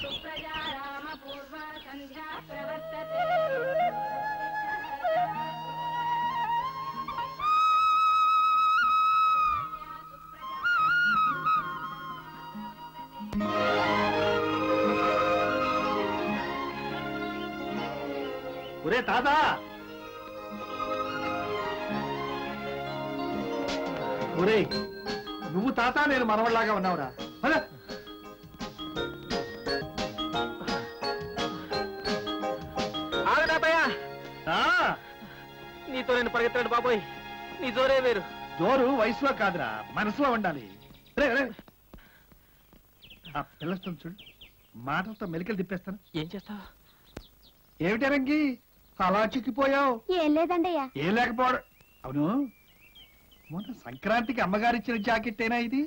ఒరే తాత, ఒరే నువ్వు తాత, నేను మనవళ్ళలాగా ఉన్నావురా. నీతో నేను పరిగెత్తాడు బాబోయ్, నీ జోరే వేరు. జోరు వయసులో కాదురా, మనసులో ఉండాలి. ఆ పిల్లతో చూడు, మాటలతో మెలికలు తిప్పేస్తాను. ఏం చేస్తావు? ఏమిటి రంగి అలా చిక్కిపోయావు? ఏం లేదండయ్యా. ఏం లేకపోవడం. అవును, మొన్న సంక్రాంతికి అమ్మగారిచ్చిన జాకెట్ ఏనా ఇది?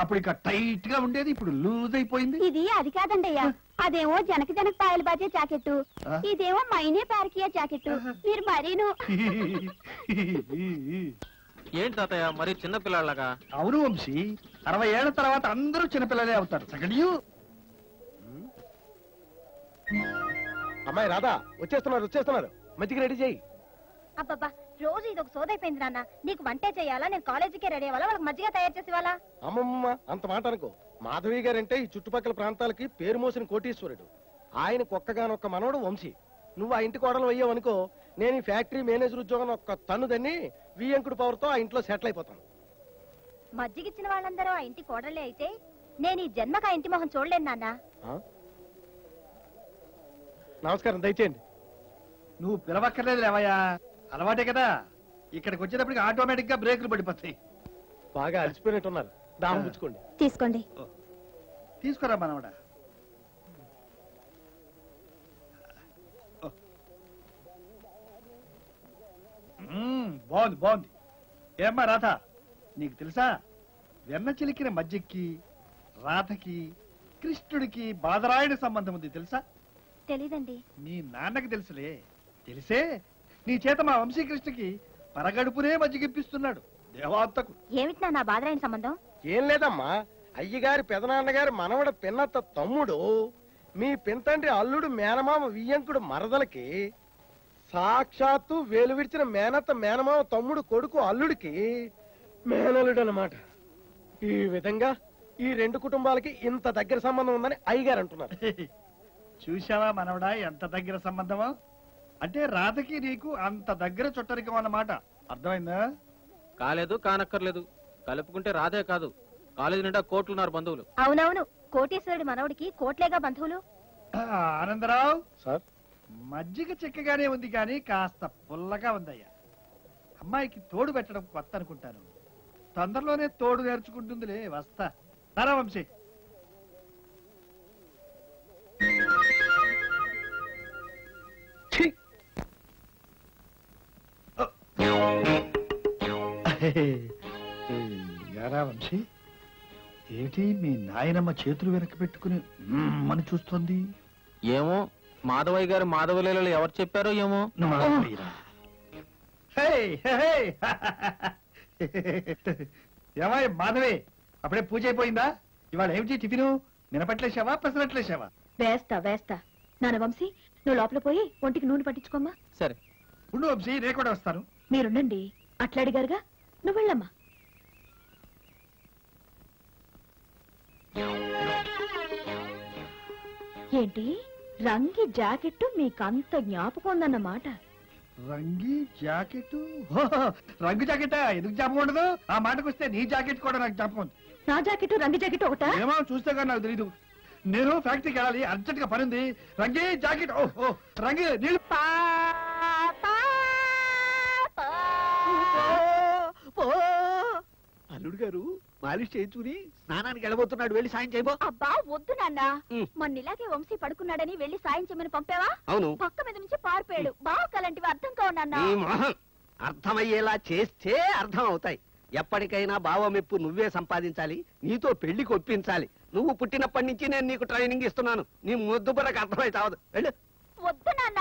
అప్పుడు ఇక టైట్ గా ఉండేది, ఇప్పుడు లూజ్ అయిపోయింది. ఇది అది కాదండయ్యా, అదేమో జనక జనక పాయలు బాజే జాకెట్టు, ఇదేమో మైనే పార్కియా జాకెట్టు. మీరు మరీను. ఏంటి తాతయ్య మరి చిన్న పిల్లలాగా? అవును వంశీ, 60 ఏళ్ల తర్వాత అందరూ చిన్నపిల్లలే అవుతారు. సగడియు అమ్మాయి రాధా, వచ్చేస్తున్నారు. మంచిగా రెడీ చేయి. అబ్బబ్బా, రోజు ఇది ఒక సోదైపోయింది నాన్న. నీకు వంటే చేయాలా, నేను కాలేజీకే రెడీ అవ్వాలా, వాళ్ళకి మజ్జిగ తయారు చేసి ఇవ్వాలా? అమ్మమ్మ, అంత మాట అనుకో. మాధవి గారంటే ఈ చుట్టుపక్కల ప్రాంతాలకి పేరు మోసిన కోటీశ్వరుడు. ఆయన ఒక్కగానొక్క మనవడు వంశీ. నువ్వు ఆ ఇంటి కోడలు అయ్యావు అనుకో, నేను ఈ ఫ్యాక్టరీ మేనేజర్ ఉద్యోగం ఒక్క తన్నుదన్ని వియంకుడు పవర్ తో ఆ ఇంట్లో సెటిల్ అయిపోతాను. మజ్జిగిచ్చిన వాళ్ళందరూ ఆ ఇంటి కోడలే అయితే నేను ఈ జన్మకు ఆ ఇంటి మొహం చూడలేను నాన్న. నమస్కారం, దయచేయండి. నువ్వు పిలవక్కర్లేదు లేవయ్యా, అలవాటే కదా. ఇక్కడికి వచ్చేటప్పటికి ఆటోమేటిక్ గా బ్రేకులు పడిపోతాయి. బాగా అలసిపోయినట్టున్నారు, దాహం పుచ్చుకోండి. తీసుకోండి. తీసుకోరా మనవడా. బాగుంది. ఏమ్మా రాధ, నీకు తెలుసా వెన్న చిలికిన మజ్జికి రాధకి కృష్ణుడికి బాదరాయుడి సంబంధం ఉంది తెలుసా? తెలీదండి. మీ నాన్నకి తెలుసులే. తెలిసే నీ చేత మా వంశీకృష్ణకి పరగడుపునే మజ్జిగిప్పిస్తున్నాడు దేవాంతకు. ఏమిటి నా బాదరాయని సంబంధం? ఏం లేదమ్మా, అయ్యగారి పెదనాన్నగారి మనవడ పిన్నత్త తమ్ముడు మీ పింతండ్రి అల్లుడు మేనమామ వియ్యంకుడు మరదలకి సాక్షాత్తు వేలు విడిచిన మేనత్త మేనమామ తమ్ముడు కొడుకు అల్లుడికి మేనల్లుడు అన్నమాట. ఈ విధంగా ఈ రెండు కుటుంబాలకి ఇంత దగ్గర సంబంధం ఉందని అయ్యగారు అంటున్నారు. చూశావా మనవడా ఎంత దగ్గర సంబంధమో? అంటే రాధకి నీకు అంత దగ్గర చుట్టరికం అన్నమాట. అర్థమైందా? కాలేదు, కానక్కర్లేదు. కలుపుకుంటే రాధే కాదు, కాలేజీ నిండా కోట్లున్నారు బంధువులు. అవునవును, కోటేశ్వరుడి మనవడికి కోట్లేగా బంధువులు. ఆనందరావు సార్, మజ్జిగ చిక్కగానే ఉంది కానీ కాస్త పుల్లగా ఉందయ్యా. అమ్మాయికి తోడు పెట్టడం కొత్త అనుకుంటాను. తొందరలోనే తోడు నేర్చుకుంటుందిలే. వస్తా. సరే వంశీ. యారా వంశీ, ఏమిటి మీ నాయనమ్మ చేతులు వెనక్కి పెట్టుకుని మన చూస్తోంది? ఏమో, మాధవయ్య గారు మాధవలీలలో ఎవరు చెప్పారో ఏమో. ఏమా మాధవే, అప్పుడే పూజ అయిపోయిందా? ఇవాళ ఏమిటి టిఫిను? మినపట్లేసావా, పెసరట్లేసావా? వేస్తా. నాన్న వంశీ, నువ్వు లోపల పోయి ఒంటికి నూనె పట్టించుకోమ్మా. సరే ఉండు వంశీ, నే కూడా వస్తాను. మీరుండండి, అట్లా అడిగారుగా, నువ్వు వెళ్ళమ్మా. ఏంటి రంగి జాకెట్టు మీకంత జ్ఞాపకం ఉందన్నమాట? రంగి జాకెట్? రంగు జాకెటా? ఎందుకు జ్ఞాపకం ఉండదు? ఆ మాటకు వస్తే నీ జాకెట్ కూడా నాకు జ్ఞాపకం ఉంది. నా జాకెట్ రంగు జాకెట్ ఒకటా? ఏమో చూస్తే కానీ నాకు తెలీదు. నేను ఫ్యాక్టరీకి వెళ్ళాలి, అర్జెంట్ గా పని ఉంది. రంగి జాకెట్. ఓ రంగి నీళ్ళు. అల్లుడు గారు మాలిష్ చేయించుకుని స్నానానికి వెళ్ళబోతున్నాడు, వెళ్ళి సాయం చేయబో. అబ్బా వద్దు నాన్న, మొన్న ఇలాగే వంశీ పడుకున్నాడని వెళ్ళి సాయం చేయమని పంపావా? అవును, పక్క మీద నుంచి పారిపోయాడు. బాగా కలంటివి అర్థం కావు నాన్న. అర్థమయ్యేలా చేస్తే అర్థం అవుతాయి. ఎప్పటికైనా బావ మెప్పు నువ్వే సంపాదించాలి, నీతో పెళ్లి కొప్పించాలి. నువ్వు పుట్టినప్పటి నుంచి నేను నీకు ట్రైనింగ్ ఇస్తున్నాను. నీ ముద్దు బుర్రకు అర్థమైతావదు. వెళ్ళు. వద్దు నాన్న,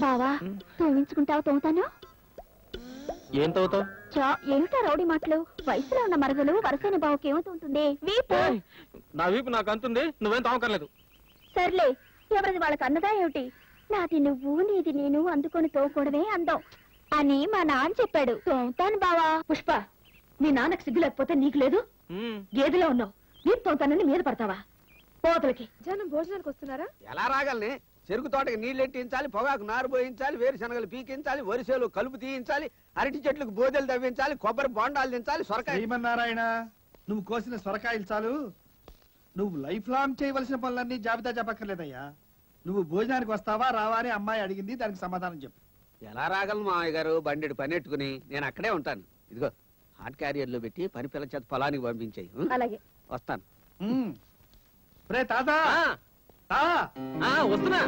బావా తోమించుకుంటావు? తోముతాను. ఏం తవ్వుతావు? ఏమిటా రౌడీ మాటలు? వయసులో ఉన్న మరదలు వరసైన బావుకి ఏమవుతుంటుంది? వీపు. నా వీపు నాకు అంతుంది, నువ్వేం తవ్వకర్లేదు. సర్లే, ఎవరిది వాళ్ళకి అన్నదా ఏమిటి? నాది నువ్వు నీది నేను అందుకొని తోకూడమే అందం అని మా నాన్న చెప్పాడు. తోతాను బావా. పుష్ప, నీ నాన్నకు సిగ్గు లేకపోతే నీకు లేదు? గేదెలో ఉన్నావు, వీపు తోతానని మీద పడతావా? పోతలకి జనం భోజనానికి వస్తున్నారా? ఎలా రాగలనే? చెరుకు తోటకి నీళ్ళెట్టించాలి, పొగాకు నారు పోయించాలి, వేరుశనగలు పీకించాలి, వరిసేలు కలుపు తీయించాలి, అరటి చెట్లకు బోదెలు తవ్వించాలి, కొబ్బరి బొండాలు దించాలి, సొరకాయ. శ్రీమన్నారాయణ, నువ్వు కోసిన సొరకాయలు చాలు. నువ్వు లైఫ్ లాంగ్ చేయవలసిన పనులన్నీ జాబితా చెప్పక్కర్లేదయ్యా. నువ్వు భోజనానికి వస్తావా రావా అని అమ్మాయి అడిగింది, దానికి సమాధానం చెప్పు. ఎలా రాగలను మామయ్య గారు? బండెడు పనెట్టుకుని నేను అక్కడే ఉంటాను. ఇదిగో హాట్ క్యారియర్ లో పెట్టి పని పిల్ల చేత పొలానికి పంపించాయి. అలాగే వస్తాను. రే తాత, వస్తున్నా.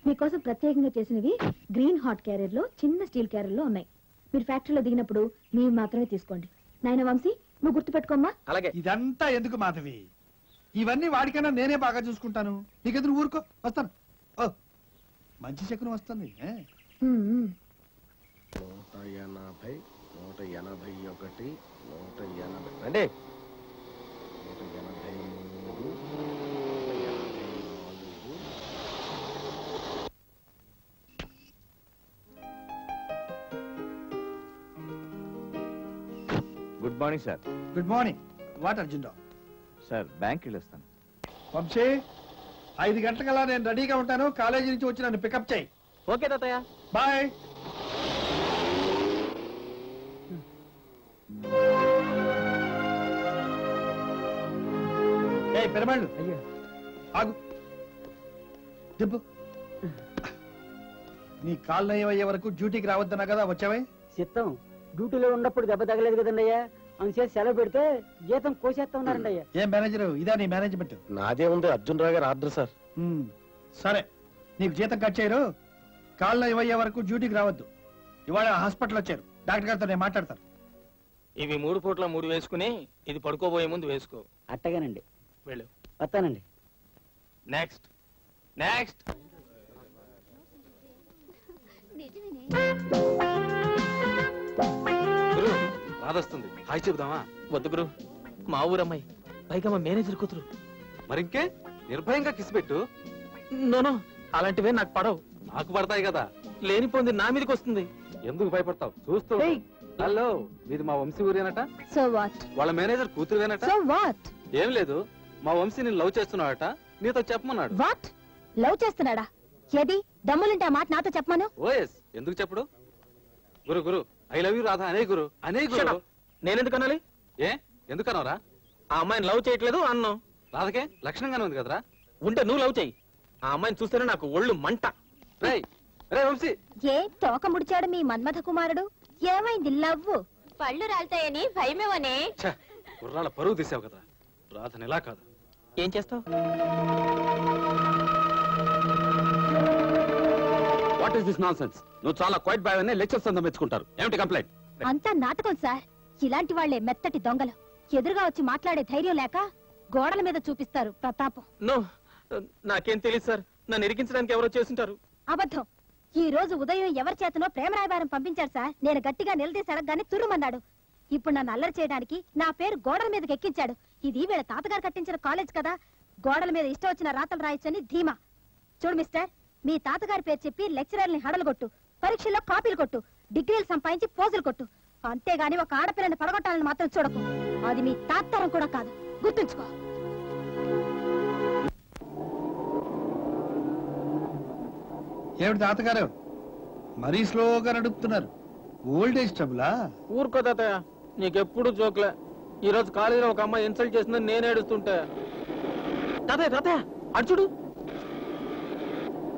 మీకోసం ప్రత్యేకంగా చేసినవి గ్రీన్ హాట్ క్యారియర్ లో చిన్న స్టీల్ క్యారియర్ లో ఉన్నాయి. మీరు ఫ్యాక్టరీలో దిగినప్పుడు మీరు మాత్రమే తీసుకోండి. నాయన వంశీ, నువ్వు గుర్తుపెట్టుకోమ్మా. అలాగే. ఇదంతా ఎందుకు మాధవి? ఇవన్నీ వాడికైనా నేనే బాగా చూసుకుంటాను. నీకెదురు ఊరుకో, వస్తాను. ఓ మంచి శకునం వస్తుంది. 180, 181, 180 అంటే 183, 184. Good morning sir. Good morning. What Arjun? Sir bank వెళ్ళొస్తాను. వంశీ, 5 గంటలకల్లా నేను రెడీగా ఉంటాను. కాలేజీ నుంచి వచ్చి నన్ను పికప్ చేయి. ఓకే తాతయ్య. బాయ్. పెరమాళ్ళు ఆగు, దిబ్బు. నీ కాళ్ళు నయ్యే వరకు డ్యూటీకి రావద్దన్నా కదా, వచ్చావే? చిత్తం డ్యూటీలో ఉన్నప్పుడు దెబ్బ తగలేదు కదండి అయ్యా, అందుచేసి సెలవు పెడితే జీతం కోసేస్తా ఉన్నారండి అయ్యా. ఏం మేనేజర్, ఇదా నీ మేనేజ్మెంట్? నాదే ఉంది, అర్జున్ రావు గారు ఆర్డర్ సార్. సరే, నీకు జీతం కట్ చేయరు. కాళ్ళు నయ్యే వరకు డ్యూటీకి రావద్దు. ఇవాళ హాస్పిటల్ వచ్చారు, డాక్టర్ గారితో నేను మాట్లాడతాను. ఇవి 3 పూట్ల 3 వేసుకుని ఇది పడుకోబోయే ముందు వేసుకో. అట్టగానండి, వెళ్ళు. వస్తానండి. Next next. గురు రాదొస్తుంది, హాయ్ చెబుదామా? వద్దు గురు, మా ఊరమ్మాయి, పైగా మా మేనేజర్ కూతురు. మరింకే నిర్భయంగా కిస్ పెట్టు. నోనో, అలాంటివే నాకు పడవు. నాకు పడతాయి కదా. లేనిపోంది నా మీదకి వస్తుంది. ఎందుకు భయపడతావు? చూస్తూ. హలో, మీది మా వంశీ ఊరేనట. So what? వాళ్ళ మేనేజర్ కూతురువేనట. So what? ఏం లేదు, మా వంశీ నేను లవ్ చేస్తున్నాడట, నీతో చెప్పమన్నాడు. వాట్? లవ్ చేస్తున్నాడా? ఏది దమ్ములుంటే ఆ మాట నాతో చెప్పమను. ఓఎస్, ఎందుకు చెప్పడు? గురు గురు, ఐ లవ్ యూ రాధా అనే గురు, అనే గురు. నేనెందుకు అనాలి? ఏ ఎందుకనవరా? ఆ అమ్మాయిని లవ్ చేయట్లేదు అన్నావు. రాధకే లక్షణంగానే ఉంది కదరా. ఉంటే నువ్వు లవ్ చెయ్యి. ఆ అమ్మాయిని చూస్తేనే నాకు ఒళ్ళు మంట. రేయ్ రే వంశీ. ఏ తోక ముడిచాడు మీ మన్మథ కుమారుడు? ఏమైంది? లవ్వు పళ్ళు రాలుతాయని భయమేవనే. కుర్రాళ్ళ పరువు తీసావు కదా, రాధని ఎలా కాదు. ఏం చేస్తావు? What is this nonsense? నువ్వు చాలా క్వైట్ బాయ్ అని లెక్చర్స్ అంతా మెచ్చుకుంటారు. ఏమిటి కంప్లైంట్? అంతా నాటకం సార్. ఇలాంటి వాళ్లే మెత్తటి దొంగలు. ఎదురుగా వచ్చి మాట్లాడే ధైర్యం లేక గోడల మీద చూపిస్తారు ప్రతాపం. నో, నాకేం తెలియదు సార్. నన్ను ఇరికించడానికి ఎవరో చేస్తుంటారు. అబద్ధం. ఈ రోజు ఉదయం ఎవరి చేతనో ప్రేమ రాయబారం పంపించారు సార్. నేను గట్టిగా నిలదీసి అడగగానే తుర్రుమన్నాడు. ఇప్పుడు నన్ను అల్లరి చేయడానికి నా పేరు గోడల మీదకి ఎక్కించాడు. ఇది వీళ్ళ తాతగారు కట్టించిన కాలేజ్ కదా, గోడల మీద ఇష్టం వచ్చిన రాతలు రాయొచ్చని ధీమా. చూడు మిస్టర్, మీ తాతగారి పేరు చెప్పి లెక్చరర్ని హడలు కొట్టు, పరీక్షల్లో కాపీలు కొట్టు, డిగ్రీలు సంపాదించి పోజులు కొట్టు. అంతేగాని ఒక ఆడపిల్లని పడగొట్టాలని మాత్రం చూడకు. అది మీ తాతరం కూడా కాదు, గుర్తుంచుకో. ఏమిటి తాతగారు మరీ స్లోగా నడుపుతున్నారు? ఓల్డేజ్ ట్రబులా? ఊరుకో తాతయ్య, నీకెప్పుడు జోక్లే. ఈ రోజు కాలేజీలో ఒక అమ్మాయి ఇన్సల్ట్ చేసిందని నేను ఏడుస్తుంటే. తాతయ్య తాతయ్య అటు చూడు,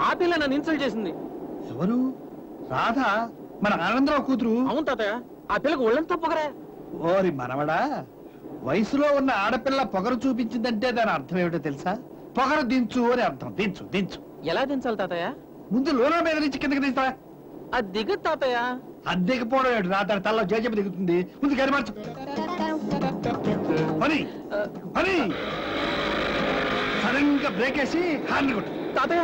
ఆ పిల్ల నన్ను ఇన్సల్ట్ చేసింది. ఎవరు? రాధా, మన ఆనందరావు కూతురు. అవును తాతయ్య, ఆ పిల్లకు ఒళ్ళంతా పొగరే. ఓరి మనవడా, వయసులో ఉన్న ఆడపిల్ల పొగరు చూపించిందంటే దాని అర్థం ఏమిటో తెలుసా? పొగరు దించు అని అర్థం. దించు దించు. ఎలా దించాలి తాతయ్య? ముందు లోన మీద నుంచి కిందకి దించా. అది దిగదు తాతయ్య. అది దిగపోవడం ఏమిటి? రా, దాని తల్ల జేజప్ప దిగుతుంది. ముందు గడి మార్చు. పని పని. సరే సడన్ గా బ్రేక్ వేసి హార్న్ కొట్టు. తాతయ్య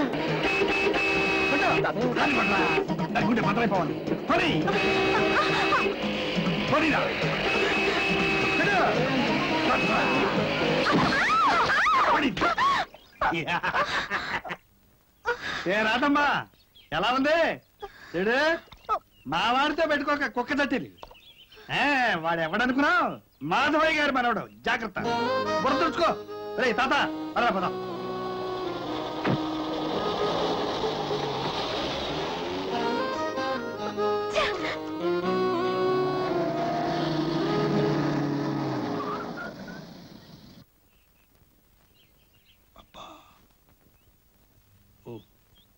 హార్న్ కొట్టరా, అనుకుంటే మంత్రైపోవాలి. పడి పడిరా. ఏ రాదమ్మా, ఎలా ఉంది చెడు? మా వాడితో పెట్టుకోక కుక్క తట్టిలి. వాడు ఎవడనుకున్నావు? మాధవయ్య గారు మనవడు. జాగ్రత్త, బుర్ర తుడుచుకో. రే తాత పదా పదా.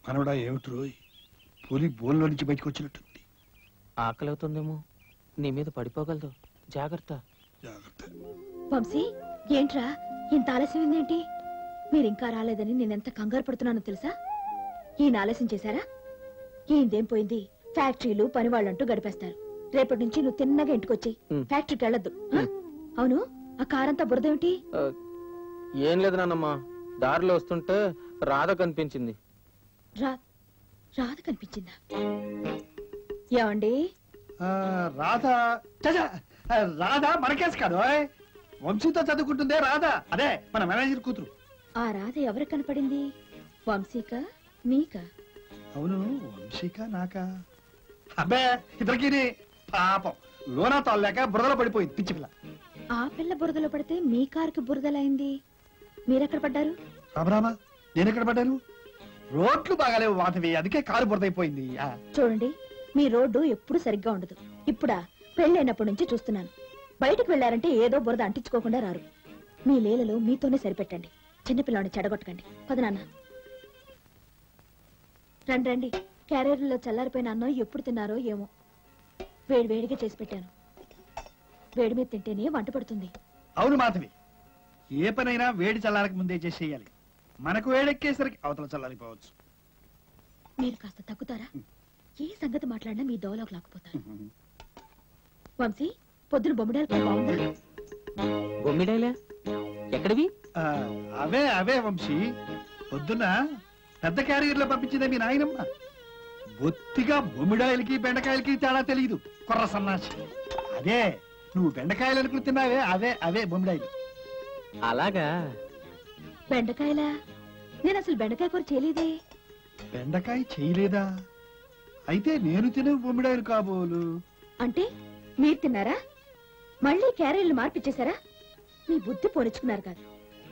మనవడా ఏమిటి రోయ్, పులి బోన్లో నుంచి బయటకు వచ్చినట్టుంది. ఆకలి అవుతుందేమో, నీ మీద పడిపోగలదు. జాగ్రత్త. వంశీ, ఏంట్రా ఇంత ఆలస్యం ఏంటి? మీరింకా రాలేదని నేనెంత కంగారు పడుతున్నానో తెలుసా? ఈయన ఆలస్యం చేశారా? ఈయనదేం పోయింది? ఫ్యాక్టరీలు పని వాళ్ళంటూ గడిపేస్తారు. రేపటి నుంచి నువ్వు తిన్నగా ఇంటికొచ్చి ఫ్యాక్టరీకి వెళ్ళొద్దు. అవును, ఆ కారంతా బురదేమిటి? ఏం లేదు నాన్నమ్మా, దారిలో వస్తుంటే రాధ కనిపించింది. రాధ కనిపించిందా? ఏమండి? రాధ రాధ మనకేసి కాదు, వంశీతో చదువుకుంటుందే రాధ. అదే మన మేనేజర్ కూతురు. ఆ రాధ ఎవరు కనపడింది? వంశీక నీకా? అవును, వంశీక నాకా? అబ్బే ఇద్దరికి పాపం లోనా తోలేక బురదలో పడిపోయింది పిచ్చి పిల్ల. ఆ పిల్ల బురదలో పడితే మీ కారుకి బురదలైంది. మీరెక్కడ పడ్డారు? రామరామా, నేనెక్కడ పడ్డాను? రోడ్లు బాగాలేవు వాటివి, అందుకే కారు బురదైపోయింది. చూడండి, మీ రోడ్డు ఎప్పుడు సరిగ్గా ఉండదు. ఇప్పుడా? పెళ్ళైనప్పటి నుంచి చూస్తున్నాను. బయటకు వెళ్లారంటే ఏదో బురద అంటించుకోకుండా రారు. మీ లీలలో మీతోనే సరిపెట్టండి. చిన్నపిల్లాన్ని చెడగొట్టకండి. పద నాన్న. రండి రండి. క్యారియర్లో చల్లారిపోయిన అన్నం ఎప్పుడు తిన్నారో ఏమో, వేడి వేడిగా చేసి పెట్టాను. వేడి మీద తింటేనే వంట పడుతుంది. అవును మాధవి, ఏ పనైనా వేడి చల్లారక ముందే చేసేయాలి. మనకు వేడెక్కేసరికి అవతల చల్లారిపోవచ్చు. మీరు కాస్త తగ్గుతారా? ఏ సంగతి మాట్లాడినా మీ దోవలోకి లాక్కుపోతారు. వంశీ, పొద్దున బొమ్మిడాలు బాగుందా? బొమ్మిడాయలే ఎక్కడివి? అవే అవే వంశీ, పొద్దున్న పెద్ద క్యారియర్లో పంపించిందే మీ నాయనమ్మ. బొత్తిగా బొమ్మిడాయలకి బెండకాయలకి తేడా తెలియదు, కొర్ర సన్నాసి. అదే నువ్వు బెండకాయలు అనుకుని తిన్నావే, అవే అవే బొమ్మిడాయలు. అలాగా? బెండకాయలా? నేను అసలు బెండకాయ కూర చేయలేదే. బెండకాయ చేయలేదా? అయితే నేను తినే బొమ్మిడాయలు కాబోలు. అంటే మీరు తిన్నారా? మళ్ళీ క్యారియర్లు మార్పిచ్చేశారా? మీ బుద్ధి పోనిచ్చుకున్నారు కాదు.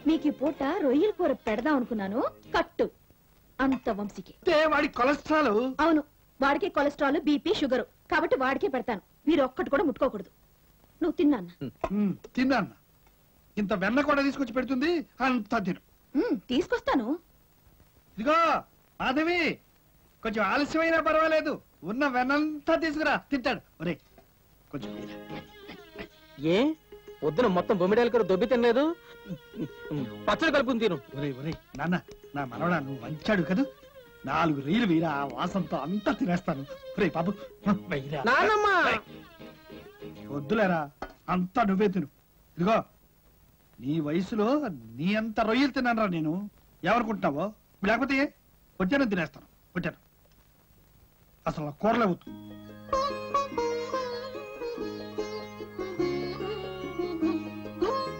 మీకు ఈ పూట రొయ్యల కూర పెడదాం అనుకున్నాను. కట్టు అంత వంశీకి. వాడి కొలెస్ట్రాల్. అవును, వాడికి కొలెస్ట్రాల్, బీపీ, షుగర్. కాబట్టి వాడికే పెడతాను. మీరు ఒక్కటి కూడా ముట్టుకోకూడదు. నువ్వు తిన్నా. ఇంత వెన్న కూడా తీసుకొచ్చి పెడుతుంది, అంత తిను. తీసుకొస్తాను. ఇదిగో మాధవి, కొంచెం ఆలస్యమైనా పర్వాలేదు, ఉన్న వెన్నంతా తీసుకురా, తింటాడు. ఒరే కొంచెం ఏ వద్దున మొత్తం బొమ్మిడాయల కూర దొబ్బి తినలేదు, పచ్చడి కలుపుని తిను. ఒరే ఒరే నాన్న, నా మనవడా, నువ్వు మంచాడు కదా, 4 రీలు వీరా, ఆ వాసంతో అంతా తినేస్తాను. ఒరే బాబు వద్దులేరా, అంతా నువ్వే తిను. ఇదిగో నీ వయసులో నీ అంత రొయ్యలు తిన్నానరా నేను. ఏమనుకుంటున్నావో? లేకపోతే వచ్చాను తినేస్తాను. వచ్చాను అసలు కూరలే వద్దు.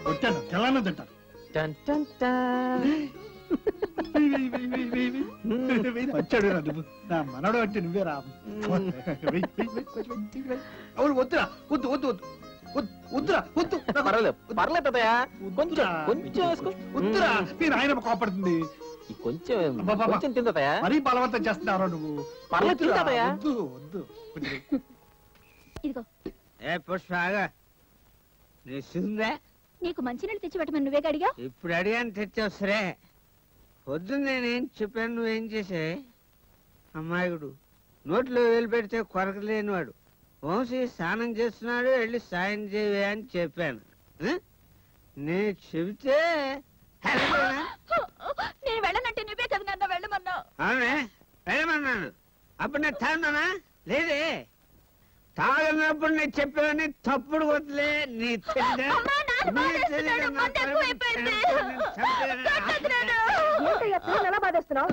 వచ్చాను తెల్లాను తింటాను. వచ్చాడు రా నువ్వు, నా మనడు అంటే నువ్వే రా. అవును వద్దురా, వద్దు వద్దు వద్దు వద్దురా, వద్దు. పర్లేదు వద్దురా, మీ నాయనమ్మ కోపడుతుంది. కొంచెం తిందతయా, మరీ బలవంతం చేస్తున్నారా నువ్వు. పర్లేదు వద్దు వద్దు. ఇదిగో పుష్పగా నీకు మంచినీళ్ళు తెచ్చి పెట్టమని నువ్వే అడిగా. ఇప్పుడు అడిగాను, తెచ్చొస్తరే. పొద్దున్న నేనేం చెప్పాను, నువ్వేం చేసే? అమ్మాయిగుడు నోట్లో వేలు పెడితే కొరకలేనివాడు. వంశీ స్నానం చేస్తున్నాడు, వెళ్ళి సాయం చేయవే అని చెప్పాను. నేను చెబితే నేను వెళ్ళనంటే నువ్వే కదా నన్ను వెళ్ళమన్నా. అవునే వెళ్ళమన్నాను. అప్పుడు నేను తాగున్నానా? లేదే. తాగినప్పుడు నేను చెప్పావని తప్పుడు వద్దులే. నీ తెలియదు. చేస్తున్నావు?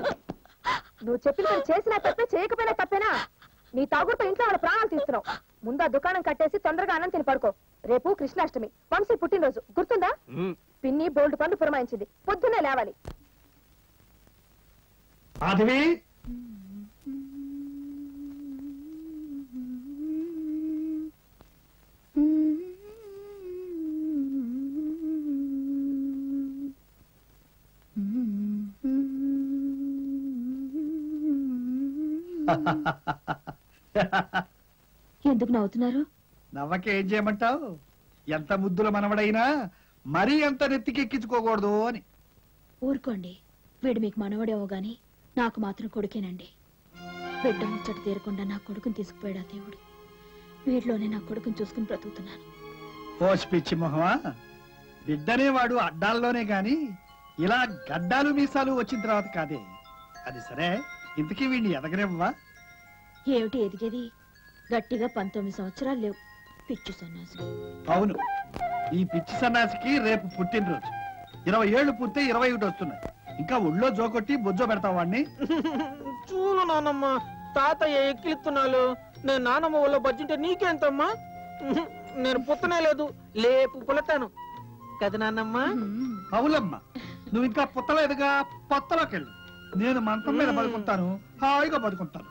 నువ్వు చెప్పిన పని చేసినా తప్పే, చేయకపోయినా తప్పేనా? నీ తాగుడుతో ఇంట్లో వాళ్ళ ప్రాణాలు తీస్తున్నావు. ముందు ఆ దుకాణం కట్టేసి తొందరగా అన్నం తిని పడుకో. రేపు కృష్ణాష్టమి, వంశీ పుట్టినరోజు, గుర్తుందా? పిన్ని బోల్డ్ పనులు పురమాయించింది, పొద్దున్నే లేవాలి. మాధవి, ఎందుకు నవ్వుతున్నారు? నవ్వకే ఏం చేయమంటావు? ఎంత ముద్దుల మనవడైనా మరీ ఎంత నెత్తికెక్కించుకోకూడదు అని. ఊరుకోండి, వీడు మీకు మనవడేవో గాని నాకు మాత్రం కొడుకేనండి. బిడ్డ ముచ్చట తీరకుండా నా కొడుకుని తీసుకుపోయాడా దేవుడు. వీడిలోనే నా కొడుకుని చూసుకుని బ్రతుకుతున్నాను. ఓసి పిచ్చి మొహమా, బిడ్డనే వాడు అడ్డాల్లోనే గాని ఇలా గడ్డాలు మీసాలు వచ్చిన తర్వాత కాదే. అది సరే, ఇంతకీ వీడిని ఎదగనివ్వా? ఏమిటి ఎదిగేది? గట్టిగా 19 సంవత్సరాలు లేవు. పిచ్చి సన్నాసి. అవును, ఈ పిచ్చి సన్నాసికి రేపు పుట్టినరోజు. 20 ఏళ్లు పూర్తి 21 వస్తున్నాయి. ఇంకా ఒళ్ళో జోకొట్టి బొజ్జో పెడతావు వాడిని. చూడు నానమ్మ, తాతయ్య ఎక్కిలిస్తున్నాడు. నేను నానమ్మ ఒళ్ళో బజ్జింటే నీకేంతమ్మా? నేను పుత్తనే లేదు, లేపు పులతాను కదా నాన్నమ్మ. అవులమ్మా, నువ్వు ఇంకా పుత్తలేదుగా, పొత్తలోకి వెళ్ళు. నేను మంచం మీద పడుకుంటాను, హాయిగా పడుకుంటాను.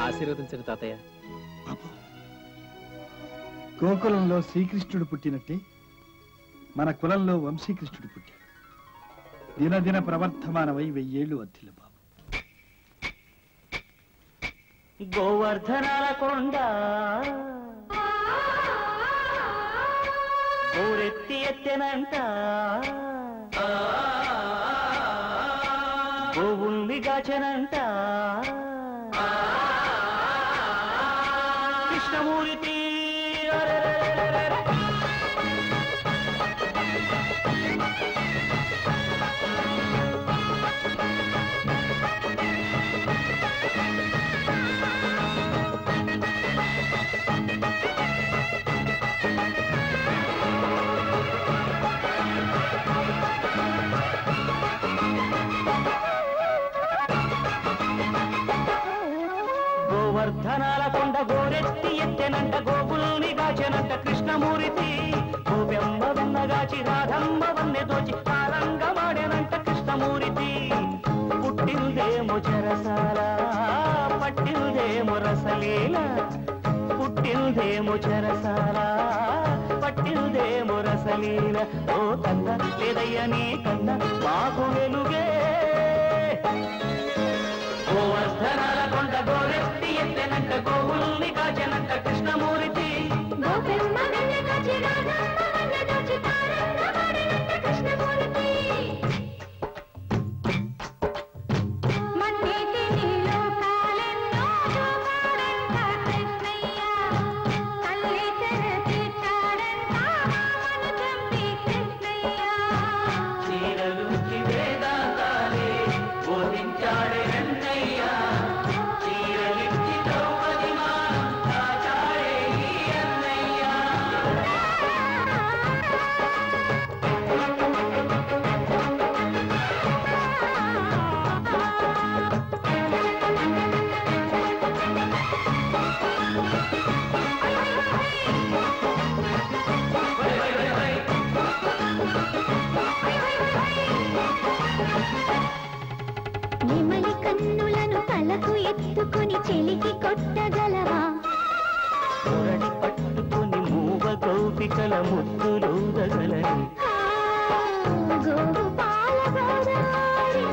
ఆశీర్వదించండి తాతయ్య. గోకులంలో శ్రీకృష్ణుడు పుట్టినట్టే మన కులంలో వంశీకృష్ణుడు పుట్టాడు. దినదిన ప్రవర్ధమానమై 1000 ఏళ్లు వర్ధిల్ల బాబు. గోవర్ధనాల కొండ ఊరెత్తి ఎత్తెనంట, గోవుల్ని గాచెనంట, కృష్ణమూర్తి గోవర్ధనాల కొండ గోరెత్తి ఎత్తెనంట, గోకుల్ని గాచెనంట కృష్ణమూర్తి. గోపెమ్మ వెన్నగాచి రాధమ్మ వన్నె దోచి ఆరంగమాడెనంట కృష్ణమూర్తి. పుట్టిందేమో చెరసాల, పట్టిందేమో రసలీల. పుట్టిందేమో చెరసాల, పట్టిందేమో రసలీల. ఓ కన్న లేదయ్య నీ కన్న మాకు వెలుగే. గోవర్ధనాల కొండ గోరెత్తి ఎత్తెనంట, గోవుల్ని కాచెనంట కృష్ణమూర్తి. గోపెమ్మ వెన్నె కాచి రాధమ్మ వన్నె దోచి తారంగమాడెనంట కృష్ణమూర్తి. మన్నేటి నీలో కాలెన్నో చూపాడంట కృష్ణయ్య. తల్లి తెరచి చాడంట మామను చంపి కృష్ణయ్య. చీరలుచి వేదాంతాలే బోధించాడే కన్నులను తలకు ఎత్తుకుని చెలికి కొట్టగలవా? కొరడి పట్టుకుని మూవ గోపికల ముద్దులూదగలని. గోవు పాల గోదావరి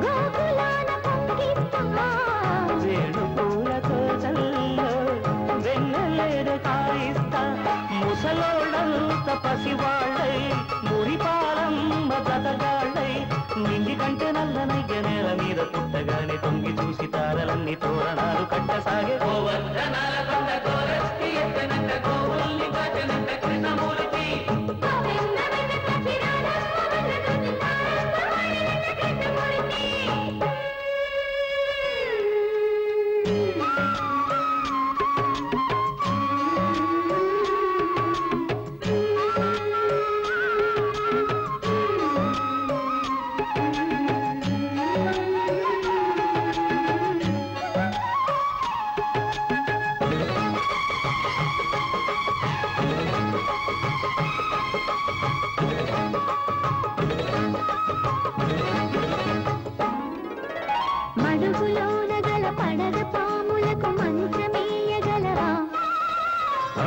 గోకులాన పొంగిస్తా. వేణుపూల తోటల్లో వెన్నెలేడ కాయిస్తా. ముసలోళ్ళంత పసివాళ్ళై మురిపాలమ్మ గతగాళ్ళై నిండి కంటే నల్లనయ్య నేల మీద పుట్టగానే తొంగి చూసి తారలన్నీ తోరణాలు కట్టసాగే. గోవర్ధనాల కొండ గోరెత్తి ఎత్తెనంట, గోవుల్ని కాచెనంట కృష్ణమూర్తి.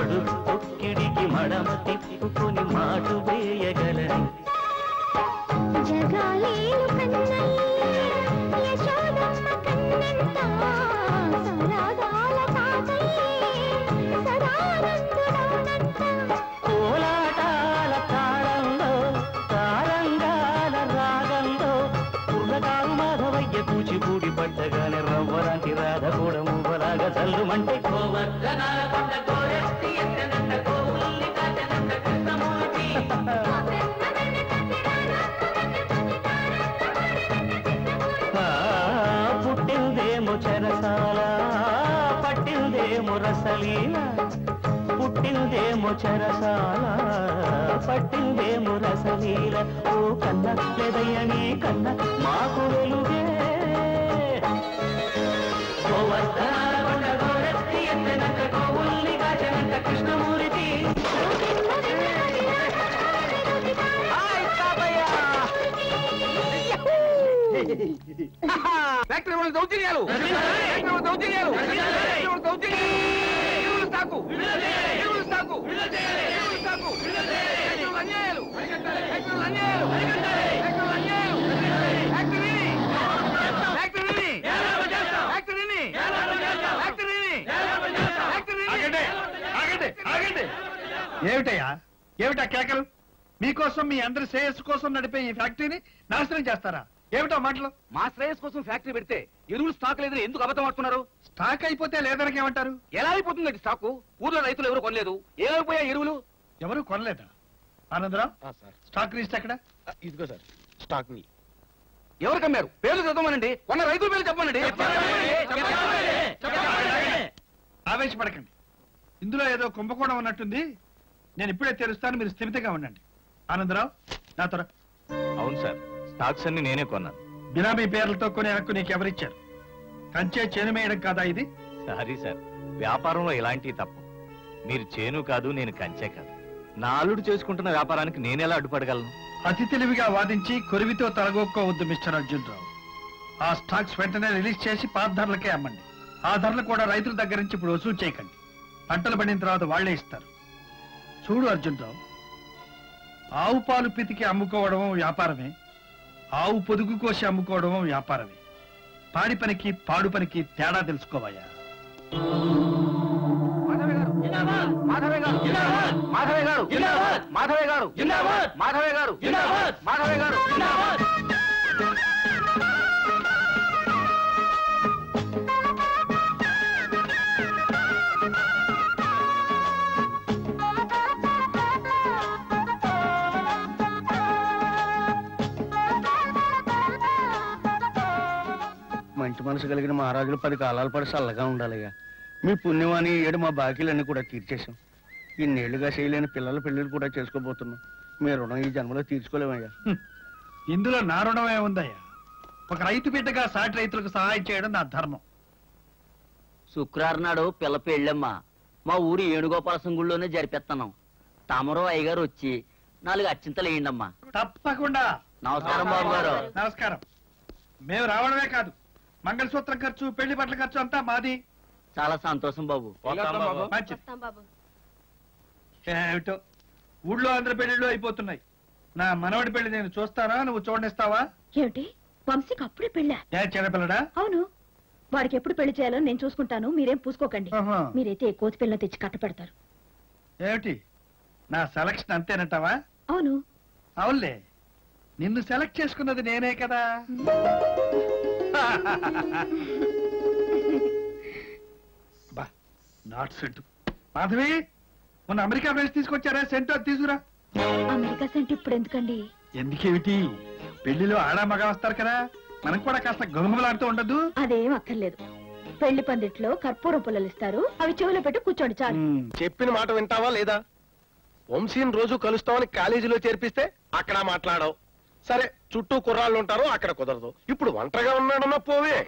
తొడు తొక్కిడికి మడమ తిప్పుకొని మాటు వేయగలని జగాలేలు కన్నయ్య యశోదమ్మ కన్నెంత సరదాల తాతయ్య సదానందుడౌనంత కోలాటాల తాళంలో తారంగాల రాగంలో పుల్లగారు మాధవయ్య కూచిపూడి పట్టగానే రవ్వలాంటి రాధ కూడా మువ్వలాగా చల్లుమంటే గోవర్ధనాల కొండ గోరెత్తి ఎత్తనంట గోవుల్ని కాచనంట కృష్ణమూర్తి పుట్టిందేమో చెరసాల పట్టిందేమో రసలీల పుట్టిందేమో చెరసాల పట్టిందేమో రసలీల ఓ కన్న లేదయ్యని కన్న మాకు వెలుగే గోవర్ధనాల కొండ గోరెత్తి ఎత్తనంట గోవుల్ని కాచనంట కృష్ణమూర్తి ఫ్యాక్టరీ వాళ్ళు దౌర్జన్యాలు దౌర్జన్యాలు ఏమిటయ్యా ఏమిటా కేకలు? మీకోసం మీ అందరి శ్రేయస్సు కోసం నడిపే ఈ ఫ్యాక్టరీని నాశనం చేస్తారా? ఏమిటో మాటలు? మా శ్రేయస్ కోసం ఫ్యాక్టరీ పెడితే ఎరువులు స్టాక్ లేదని ఎందుకు అబద్ధం ఆడుతున్నారు? స్టాక్ అయిపోతే లేదనకి ఏమంటారు? ఎలా అయిపోతుందండి స్టాకు? ఊర్లో రైతులు ఎవరు కొనలేదు, ఏమైపోయా ఎరువులు? ఎవరు కొనలేదా? ఆనందరావు, స్టాక్ లిస్ట్ ఎక్కడ? ఇదిగో సార్ స్టాక్ ని. ఎవరు కమ్మారు? పేర్లు చదవమనండి, కొన్న రైతుల పేర్లు చెప్పమనండి. ఆవేశపడకండి, ఇందులో ఏదో కుంభకోణం ఉన్నట్టుంది. నేను ఇప్పుడే తెలుస్తాను, మీరు స్థిమితంగా ఉండండి. ఆనందరావు, నా త్వర. అవును సార్, స్టాక్స్ అన్ని నేనే కొన్నాను. బినామీ పేర్లతో కొని హక్కు నీకు ఎవరిచ్చారు? కంచే చేను మేయడం కాదా ఇది? సారీ సార్, వ్యాపారంలో ఇలాంటివి తప్పు. మీరు చేను కాదు, నేను కంచే కాదు. నా అల్లుడు చేసుకుంటున్న వ్యాపారానికి నేనెలా అడ్డుపడగలను? అతి తెలివిగా వాదించి కొరివితో తలగొక్కోవద్దు మిస్టర్ అర్జున్ రావు. ఆ స్టాక్స్ వెంటనే రిలీజ్ చేసి పాత ధరలకే అమ్మండి. ఆ ధరలు కూడా రైతుల దగ్గర నుంచి ఇప్పుడు వసూలు చేయకండి. పంటలు పండిన తర్వాత వాళ్లే ఇస్తారు. చూడు అర్జున్ రావు, ఆవు పాలు పితికి అమ్ముకోవడం వ్యాపారమే, ఆవు పొదుగు కోసి అమ్ముకోవడం వ్యాపారమే. పాడి పనికి పాడు పనికి తేడా తెలుసుకోవయ్యా. మాధవే గారు, మాధవే గారు, మాధవే గారు, మాధవే గారు, మాధవే గారు. మంచి మనసు కలిగిన మహారాజులు 10 కాలాల పాటు చల్లగా ఉండాలయ్యా. మీ పుణ్యమాని ఏడు మా బాకీలన్నీ కూడా తీర్చేశాం. ఇన్నేళ్లుగా చేయలేని పిల్లల పెళ్లిళ్ళు కూడా చేసుకోబోతున్నాం. మీ రుణం ఈ జన్మలో తీర్చుకోలేమయ్యా. ఇందులో నా రుణమే ఉందయ్యా. ఒక రైతు బిడ్డగా సాటి రైతులకు సహాయం చేయడం నా ధర్మం. శుక్రవారం నాడు పిల్ల పెళ్ళమ్మా మా ఊరు ఏనుగోపాల గుళ్ళోనే జరిపిస్తున్నాం. తమరో అయ్యగారు వచ్చి 4 అచ్చింతలు వేయండమ్మా. తప్పకుండా. నమస్కారం బాబు గారు. నమస్కారం. మేము రావడమే కాదు, మంగళసూత్రం ఖర్చు, పెళ్లి బట్టల ఖర్చు అంతా మాది. చాలా సంతోషం బాబు. ఏమిటో ఊళ్ళో అందరి పెళ్లిళ్ళు అయిపోతున్నాయి. నా మనవడి పెళ్లి నేను చూస్తానా, నువ్వు చూడనిస్తావా? ఏమిటి వంశీకి అప్పుడే పెళ్ళా? చిన్నపిల్లడా? అవును, వాడికి ఎప్పుడు పెళ్లి చేయాలో నేను చూసుకుంటాను, మీరేం పూసుకోకండి. మీరైతే కోతి పిల్ల తెచ్చి కట్ట పెడతారు. ఏమిటి నా సెలక్షన్ అంతేనంటావా? అవును. అవునులే, నిన్ను సెలెక్ట్ చేసుకున్నది నేనే కదా. Not scent. మాధవి, మొన్న అమెరికా ఫ్రెండ్స్ తీసుకొచ్చారా? సెంటు అది తీసుకురా. అమెరికా సెంటు ఇప్పుడు ఎందుకండి? ఎందుకేమిటి, పెళ్లిలో ఆడా మగ వస్తారు కదా, మనకు కూడా కాస్త గొంగులాడుతూ ఉండదు. అదేం అక్కర్లేదు. పెళ్లి పందిట్లో కర్పూరం పుల్లలు ఇస్తారు, అవి చెవులో పెట్టి కూర్చోండి చాలు. చెప్పిన మాట వింటావా లేదా? వంశీని రోజు కలుస్తామని కాలేజీలో చేర్పిస్తే అక్కడ మాట్లాడవు. సరే, చుట్టూ కుర్రాళ్ళు ఉంటారు, అక్కడ కుదరదు. ఇప్పుడు ఒంటరిగా ఉన్నాడన్నా పోవే.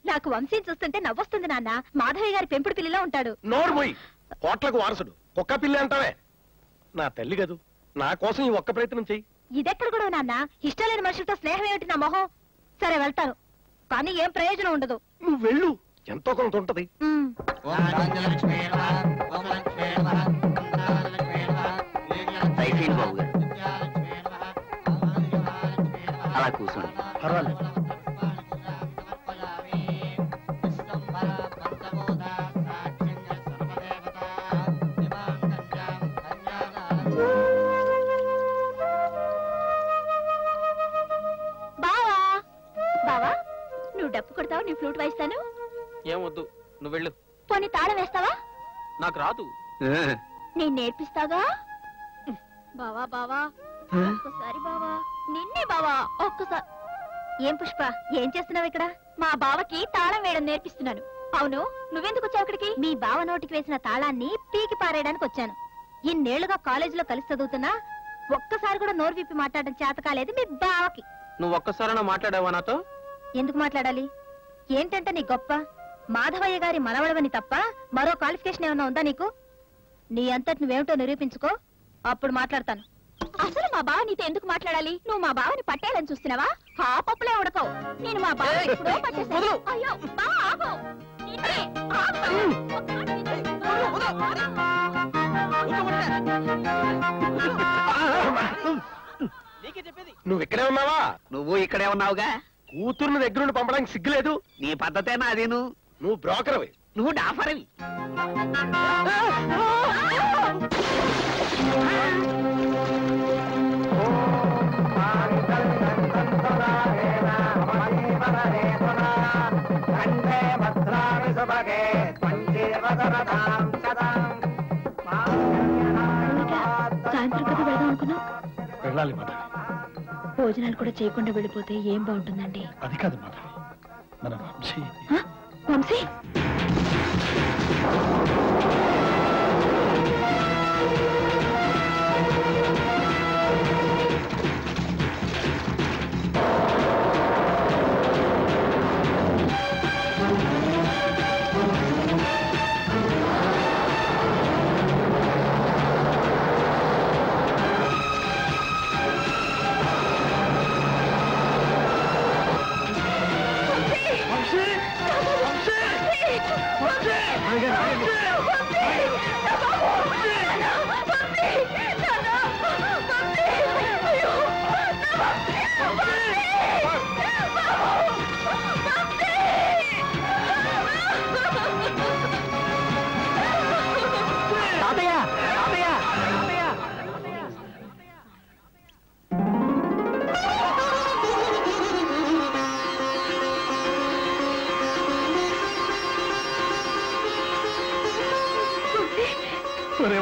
నాకు వంశీని చూస్తుంటే నవ్వొస్తుంది నాన్న. మాధవయ్య గారి పెంపుడు పిల్లిలో ఉంటాడు. నోరు పోయి, కోట్లకు వారసుడు, కుక్క పిల్లి అంటావే. నా తల్లి కదూ, నా కోసం ఈ ఒక్క ప్రయత్నం చెయ్యి. ఇదెక్కడ కూడా నాన్న, ఇష్టం లేని మనుషులతో స్నేహం ఏమిటి నా మొహం? సరే వెళ్తాను, కానీ ఏం ప్రయోజనం ఉండదు. నువ్వు వెళ్ళు, ఎంతో కొంత ఉంటది. పర్వాలేదు. బావా బావా నువ్వు డప్పు కొడతావు, నీ ఫ్లూట్ వాయిస్తాను. ఏమొద్దు, నువ్వు వెళ్ళు. పోనీ తాళం వేస్తావా? నాకు రాదు. నేను నేర్పిస్తాగా. బావా బావా ఒక్కసారి బావా, నిన్నే బావా ఒక్కసారి. ఏం పుష్ప, ఏం చేస్తున్నావు ఇక్కడ? మా బావకి తాళం వేయడం నేర్పిస్తున్నాను. అవును, నువ్వెందుకు వచ్చావు ఇక్కడికి? మీ బావ నోటికి వేసిన తాళాన్ని పీకి పారేయడానికి వచ్చాను. ఇన్నేళ్లుగా కాలేజీలో కలిసి చదువుతున్నా ఒక్కసారి కూడా నోరు విప్పి మాట్లాడడం చేత కాలేదు మీ బావకి. నువ్వు ఒక్కసారైనా మాట్లాడావా నాతో? ఎందుకు మాట్లాడాలి? ఏంటంటే నీ గొప్ప? మాధవయ్య గారి మనవడవని తప్ప మరో క్వాలిఫికేషన్ ఏమన్నా ఉందా నీకు? నీ అంతటి నువ్వేమిటో నిరూపించుకో, అప్పుడు మాట్లాడతాను. అసలు మా బావ నీతో ఎందుకు మాట్లాడాలి? నువ్వు మా బావని పట్టేయాలని చూస్తున్నావా? ఆ పప్పులే ఉడకవు. నేను మా బావ ఎప్పుడో పట్టేశాను. అయ్యో బావ ఆగు. నిన్నే, ఆగు. నువ్వు ఇక్కడే ఉన్నావా? నువ్వు ఇక్కడే ఉన్నావుగా. కూతుర్ని దగ్గరుండి పంపడానికి సిగ్గులేదు? నీ పద్ధతేనా అది? నువ్వు బ్రోకర్వి. నువ్వు డాఫర్వి. సాయంత్రం కదా వెళ్దాం అనుకున్నాం. వెళ్ళాలి మాధవి. భోజనాలు కూడా చేయకుండా వెళ్ళిపోతే ఏం బాగుంటుందండి? అది కాదు మాధవి, మన వంశీ. వంశీ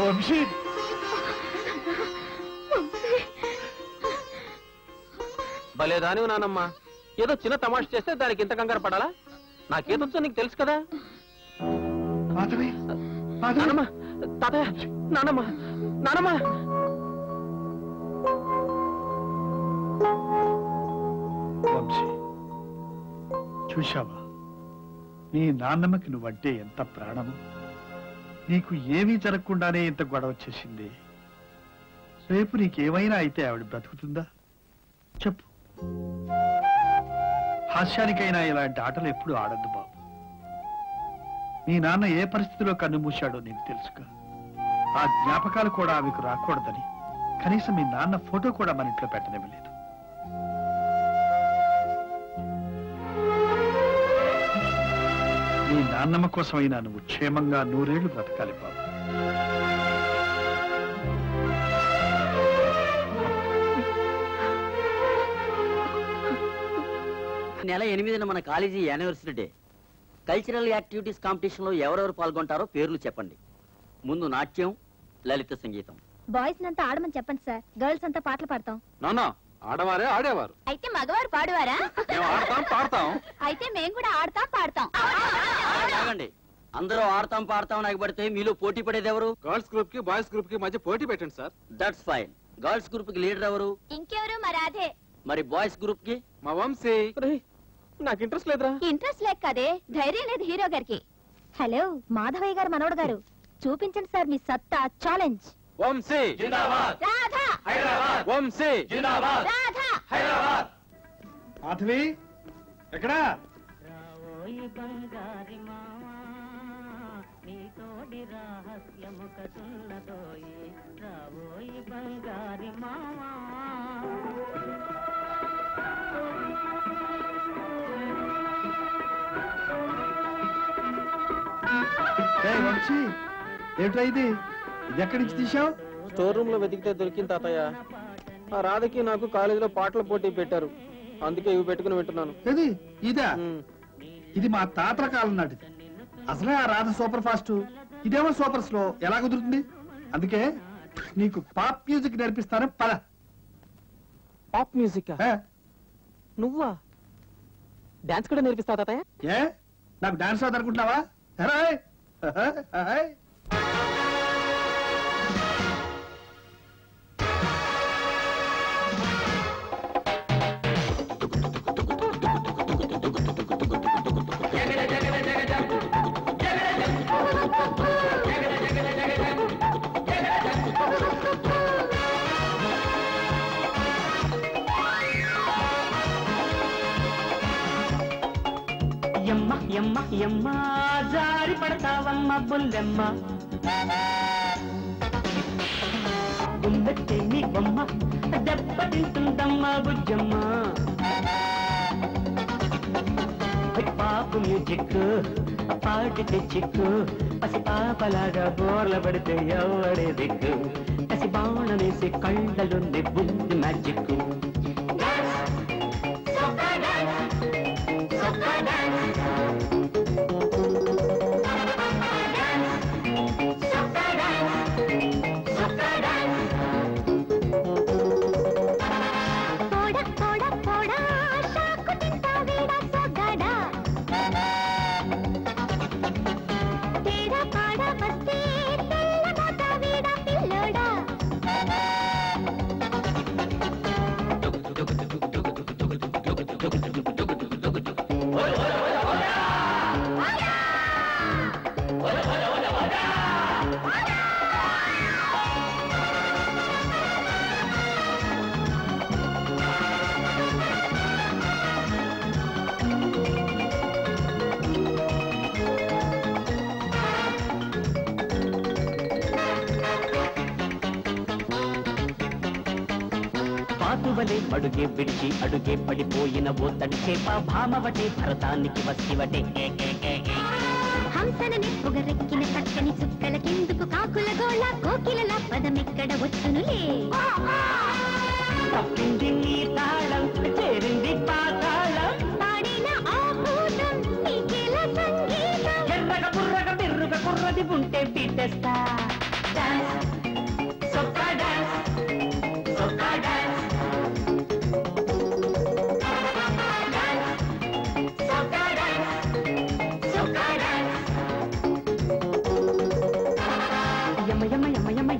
వంశీ, భలేదాని నానమ్మా. ఏదో చిన్న తమాష చేస్తే దానికి ఇంత కంగారు పడాలా? నాకేదొచ్చో నీకు తెలుసు కదా. మాధవి, నానమ్మ, తాతయ్య, నానమ్మ, నానమ్మ. వంశీ, చూశావా నీ నాన్నమ్మకి నువ్వంటే ఎంత ప్రాణము? నీకు ఏమీ జరగకుండానే ఇంత గొడవ చేసింది. రేపు నీకేమైనా అయితే ఆవిడ బ్రతుకుతుందా చెప్పు? హాస్యానికైనా ఇలాంటి ఆటలు ఎప్పుడు ఆడద్దు బాబు. మీ నాన్న ఏ పరిస్థితిలో కన్ను మూశాడో నీకు తెలుసుగా. ఆ జ్ఞాపకాలు కూడా ఆమెకు రాకూడదని కనీసం మీ నాన్న ఫోటో కూడా మన ఇంట్లో పెట్టనివ్వలేదు. నీ నాన్నమ్మ కోసమైనా నువ్వు క్షేమంగా 100 ఏళ్లు బ్రతకాలి బాబు. నెల 8న మన college anniversary day. Cultural activities competition లో ఎవరెవరు పాల్గొంటారో పేర్లు చెప్పండి. ముందు నాట్యం, లలిత సంగీతం. బాయ్స్ నంతా ఆడమని చెప్పండి సార్. గర్ల్స్ అంతా పాటలు పాడతాం. నానా, ఆడవారే ఆడేవారు. అయితే మగవారు పాడువారా? మేము ఆడతాం, పాడతాం. అయితే మేము కూడా ఆడతాం, పాడతాం. ఆగండి. అందరూ ఆడతాం పాడతాం నాకు పడితే మీలో పోటీ పడేది ఎవరు? గర్ల్స్ గ్రూప్ కి బాయ్స్ గ్రూప్ కి మధ్య పోటీ పెట్టండి sir. That's fine. Girls group కి లీడర్ ఎవరు? ఇంకెవరు? మరి అదే. మరి బాయ్స్ గ్రూప్ కి? మా వంశీ. నాకు ఇంట్రెస్ట్ లేదురా. ఇంట్రెస్ట్ లేక కదే, ధైర్యం లేదు హీరో గారికి. హలో మాధవయ్య గారు మనవడు గారు, చూపించండి సార్ మీ సత్తా. ఛాలెంజ్. వంశీ జిందాబాద్. రాధా హైదరాబాద్. వంశీ జిందాబాద్. రాధా హైదరాబాద్. మాధవి ఎక్కడా? వంశీ ఏమిట్రా ఇది ఎక్కడి నుంచి తీసావు? స్టోర్ రూమ్ లో వెతికితే దొరికింది తాతయ్య. ఆ రాధకి నాకు కాలేజీలో పాటల పోటీ పెట్టారు, అందుకే ఇవి పెట్టుకుని వింటున్నాను. ఏది ఇదా? ఇది మా తాతల కాలం నాటిది. అసలే ఆ రాధ సూపర్ ఫాస్ట్, ఇదేమో సూపర్ స్లో. ఎలా కుదురుతుంది? అందుకే నీకు పాప్ మ్యూజిక్ నేర్పిస్తాను పద. Pop music? నువ్వా డాన్స్ కూడా నేర్పిస్తావు తాతయ్య? ఏ నాకు డాన్స్ అవుతుంది అనుకుంటున్నావా? యమ్మ యమ్మ యమ్మ జారి పడతావమ్మ బుల్లెమ్మ గుండెట్టి నీ బొమ్మ దెబ్బ తింటుందమ్మ బుజ్జమ్మ పాపు మ్యూజిక్ పాటితే చిక్కు పసి పాపలాగా బోర్ల పడితే ఎవడే దిక్కు కసి బాణమేసి కళ్ళలో నెబ్బుంది మ్యాజిక్ పాతువలే అడుగే విడిచి అడుగే పడిపోయిన ఓ తడి చేప భామవటే భరతానికి వస్తివటే హంసనని పొగరెక్కిన చక్కని చుక్కల కిందుకు కాకుల గోళ కోకిలల పదమెక్కడ వచ్చునులే తప్పింది నీ తాళం చేరింది పాతాళం పాడిన ఆ భూతం నీకెల సంగీతం ఎర్రగ బుర్రగ బిర్రుగ కుర్రది ఉంటే పీటేస్తా డాన్స్ సొక్కా డాన్స్ సొక్కా డాన్స్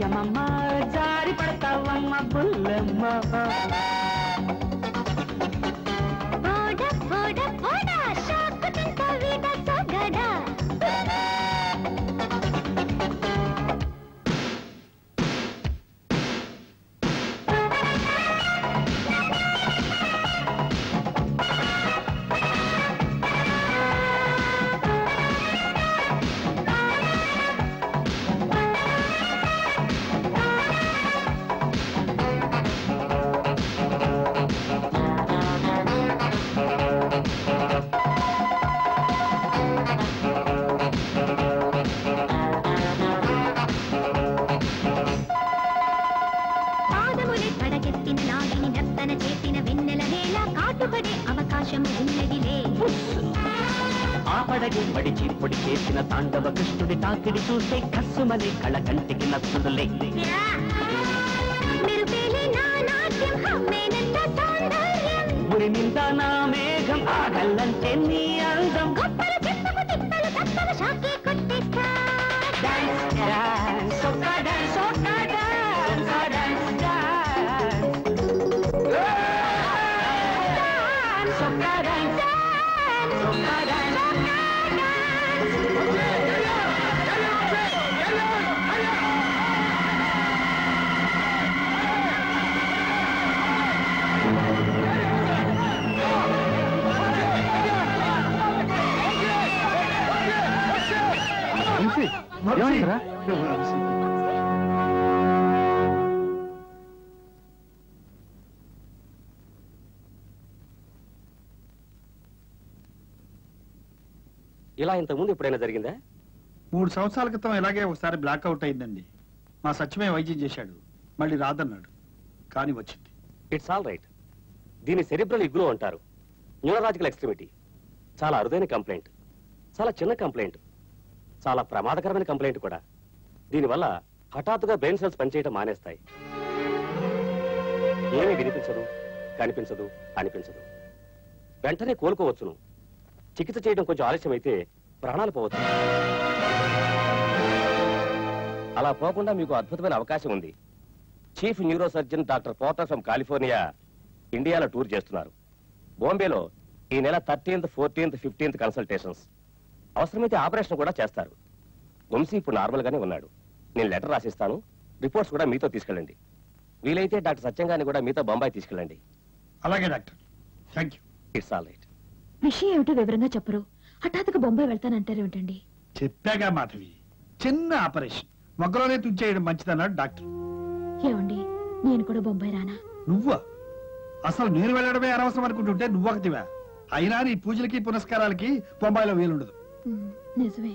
యమమ్మ జారి పడతావమ్మ బుల్లమ్మ పోడ పోడ పోడ షాకు తింటా వీడ సొగడ ఆపడగే పడిచి పొడి చేసిన తాండవ కృష్ణుడి తాకిడి చూస్తే కస్సుమని కళ కంటికి నచ్చుదులే ఉరి నిందా నా మేఘం ఆగల్లంటే నీ అందం ఇలా ఇంతకుముందు ఎప్పుడైనా జరిగిందా? 3 సంవత్సరాల క్రితం ఇలాగే ఒకసారి బ్లాక్అవుట్ అయిందండి. మా సత్యమే వైద్యం చేశాడు, మళ్ళీ రాదన్నాడు, కానీ వచ్చింది. It's all right. దీని సెరిబ్రల్ ఇగ్నో అంటారు, న్యూరలాజికల్ ఎక్స్ట్రిమిటీ. చాలా అరుదైన కంప్లైంట్, చాలా చిన్న కంప్లైంట్, చాలా ప్రమాదకరమైన కంప్లైంట్ కూడా. దీనివల్ల హఠాత్తుగా బ్రెయిన్ సెల్స్ పనిచేయటం మానేస్తాయి. ఏమీ వినిపించదు, కనిపించదు, అనిపించదు. వెంటనే కోలుకోవచ్చును. చికిత్స చేయడం కొంచెం ఆలస్యం అయితే ప్రాణాలు పోవచ్చు. అలా పోకుండా మీకు అద్భుతమైన అవకాశం ఉంది. Chief neuro surgeon doctor Porter from California ఇండియాలో టూర్ చేస్తున్నారు. బాంబేలో ఈ నెల 13th, 14th, 15th కన్సల్టేషన్స్. అవసరమైతే ఆపరేషన్ కూడా చేస్తారు. వంశీ ఇప్పుడు నార్మల్ గానే ఉన్నాడు. నేను లెటర్ రాసిస్తాను, రిపోర్ట్స్ కూడా మీతో తీసుకెళ్ళండి. వీలైతే డాక్టర్ సత్యంగాని కూడా మీతో బొంబాయి తీసుకెళ్ళండి. అలాగే doctor, thank you. It's all right. విషయం ఏమిటో వివరంగా చెప్పరు, హఠాత్తుగా బొంబాయి వెళ్తానంటారేమిటండి? చెప్పాగా మాధవి, చిన్న ఆపరేషన్, మొగ్గలోనే తుంచేయడం మంచిదన్నాడు డాక్టర్. ఏమండి, నేను కూడా బొంబాయి రానా? నువ్వా? అసలు నేను వెళ్ళడమే అనవసరం అనుకుంటుంటే నువ్వొకటివా? అయినా నీ పూజలకి పునస్కారాలకి బొంబాయిలో వీలుండదు. నిజమే,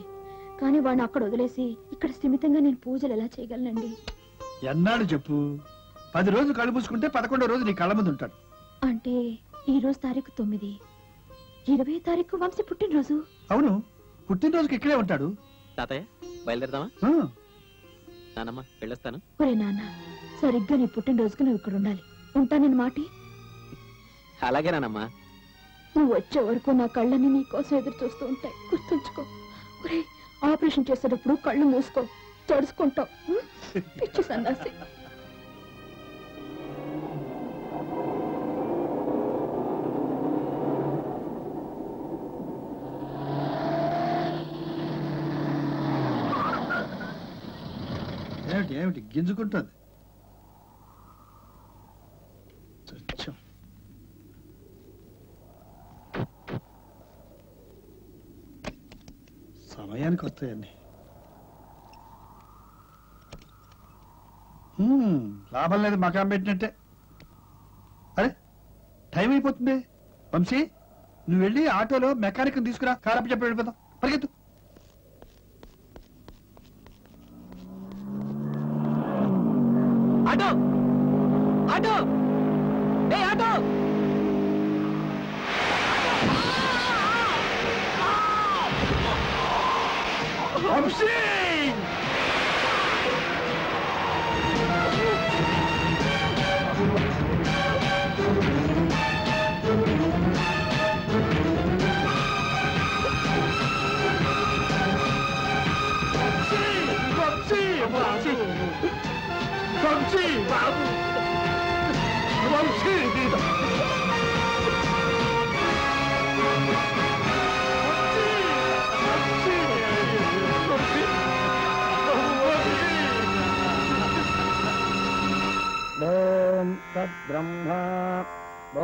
కానీ వాడిని అక్కడ వదిలేసి ఇక్కడ స్థిమితంగా నేను పూజలు ఎలా చేయగలనండి? ఎన్నాడు చెప్పు? 10 రోజులు కళ్ళు పూసుకుంటే 11వ రోజు నీ కళ్ళ ముందు ఉంటాడు. అంటే ఈ రోజు తారీఖు 9, 20వ తారీఖు వంశీ పుట్టినరోజు. అవును, పుట్టినరోజుకి ఇక్కడే ఉంటాడు. తాతయ్య బయలుదేరదామా? నానమ్మ వెళ్ళొస్తాను. ఒరే నాన్న, సరిగ్గా నీ పుట్టినరోజుకు నువ్వు ఇక్కడ ఉండాలి. ఉంటానని మాటి? అలాగే నానమ్మా. నువ్వు వచ్చే వరకు నా కళ్ళని నీ కోసం ఎదురు చూస్తూ ఉంటాయి, గుర్తుంచుకో. ఒరే, ఆపరేషన్ చేసేటప్పుడు కళ్ళు మూసుకో, తడుచుకుంటావు. పిచ్చి సన్నాసి. ఏమిటి ఏమిటి గింజుకుంటుంది? సమయానికి వస్తాయండి. లాభం లేదు, మకాం పెట్టినట్టే. అరే టైం అయిపోతుంది. వంశీ, నువ్వు వెళ్ళి ఆటోలో మెకానిక్ తీసుకురా, కారప్ప చెప్పి వెళ్ళిపోతాం. పరిగెత్తు. ఆటో ఆటో ఏ ఆటో! వంశీ! వంశీ బాబు, వంశీ! ఓం తద్బ్రహ్మ,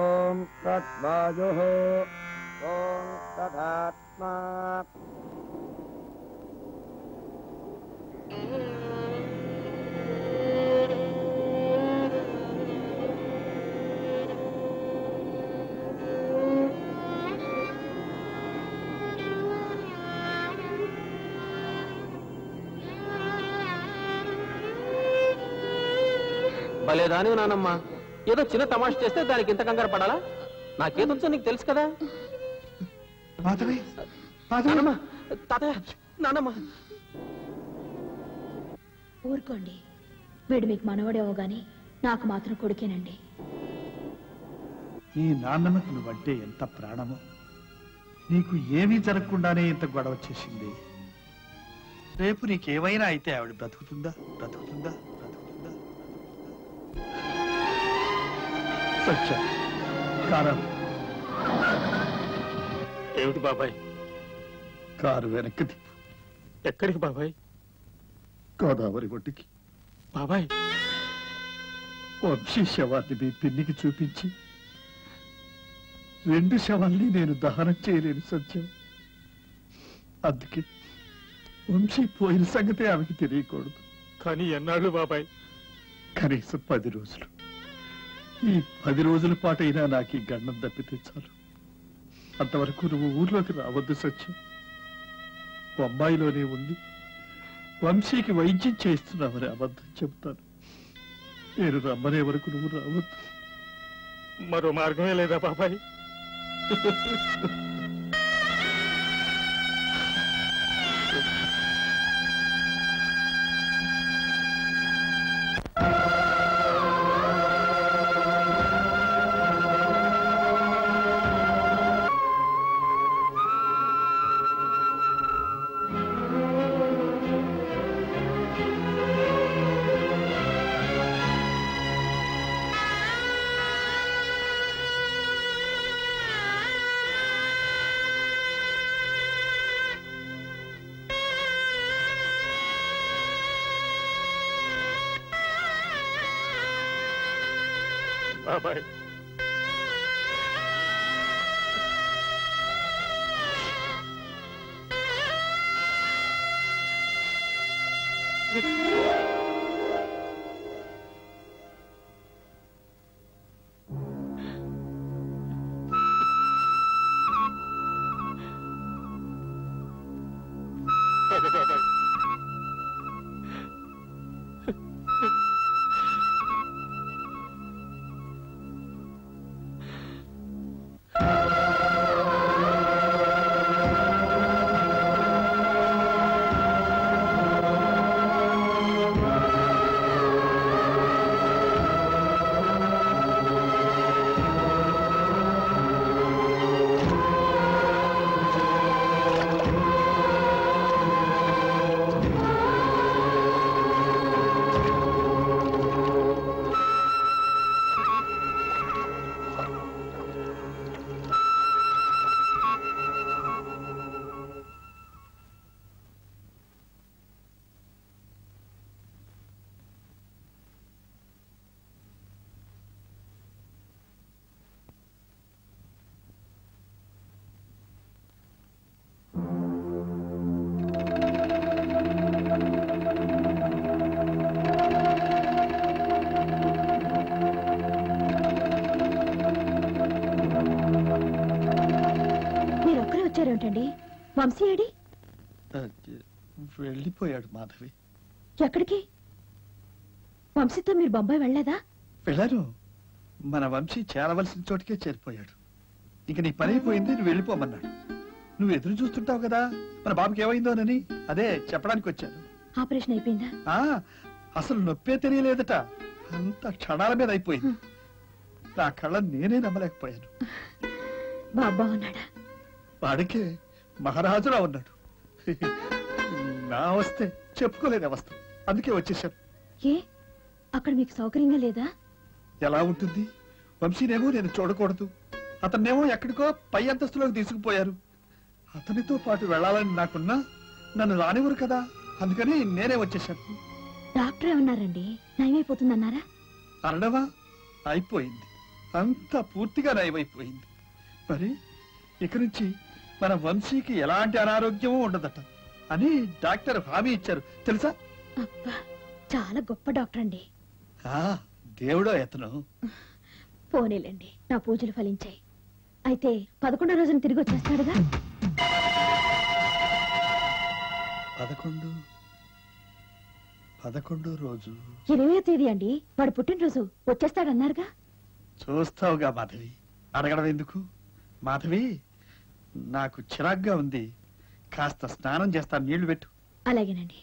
ఓం తద్వాయు, ఓం తదాత్మా. భలేదాని నానమ్మ, ఏదో చిన్న తమాష చేస్తే దానికి ఇంత కంగారు పడాలా? నాకేదొచ్చో నీకు తెలుసు కదా. నానమ్మ, తాతయ్య, నానమ్మ. ఊరుకోండి, వీడు మీకు మనవడేమో గాని నాకు మాత్రం కొడుకేనండి. నీ నాన్నమ్మకు నువ్వంటే ఎంత ప్రాణమో, నీకు ఏమీ జరగకుండానే ఇంత గొడవ చేసింది. రేపు నీకేమైనా అయితే ఆవిడ బ్రతుకుతుందా? బ్రతుకుతుందా? సత్య, కారం. ఏమిటి బాబాయ్? కారు వెనక్కి తిప్పు. ఎక్కడికి బాబాయ్? గోదావరి ఒడ్డుకి. బాబాయ్, వంశీ శవాన్ని మీ పిన్నికి చూపించి 2 శవాల్ని నేను దహనం చేయలేను సత్యం. అందుకే వంశీ పోయిన సంగతే ఆమెకి తెలియకూడదు. కానీ ఎన్నాళ్ళు బాబాయ్? కనీసం 10 రోజులు. ఈ 10 రోజుల పాటైనా నాకు ఈ గండం తప్పితే చాలు. అంతవరకు నువ్వు ఊర్లోకి రావద్దు సత్యం. బొంబాయిలోనే ఉంది వంశీకి వైద్యం చేస్తున్నామని అబద్ధం చెప్తాను. నేను రమ్మనే వరకు నువ్వు రావద్దు. మరో మార్గమే లేదా బాబాయ్? బాబాయ్ బాబాయ్ వచ్చారేమిటండి? వంశీ ఏడి? వెళ్ళిపోయాడు మాధవి. ఎక్కడికి? వంశీతో మీరు బొంబాయి వెళ్ళలేదా? వెళ్ళాను. మన వంశీ చేరవలసిన చోటికే చేరిపోయాడు. ఇక నీ పని అయిపోయింది, నువ్వు వెళ్ళిపోమన్నాడు. నువ్వు ఎదురు చూస్తుంటావు కదా మన బాబుకి ఏమైందోనని, అదే చెప్పడానికి వచ్చాను. ఆపరేషన్ అయిపోయిందా? అసలు నొప్పే తెలియలేదట, అంత క్షణాల మీద అయిపోయింది. నా కళ్ళ నేనే నమ్మలేకపోయాను. బాబా ఉన్నాడా? వాడికే మహారాజులా ఉన్నాడు. నా అవస్థే చెప్పుకోలేని అవస్థ, అందుకే వచ్చేసాను. ఏ అక్కడ మీకు సౌకర్యంగా లేదా? ఎలా ఉంటుంది? వంశీనేమో నేను చూడకూడదు, అతన్నేమో ఎక్కడికో పై అంతస్తులోకి తీసుకుపోయారు. అతనితో పాటు వెళ్ళాలని నాకున్నా నన్ను రానివ్వరు కదా, అందుకని నేనే వచ్చేసాను. డాక్టర్ ఏమన్నారండి? నయమైపోతుందన్నారా? అరణవా అయిపోయింది, అంతా పూర్తిగా నయమైపోయింది. మరి ఇక నుంచి మన వంశీకి ఎలాంటి అనారోగ్యమూ ఉండదట అని డాక్టర్ హామీ ఇచ్చారు తెలుసా? అబ్బా, చాలా గొప్ప డాక్టర్ అండి. దేవుడో ఎతను. పోనీలేండి, నా పూజలు ఫలించాయి. అయితే 11వ రోజున తిరిగి వచ్చేస్తాడుగా? 11వ రోజు 20వ తేదీ అండి, వాడు పుట్టినరోజు. వచ్చేస్తాడన్నారుగా? చూస్తావుగా మాధవి, అడగడం ఎందుకు? మాధవి, నాకు చిరాగ్గా ఉంది, కాస్త స్నానం చేస్తాను, నీళ్లు పెట్టు. అలాగేనండి.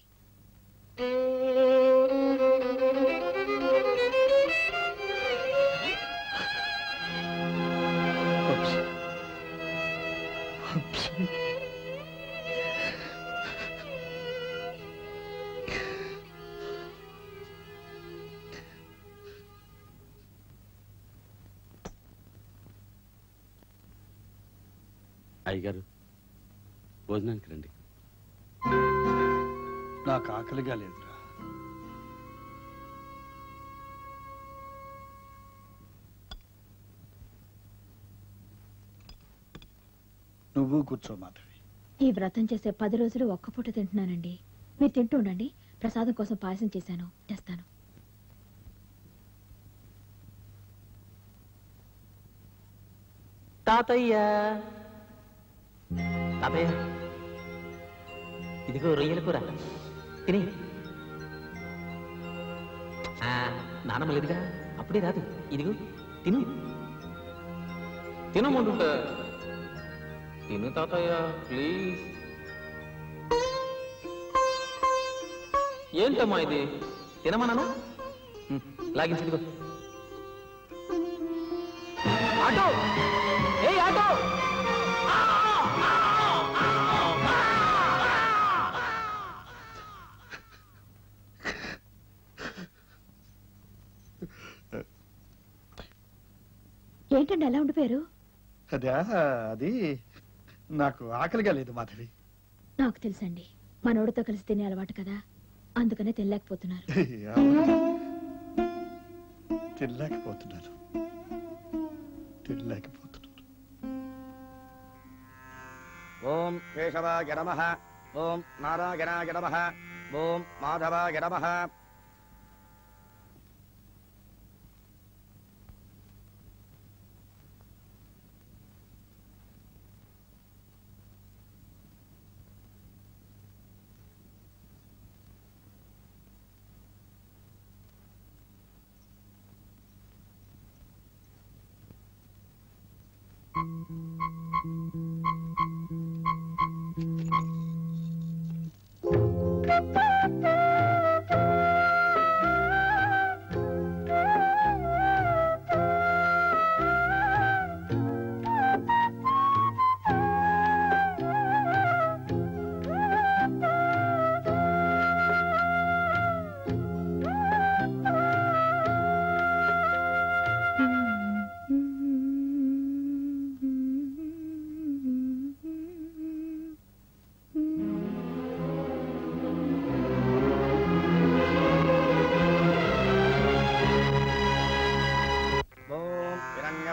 అయ్యగారు, భోజనానికి రండి. నాకు ఆకలిగా లేదురా. నువ్వు కూర్చో మాధవి. ఈ వ్రతం చేసే 10 రోజులు ఒక్క పూట తింటున్నానండి. మీరు తింటూ ఉండండి, ప్రసాదం కోసం పాయసం చేశాను, తెస్తాను. తాతయ్య, తాతయ్య, ఇదిగో రొయ్యల కూర. తిని నానమ్మ లేదుగా అప్పుడే రాదు ఇదిగో తిను తినమంటుంటా తిను తాతయ్య ప్లీజ్ ఏంటమ్మా ఇది తినమన్నాను లాగించి ఇదిగో ఆటో ఏ ఆటో ఏంటండి ఎలా ఉండిపోయారు? అదే అది నాకు ఆకలిగా లేదు మాధవి. నాకు తెలుసండి, మనోడితో కలిసి తినే అలవాటు కదా, అందుకనే తినలేకపోతున్నారు. తినలేకపోతున్నారు. ఓం కేశవాయ నమః, ఓం నారాయణాయ నమః, ఓం మాధవాయ నమః.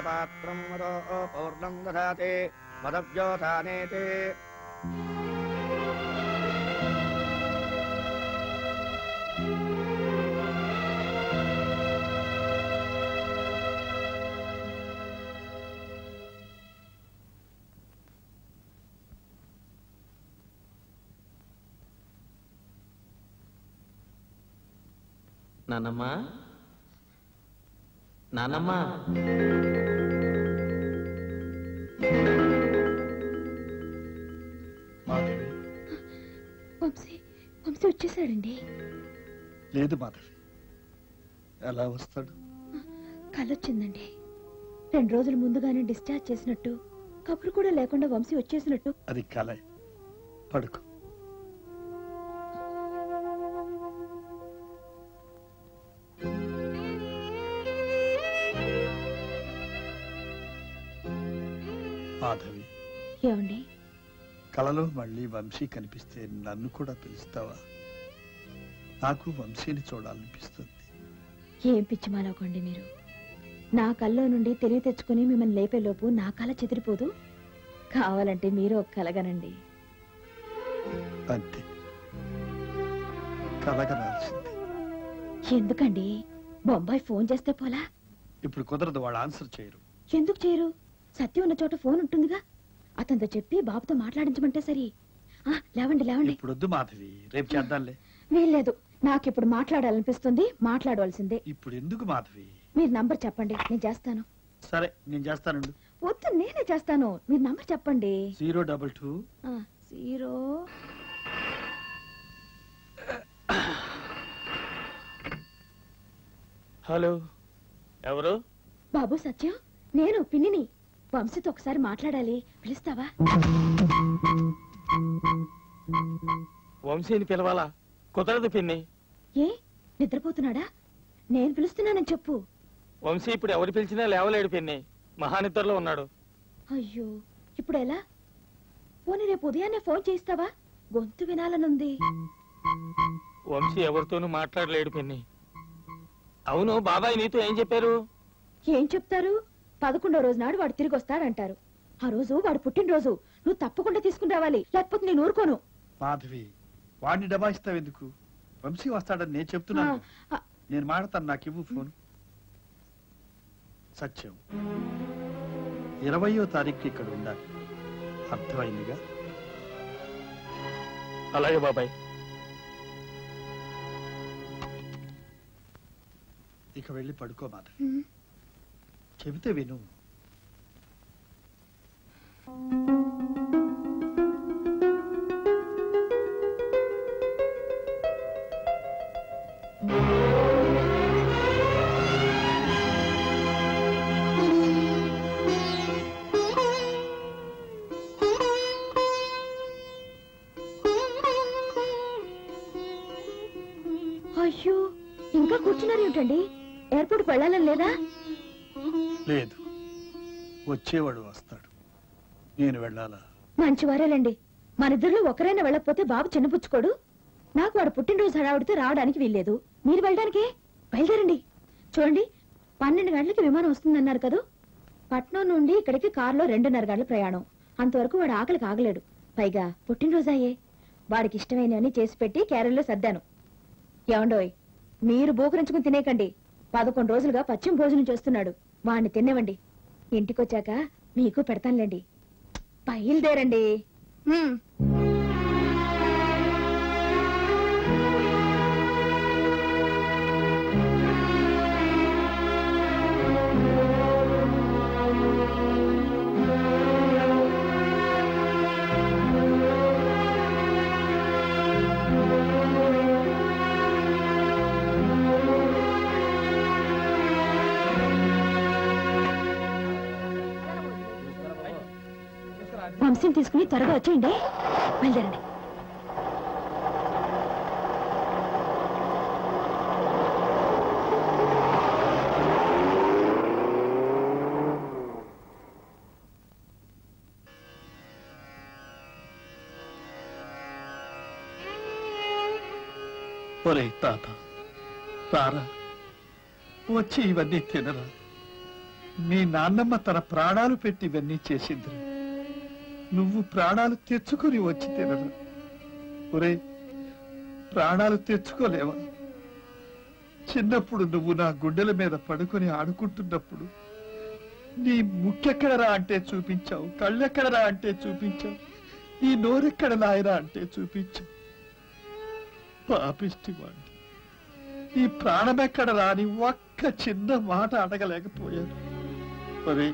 పాత్రం మదో పౌర్ణం దధాతే మదవ్యోధానేతే. నానమ్మ నానమ్మ వంశీ వచ్చేసాడండి. లేదు మాధవి, ఎలా వస్తాడు? కలొచ్చిందండి. 2 రోజుల ముందుగానే డిశ్చార్జ్ చేసినట్టు, కబురు కూడా లేకుండా వంశీ వచ్చేసినట్టు. అది కల. పడుకో. మాధవి, ఏమండి? కలలో మళ్ళీ వంశీ కనిపిస్తే నన్ను కూడా పిలుస్తావా? నాకు వంశీని చూడాలనిపిస్తుంది. ఏం పిచ్చి మాలవకండి మీరు. నా కల్లో నుండి తెలివి తెచ్చుకుని మిమ్మల్ని లేపేలోపు నా కళ చెదిరిపోదు. కావాలంటే మీరు ఒక కలగనండి. అంతే, కలగనాల్సింది. ఎందుకండి? బొంబాయి ఫోన్ చేస్తే పోలా? ఇప్పుడు కుదరదు, వాళ్ళు ఆన్సర్ చేయరు. ఎందుకు చేయరు? సత్యం ఉన్న చోట ఫోన్ ఉంటుందిగా, అతనితో చెప్పి బాబుతో మాట్లాడించమంటే సరి. లేవండి లేవండి. ఇప్పుడు వద్దు మాధవి, రేపు చేద్దాంలే. వీల్లేదు, నాకిప్పుడు మాట్లాడాలనిపిస్తుంది, మాట్లాడవలసిందే. ఇప్పుడు ఎందుకు మాధవి? మీరు నంబర్ చెప్పండి, నేను చేస్తాను. సరే, నేను చేస్తానండి. వద్దు, నేనే చేస్తాను. మీరు నంబర్ చెప్పండి. 022 0. హలో, ఎవరు? బాబు సత్యం, నేను పిన్నిని. వంశీతో ఒకసారి మాట్లాడాలి, పిలుస్తావా? వంశీని పిలవాలా? కుదరదు పిన్ని. ఏ, నిద్రపోతున్నాడా? నేను పిలుస్తున్నానని చెప్పు. వంశీ ఇప్పుడు ఎవరు పిలిచినా లేవలేడు పిన్ని, మహానిద్రలో ఉన్నాడు. అయ్యో, ఇప్పుడు ఎలా? పోనీ రేపు ఉదయాన్నే ఫోన్ చేయిస్తావా? గొంతు వినాలనుంది. వంశీ ఎవరితోనూ మాట్లాడలేడు పిన్ని. అవును, బాబాయ్ నీతో ఏం చెప్పారు? ఏం చెప్తారు? 11వ రోజు నాడు వాడు తిరిగి వస్తాడంటారు. ఆ రోజు వాడు పుట్టినరోజు, నువ్వు తప్పకుండా తీసుకుని రావాలి, లేకపోతే నేను ఊరుకోను. మాధవి, వాడిని డబాయిస్తావు ఎందుకు? వంశీ వస్తాడని నేను చెప్తున్నాను. నేను మాడతాను, నాకు ఇవ్వు ఫోన్. సత్యం, 20వ తారీఖు ఇక్కడ ఉండాలి, అర్థమైందిగా? అలాగే బాబాయ్. ఇక వెళ్ళి పడుకో మాధవి. చెబితే విను. అయ్యో, ఇంకా కూర్చున్నారు ఏమిటండి? ఎయిర్పోర్ట్కి వెళ్ళాలని లేదా? లేదు, వచ్చేవాడు వస్తాడు, నేను వెళ్ళాలా? మంచివారేలండి. మనిద్దరిలో ఒకరైనా వెళ్ళకపోతే బాబు చిన్నపుచ్చుకోడు. నాకు వాడు పుట్టినరోజు హడావుడితే రావడానికి వీల్లేదు. మీరు వెళ్ళడానికే బయలుదేరండి. చూడండి, 12 గంటలకి విమానం వస్తుందన్నారు కదా. పట్నం నుండి ఇక్కడికి కారులో 2:30 గంటల ప్రయాణం. అంతవరకు వాడు ఆకలికి ఆగలేడు. పైగా పుట్టినరోజాయే. వాడికి ఇష్టమైనవన్నీ చేసి పెట్టి క్యారెల్లో సర్దాను. ఏమండోయ్, మీరు బోకరించుకుని తినేకండి. 11 రోజులుగా పశ్చిమ భోజనం చేస్తున్నాడు. వాడిని తినేవండి. ఇంటికొచ్చాక మీకు పెడతానులేండి. బయలుదేరండి. వంశం తీసుకుని త్వరగా వచ్చేయండి. బయలుదేరండి. ఒరే తాత, రారా, వచ్చి ఇవన్నీ తినరా. మీ నాన్నమ్మ తన ప్రాణాలు పెట్టి ఇవన్నీ చేసిందిరా. నువ్వు ప్రాణాలు తెచ్చుకొని వచ్చి తినరా. ఒరే, ప్రాణాలు తెచ్చుకోలేవా? చిన్నప్పుడు నువ్వు నా గుండెల మీద పడుకొని ఆడుకుంటున్నప్పుడు నీ ముక్కెక్కడరా అంటే చూపించావు, కళ్ళెక్కడరా అంటే చూపించావు, నీ నోరెక్కడ నాయరా అంటే చూపించావు. పాపిష్టివాణ్ణి, నీ ప్రాణమెక్కడరా అని ఒక్క చిన్న మాట అడగలేకపోయాను. ఒరే,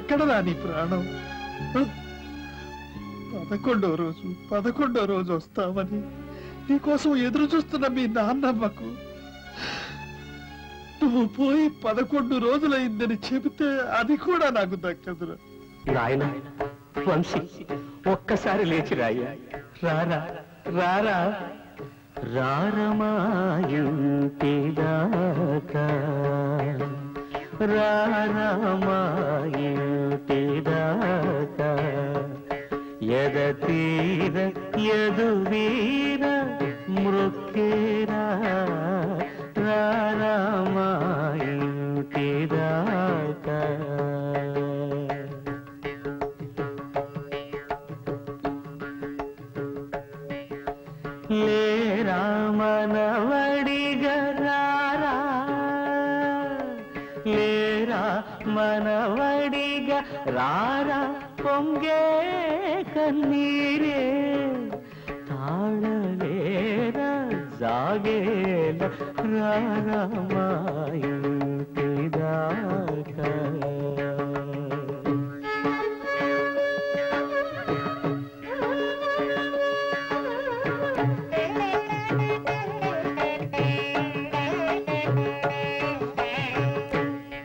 ఎక్కడరా నీ ప్రాణం? 11వ రోజు వస్తామని నీకోసం ఎదురు చూస్తున్న మీ నాన్నమ్మకు నువ్వు పోయి 11 రోజులైందని చెబితే అది కూడా నాకు దక్కదురా. నాయన వంశీ, ఒక్కసారి లేచి రాయ్యా. రారా రారా రారమాయుంటిదాకా, రారమాయుంటిదాకా, ఎదతీర యదువీర మృక్కేరా, రారమాయుంటిదాకా. లేరా మనవడిగరారా, లేరా మనవడిగా రారా, పొంగే కన్నీరే తాళలేరా, జాగేల రారా మాయుంటిదాకా.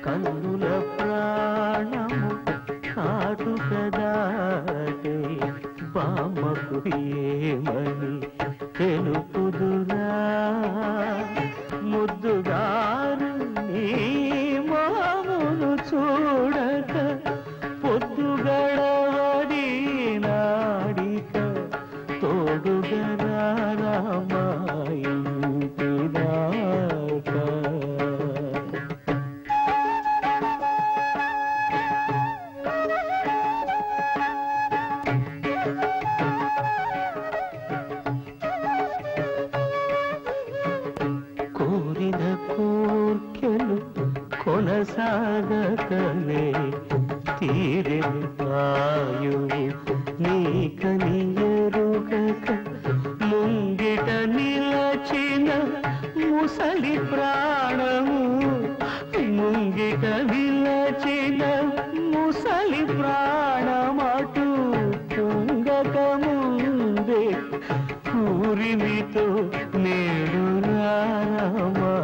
కన్నుల ప్రాణము కాటుకదాటే బామకు ఏమని తెలుపుదురా, ముద్దుగారు నీ మామును చూడక పొద్దుగడవడి నాడిక, తోడుగరారా మాయుంటిదాకా. కోరిన కోర్కెలు కొనసాగకనే తీరెపాయువు నీకని ఎరుగక, ముంగిట నిలచిన ముసలి ప్రాణము ముంగిట విలచిన ముసలి ప్రాణమటు పొంగక ముందే కూరిమితో నేడు రామా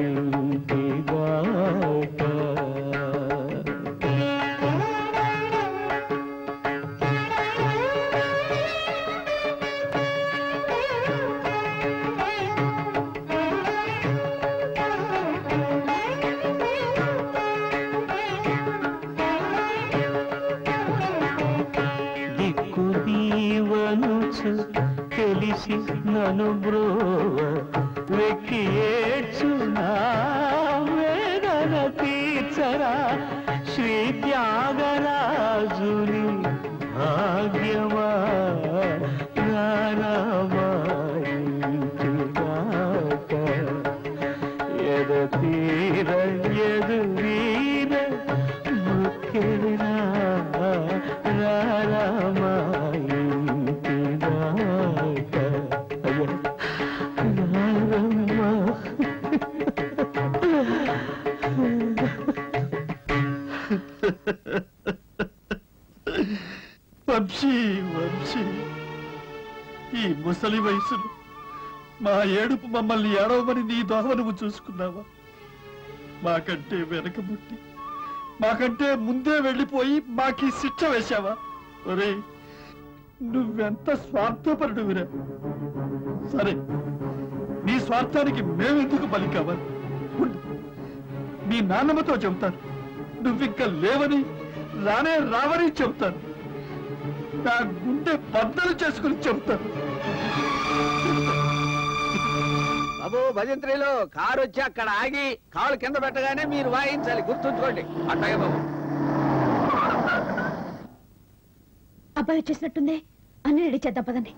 ఇంటిదాకా. తెలిసి నను బ్రోవ వెక్కి ఏడ్చునా వేదన తీర్చరా శ్రీ త్యాగరాజుని భాగ్యమా రామా ఇంటిదాకా. ఎద తీర ఎదు వీర ముఖ్యనా రామా ఇంటిదాకా. రామా వంశీ వంశీ, ఈ ముసలి వయసులో మా ఏడుపు మమ్మల్ని ఏడవమని నీ దోహ నువ్వు చూసుకున్నావా? మాకంటే వెనకబుట్టి మాకంటే ముందే వెళ్ళిపోయి మాకీ శిక్ష వేశావా? ఒరే, నువ్వెంత స్వార్థపరుడువిరా. సరే, నీ స్వార్థానికి మేమెందుకు బలి కావాలి? ఉండు, మీ నాన్నమ్మతో చెబుతాను. నువ్వింక లేవని రానే రావని చెబుతాను. నా గుండె బద్దలు చేసుకుని చెబుతాను. బాబు, భజంత్రిలో కారు వచ్చి అక్కడ ఆగి కాళ్ళు కింద పెట్టగానే మీరు వాయించాలి, గుర్తుంచుకోండి. అట్లాగే బాబు. అబ్బాయి వచ్చేసినట్టుంది, అన్ని రెడీ చేద్దాం పదండి.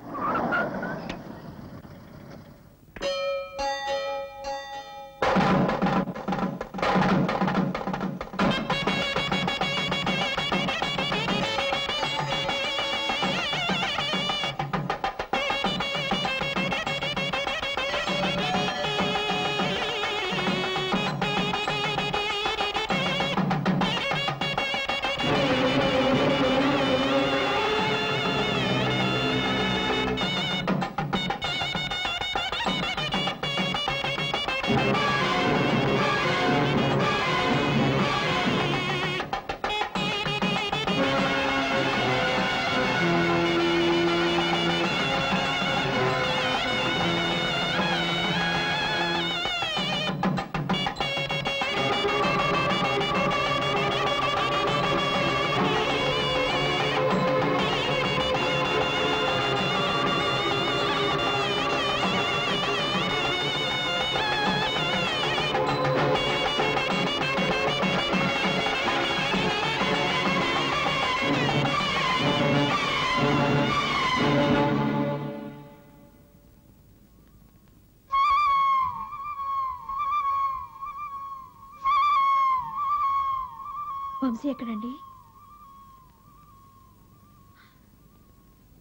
వంశీ ఎక్కడండి?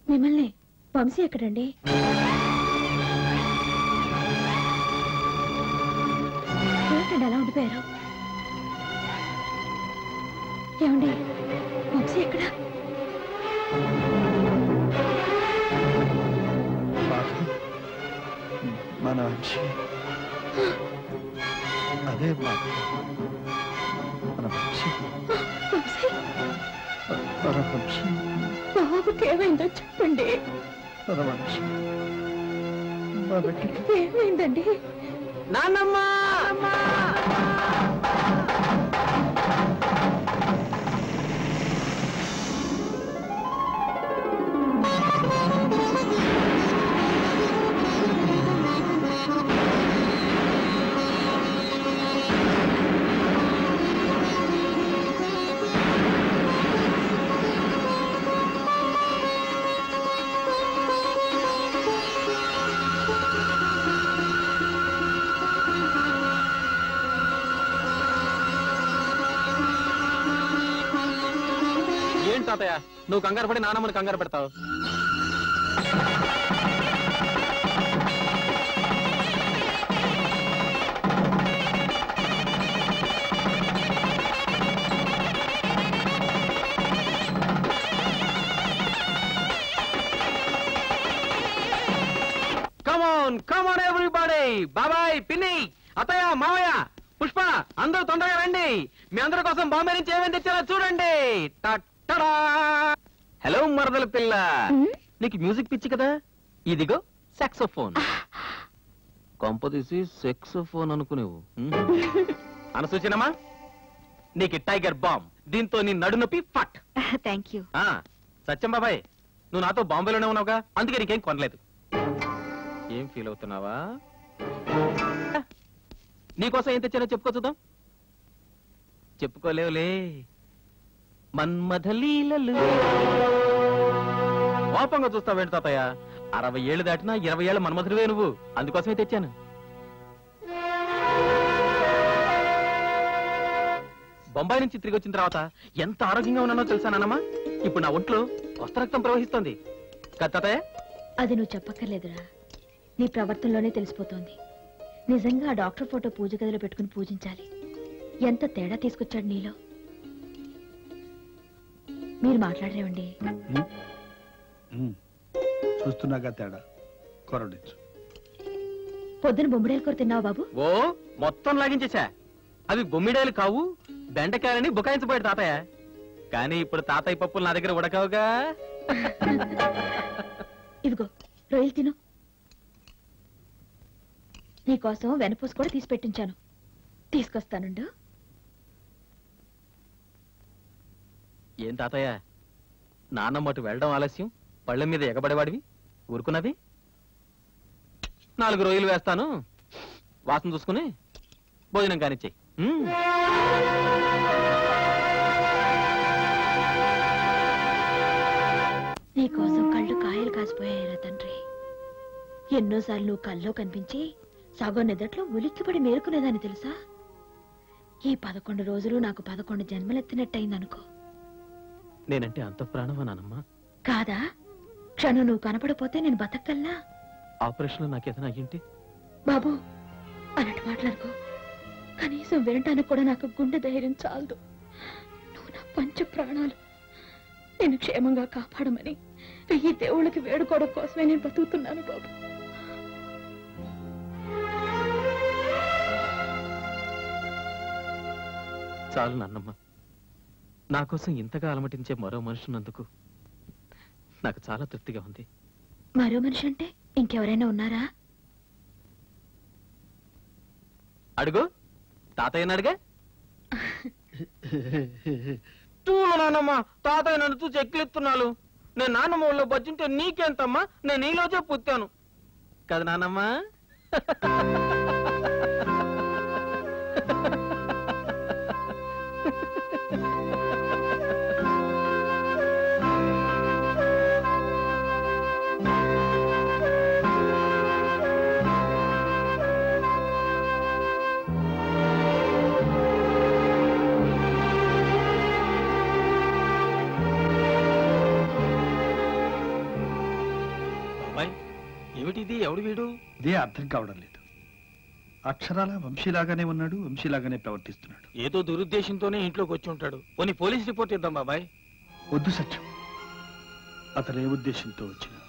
మిమ్మల్ని. వంశీ ఎక్కడండి? ఏంటండి అలా ఉండిపోయారు? ఏమండి, వంశీ ఎక్కడ? మన వంశీ అదే మన వంశీ. మన వంశీ బాబుకి ఏమైందో చెప్పండి. మన వంశీ మనకి ఏమైందండి? నాన్నమ్మ. తాతయ్య, నువ్వు కంగారు పడి నాన్నమ్మని కంగారు పెడతావు. కమాన్ ఎవ్రీబడీ, బాబాయ్, పిన్ని, అత్తయ్య, మావయ్య, పుష్ప, అందరూ తొందరగా రండి. మీ అందరి కోసం బాంబే నుంచి ఏమేమి తెచ్చారో చూడండి. టట్టడా. హలో మరదల పిల్ల, నీకు మ్యూజిక్ పిచ్చి కదా, ఇదిగో సాక్సోఫోన్. కొంపదీసి సెక్సోఫోన్ అనుకునేవు. అనసూచనమ్మా, నీకు టైగర్ బాంబ్, దీంతో నీ నడునొప్పి ఫట్. Thank you. సత్యం బాబాయ్, నువ్వు నాతో బాంబేలోనే ఉన్నావుగా, అందుకే నీకేం కొనలేదు. ఏం ఫీల్ అవుతున్నావా? నీకోసం ఏం తెచ్చానో చెప్పుకో చూద్దాం. చెప్పుకోలేవులే. మన్మథలీలలు. కోపంగా చూస్తావేంటి తాతయ్య? 60 ఏళ్ళు దాటినా 20 ఏళ్ళ మన్మథుడివే నువ్వు, అందుకోసమే తెచ్చాను. బొంబాయి నుంచి తిరిగి వచ్చిన తర్వాత ఎంత ఆరోగ్యంగా ఉన్నానో తెలుసా నాన్నమ్మా? ఇప్పుడు నా ఒంట్లో కొత్త రక్తం ప్రవహిస్తోంది కదా తాతయ్య? అది నువ్వు చెప్పక్కర్లేదురా, నీ ప్రవర్తనలోనే తెలిసిపోతోంది. నిజంగా ఆ డాక్టర్ ఫోటో పూజ గదిలో పెట్టుకుని పూజించాలి. ఎంత తేడా తీసుకొచ్చాడు నీలో. మీరు మాట్లాడరేవండి. చూస్తున్నాగా తేడా. కొరడించు. పొద్దున బొమ్మిడాయల కూర తిన్నావు బాబు? ఓ మొత్తం లాగించేశా. అవి బొమ్మిడాయలు కావు, బెండకాయలని బుకాయించబోయాడు తాతయ్య. కానీ ఇప్పుడు తాతయ్య పప్పులు నా దగ్గర ఉడకవుగా. ఇదిగో రొయ్యలు తిను. నీకోసం వెనపూస కూడా తీసి పెట్టించాను, తీసుకొస్తానుండు. ఏం తాతయ్య, నాన్నమ్మ అటు వెళ్ళడం ఆలస్యం, పళ్ళ మీద ఎగబడేవాడివి, ఊరుకున్నది. 4 రొయ్యలు వేస్తాను, వాసన చూసుకుని భోజనం కానిచ్చేయి. నీకోసం కళ్ళు కాయలు కాసిపోయాయిరా తండ్రి. ఎన్నోసార్లు నువ్వు కల్లో కనిపించి సగం నిదట్లో ఉలిక్కిపడి మేలుకునేదాన్ని తెలుసా? ఈ 11 రోజులు నాకు 11 జన్మలెత్తినట్టయిందనుకో. నేనంటే అంత ప్రాణమా నానమ్మా? కాదా? క్షణం నువ్వు కనపడపోతే నేను బతకల్లా. ఆపరేషన్ నాకేదైనా అయ్యింటి? బాబు అన్నట్టు మాట్లాడుకో. కనీసం వినటానికి కూడా నాకు గుండె ధైర్యం చాలదు. నువ్వు నా పంచ ప్రాణాలు. నేను క్షేమంగా కాపాడమని 1000 దేవుళ్ళకి వేడుకోవడం కోసమే నేను బతుకుతున్నాను బాబు. చాలు నాన్నమ్మ, నా కోసం ఇంతగా అలమటించే మరో మనుషున్నందుకు నాకు చాలా తృప్తిగా ఉంది. మరో మనిషి అంటే ఇంకెవరైనా ఉన్నారా? అడుగు, తాతయ్యని అడిగా. చూడు నాన్నమ్మ, తాతయ్య నన్ను చూసి ఎక్కిలిస్తున్నాను. నేను నాన్నమ్మ ఊళ్ళో బజ్జుంటే నీకెంతమ్మా, నేను నీలోచే పుట్టాను కదా నాన్నమ్మ. ఏమిటిది? ఎవడు వీడు? ఇదే అర్థం కావడం లేదు. అక్షరాల వంశీలాగానే ఉన్నాడు, వంశీలాగానే ప్రవర్తిస్తున్నాడు. ఏదో దురుద్దేశంతోనే ఇంట్లోకి వచ్చి ఉంటాడు. పోనీ పోలీస్ రిపోర్ట్ ఇద్దాం బాబాయ్. వద్దు సత్యం, అతను ఏ ఉద్దేశంతో వచ్చినా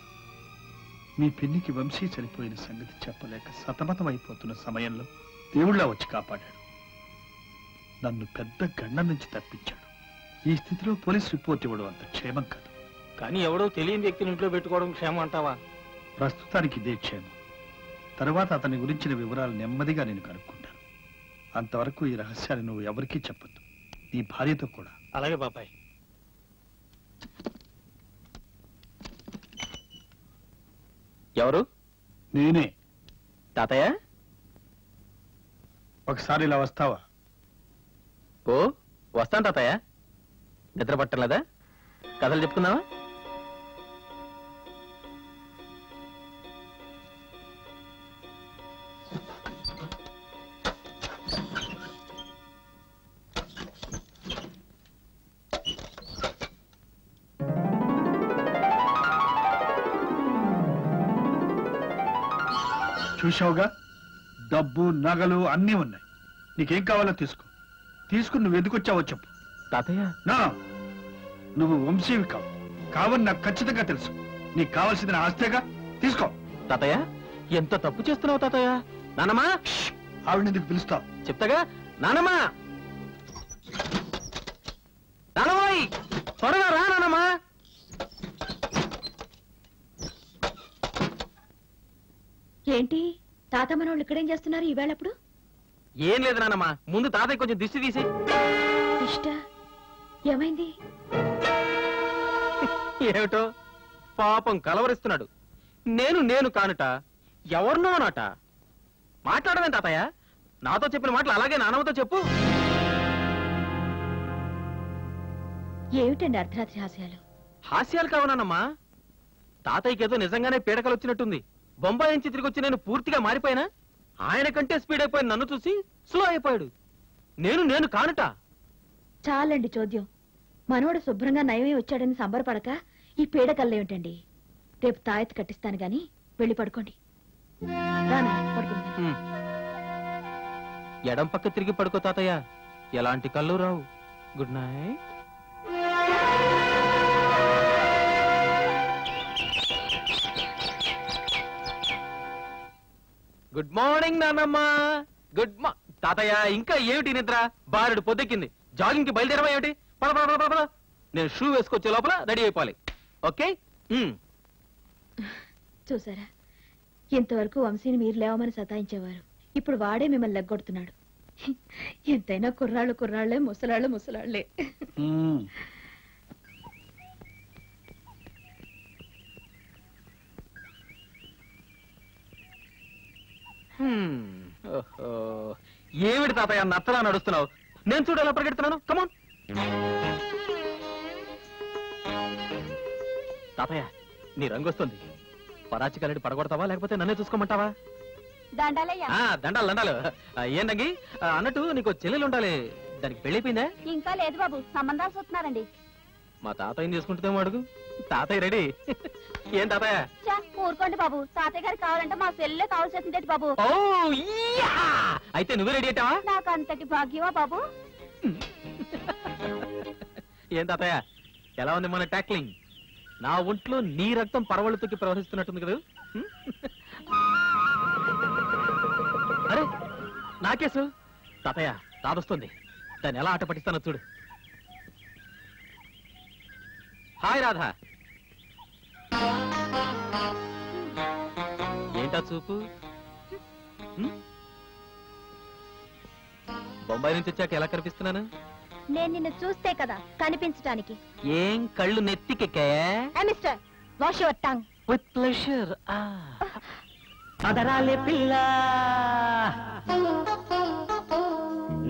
మీ పిన్నికి వంశీ చనిపోయిన సంగతి చెప్పలేక సతమతం అయిపోతున్న సమయంలో దేవుళ్ళ వచ్చి కాపాడాడు. నన్ను పెద్ద గండం నుంచి తప్పించాడు. ఈ స్థితిలో పోలీస్ రిపోర్ట్ ఇవ్వడం అంత క్షేమం కాదు. కానీ ఎవడో తెలియని వ్యక్తిని ఇంట్లో పెట్టుకోవడం క్షేమం అంటావా? ప్రస్తుతానికి ఇదే క్షేమం. తర్వాత అతని గురించిన వివరాలు నెమ్మదిగా నేను కనుక్కుంటాను. అంతవరకు ఈ రహస్యాన్ని నువ్వు ఎవరికీ చెప్పొద్దు, నీ భార్యతో కూడా. అలాగే బాబాయ్. ఎవరు? నేనే. తాతయ్య, ఒకసారి ఇలా వస్తావా? ఓ వస్తాను తాతయ్య. నిద్ర పట్టలేదా? కథలు చెప్పుకుందామా? చూశావుగా, డబ్బు నగలు అన్నీ ఉన్నాయి. నీకేం కావాలో తీసుకో. తీసుకుని నువ్వు ఎందుకు వచ్చావో చెప్పు. తాతయ్య, నా నువ్వు వంశీవి కావు, కావని నాకు ఖచ్చితంగా తెలుసు. నీకు కావాల్సింది నా ఆస్తేగా, తీసుకో. తాతయ్య, ఎంత తప్పు చేస్తున్నావు తాతయ్య. నానమ్మా, ఆవిడెందుకు పిలుస్తావు? చెప్తాగా. నానమ్మా, నానమ్మాయి, త్వరగా రా నానమ్మా. ఏంటి తాత మనోళ్ళు ఇక్కడేం చేస్తున్నారు ఈవేళప్పుడు? ఏం లేదు నానమ్మా, ముందు తాతయ్య కొంచెం దిష్టి తీసి. ఇష్ట ఏమైంది? ఏమిటో పాపం కలవరిస్తున్నాడు. నేను కానుట ఎవరినో అనాట. మాట్లాడమే తాతయ్య, నాతో చెప్పిన మాటలు అలాగే నానమ్మతో చెప్పు. ఏమిటండి అర్ధరాత్రి హాస్యాలు? హాస్యాలు కావనానమ్మా, తాతయ్యకి ఏదో నిజంగానే పీడకలు వచ్చినట్టుంది. బొంబాయి నుంచి తిరిగి వచ్చి నేను పూర్తిగా మారిపోయినా, ఆయన కంటే స్పీడ్ అయిపోయిన నన్ను చూసి స్లో అయిపోయాడు. నేను కానుట. చాలండి చోద్యం. మనోడు శుభ్రంగా నయమే వచ్చాడని సంబరపడక ఈ పీడకల్లేమిటండి? రేపు తాయెత్తు కట్టిస్తాను గాని వెళ్ళి పడుకోండి. రానా పడుకుంటా. ఎడం పక్క తిరిగి పడుకో తాతయ్య, ఎలాంటి కళ్ళు రావు. Good night. గుడ్ మార్నింగ్ నాన్నమ్మా. గుడ్ మా తాతయ్య, ఇంకా ఏమిటి నిద్ర? బారెడు పొద్దెక్కింది. జాగింగ్ కి బయలుదేరవా ఏమిటి? పద పద పద పద. నేను షూ వేసుకొచ్చే లోపల రెడీ అయిపోవాలి. ఓకే? చూసారా, ఇంతవరకు వంశీని మీరు లేవమని సతాయించేవారు. ఇప్పుడు వాడే మిమ్మల్ని లెగ్గొడుతున్నాడు. ఎంతైనా కుర్రాళ్లే, ముసలాళ్లే. ఏమిటి తాతయ్య నత్తలా నడుస్తున్నావు? నేను చూడు ఎలా పరిగెడుతున్నాను. కమాన్ తాతయ్య, నీ రంగు వస్తుంది. పరాచి కలటి పడగొడతావా లేకపోతే నన్నే చూసుకోమంటావా? దండాలు. ఏం రంగి అన్నట్టు నీకు చెల్లెలు ఉండాలి, దానికి పెళ్ళైపోయిందా? ఇంకా లేదు బాబు, సంబంధాలు చూస్తున్నారండి. మా తాతయ్యని చేసుకుంటుందేమో అడుగు. తాతయ్య రెడీ. ఏం తాతయ్య? ఊరుకోండి బాబు, తాతయ్య గారికి కావాలంటే మా సెల్లే కావాల్సిందేటి బాబు. అయితే నువ్వే రెడీ అయ్యావా? నాకు అంతటి భాగ్యమా బాబు? ఏం తాతయ్య, ఎలా ఉంది మన టాక్లింగ్? నా ఒంట్లో నీ రక్తం పరవళ్ళతోకి ప్రవహిస్తున్నట్టుంది కదా. అరే నా కేసు. తాతయ్య రాదొస్తుంది, దాన్ని ఎలా ఆట పట్టిస్తానో చూడు. హాయ్ రాధా. ఏంటా చూపు? బొంబాయి నుంచి వచ్చాక ఎలా కనిపిస్తున్నాను? నేను నిన్ను చూస్తే కదా కనిపించడానికి. ఏం కళ్ళు నెత్తికెక్కాయా? Mister wash your tongue. With pleasure. అదరాలే పిల్ల